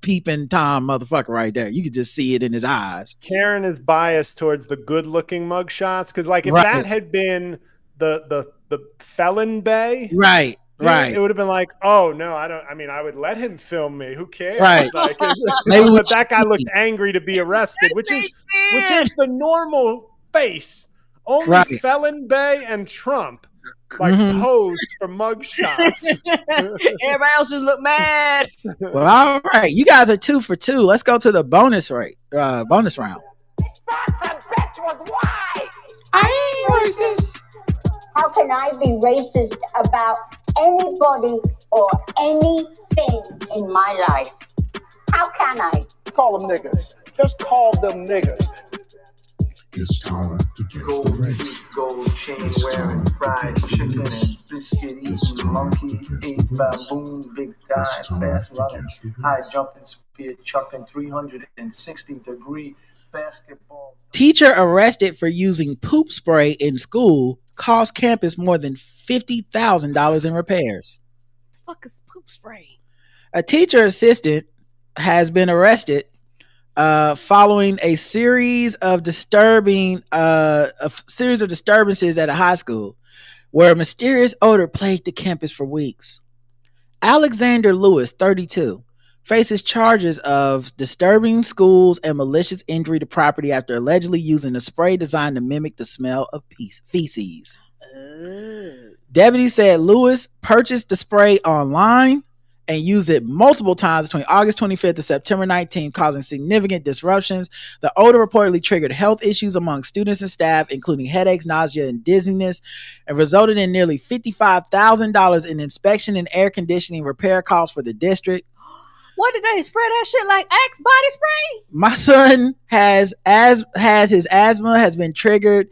peeping Tom motherfucker right there. You could just see it in his eyes. Karen is biased towards the good looking mug shots. Cause like if that had been the felon bay, right. It would have been like, oh no, I would let him film me. Who cares? Right. Like, but that guy looked angry to be arrested, which is the normal face. Only Felon Bay and Trump posed for mugshots. Everybody else just look mad. Well, all right, you guys are 2 for 2. Let's go to the bonus round. I ain't racist. How can I be racist about anybody or anything in my life? How can I? Call them niggas. Just call them niggas. It's time to get the race. Gold chain wearing, fried chicken and biscuit eating, monkey ate baboon, big guy, fast running, high jumping, spear chucking, 360-degree basketball. Teacher arrested for using poop spray in school cost campus more than $50,000 in repairs. What the fuck is poop spray? A teacher assistant has been arrested following a series of disturbances at a high school where a mysterious odor plagued the campus for weeks. Alexander Lewis, 32, faces charges of disturbing schools and malicious injury to property after allegedly using a spray designed to mimic the smell of feces. Deputies said Lewis purchased the spray online and used it multiple times between August 25th to September 19th, causing significant disruptions. The odor reportedly triggered health issues among students and staff, including headaches, nausea, and dizziness, and resulted in nearly $55,000 in inspection and air conditioning repair costs for the district. What did they spray that shit like Axe body spray? My son has his asthma has been triggered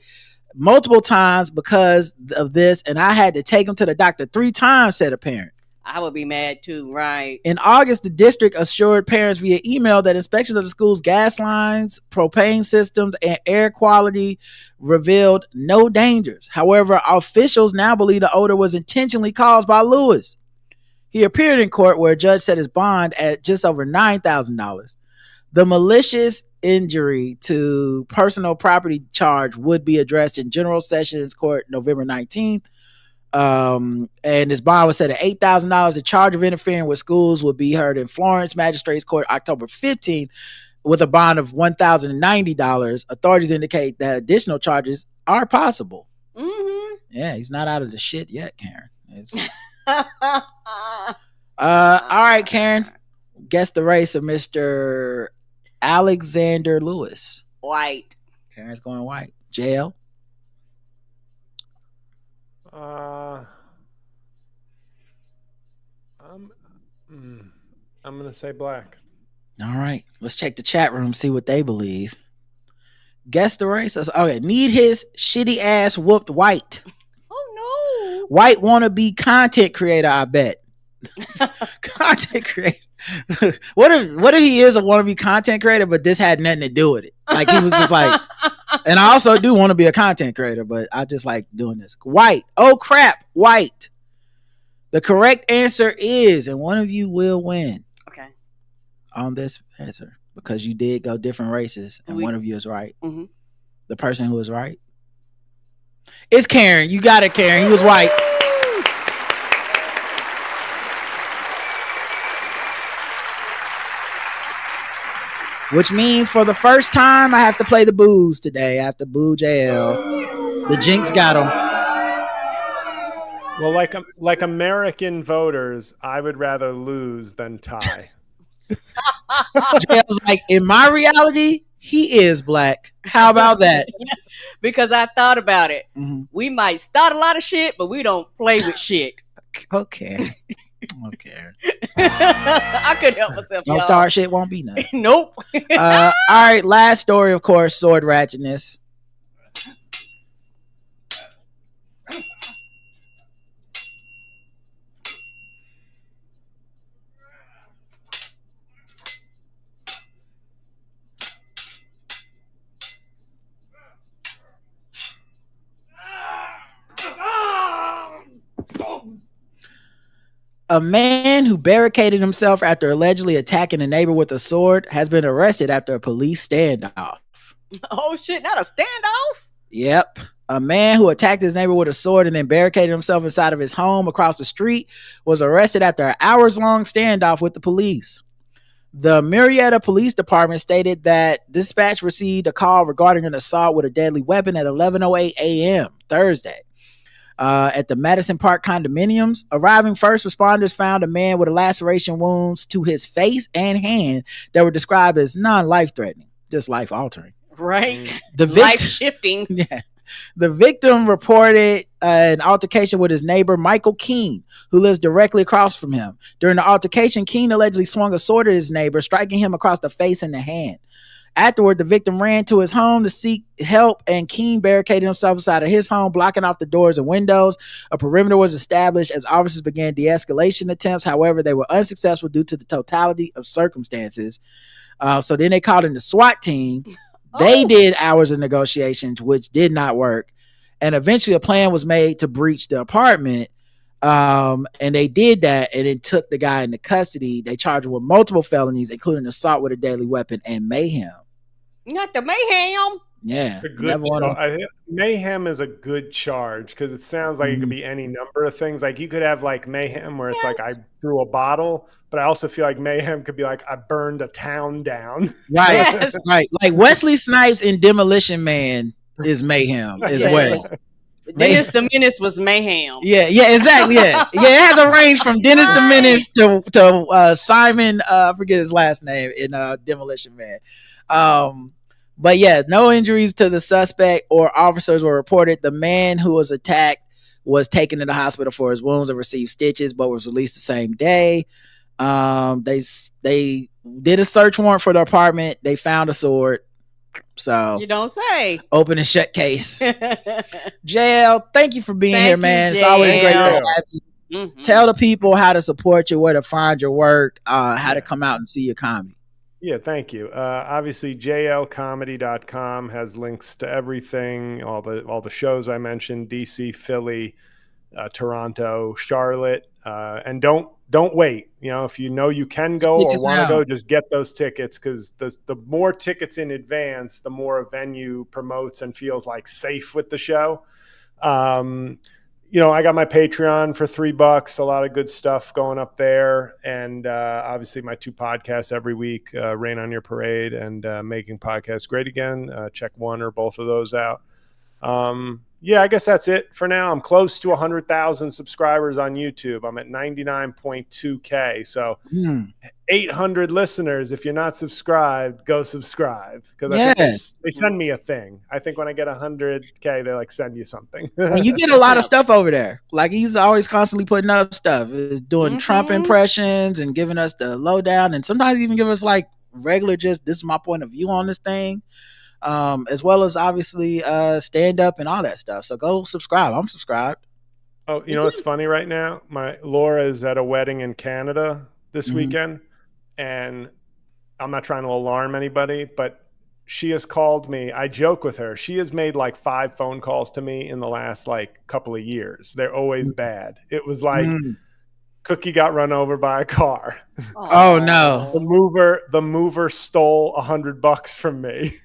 multiple times because of this, and I had to take him to the doctor 3 times, said a parent. I would be mad too, right? In August, the district assured parents via email that inspections of the school's gas lines, propane systems, and air quality revealed no dangers. However, officials now believe the odor was intentionally caused by Lewis. He appeared in court where a judge set his bond at just over $9,000. The malicious injury to personal property charge would be addressed in General Sessions Court November 19th. And his bond was set at $8,000. The charge of interfering with schools will be heard in Florence Magistrates Court October 15th with a bond of $1,090. Authorities indicate that additional charges are possible. Mm-hmm. Yeah, he's not out of the shit yet, Karen. All right, Karen. Guess the race of Mr. Alexander Lewis. White. Karen's going white. JL? I'm going to say black. All right. Let's check the chat room, see what they believe. Guess the race. Okay. Need his shitty ass whooped white. Oh, no. White wannabe content creator, I bet. Content creator. What if he is a wannabe content creator, but this had nothing to do with it? Like he was just like, and I also do want to be a content creator, but I just like doing this. White. Oh crap, white. The correct answer is, and one of you will win. Okay. On this answer, because you did go different races, and one of you is right. Mm-hmm. The person who is right is Karen. You got it, Karen. He was white. Which means for the first time, I have to play the boos today. I have to boo JL. The jinx got him. Well, like American voters, I would rather lose than tie. JL's like, in my reality, he is black. How about that? Because I thought about it. Mm-hmm. We might start a lot of shit, but we don't play with shit. Okay. Okay. I couldn't help myself. No star shit won't be nothing. Nope. All right. Last story, of course, sword ratchetness. A man who barricaded himself after allegedly attacking a neighbor with a sword has been arrested after a police standoff. Oh shit, not a standoff? Yep. A man who attacked his neighbor with a sword and then barricaded himself inside of his home across the street was arrested after an hours-long standoff with the police. The Marietta Police Department stated that dispatch received a call regarding an assault with a deadly weapon at 11:08 a.m. Thursday at the Madison Park condominiums. Arriving first responders found a man with laceration wounds to his face and hand that were described as non-life-threatening, just life-altering. Right. The life-shifting. Yeah. The victim reported an altercation with his neighbor, Michael Keene, who lives directly across from him. During the altercation, Keene allegedly swung a sword at his neighbor, striking him across the face and the hand. Afterward, the victim ran to his home to seek help, and Keene barricaded himself inside of his home, blocking off the doors and windows. A perimeter was established as officers began de-escalation attempts. However, they were unsuccessful due to the totality of circumstances. So then they called in the SWAT team. They did hours of negotiations, which did not work. And eventually a plan was made to breach the apartment. And they did that and it took the guy into custody. They charged him with multiple felonies, including assault with a deadly weapon and mayhem. Not the mayhem. Yeah. Mayhem is a good charge because it sounds like it could be any number of things. Like you could have like mayhem where it's like I threw a bottle, but I also feel like mayhem could be like I burned a town down. Right. Yes. Right. Like Wesley Snipes in Demolition Man is mayhem as well. Dennis the Menace was mayhem. Yeah, exactly. Yeah. It has a range from Dennis the Menace to Simon, I forget his last name in Demolition Man. But yeah, no injuries to the suspect or officers were reported. The man who was attacked was taken to the hospital for his wounds and received stitches, but was released the same day. They did a search warrant for the apartment. They found a sword. So you don't say. Open and shut case. JL, thank you for being here, man. It's always great to have you. Mm-hmm. Tell the people how to support you, where to find your work, how to come out and see your comedy. Yeah, thank you. Obviously, jlcomedy.com has links to everything, all the shows I mentioned, DC, Philly, Toronto, Charlotte, and don't wait. You know, if you know you can go or want to go, just get those tickets because the more tickets in advance, the more a venue promotes and feels like safe with the show. You know, I got my Patreon for $3, a lot of good stuff going up there. And obviously my 2 podcasts every week, Rain on Your Parade and Making Podcasts Great Again. Check one or both of those out. Yeah, I guess that's it for now. I'm close to 100,000 subscribers on YouTube. I'm at 99.2K. So 800 listeners. If you're not subscribed, go subscribe. Because I think they send me a thing. I think when I get 100K, they like send you something. And you get a lot of stuff over there. Like he's always constantly putting up stuff, doing Trump impressions and giving us the lowdown. And sometimes even give us like regular, just this is my point of view on this thing. As well as obviously stand up and all that stuff. So go subscribe. I'm subscribed. Oh, you know what's funny right now? My Laura is at a wedding in Canada this weekend, and I'm not trying to alarm anybody, but she has called me. I joke with her. She has made like 5 phone calls to me in the last like couple of years. They're always bad. It was like Cookie got run over by a car. Oh no. The mover stole $100 from me.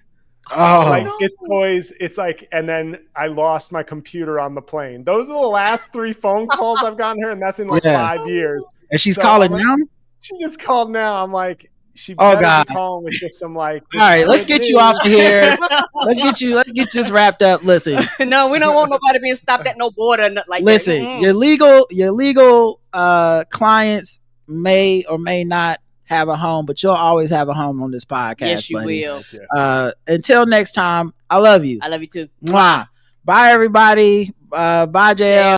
Oh, like it's like, and then I lost my computer on the plane. Those are the last 3 phone calls I've gotten her, and that's in like 5 years. And she's calling now? She just called now. I'm like, she better be calling with just some like. All right, let's get you off of here. Let's get this wrapped up. Listen. No, we don't want nobody being stopped at no border like listen, that. your legal clients may or may not have a home, but you'll always have a home on this podcast. Yes, you will. Until next time, I love you. I love you too. Mwah. Bye, everybody. Bye, JL.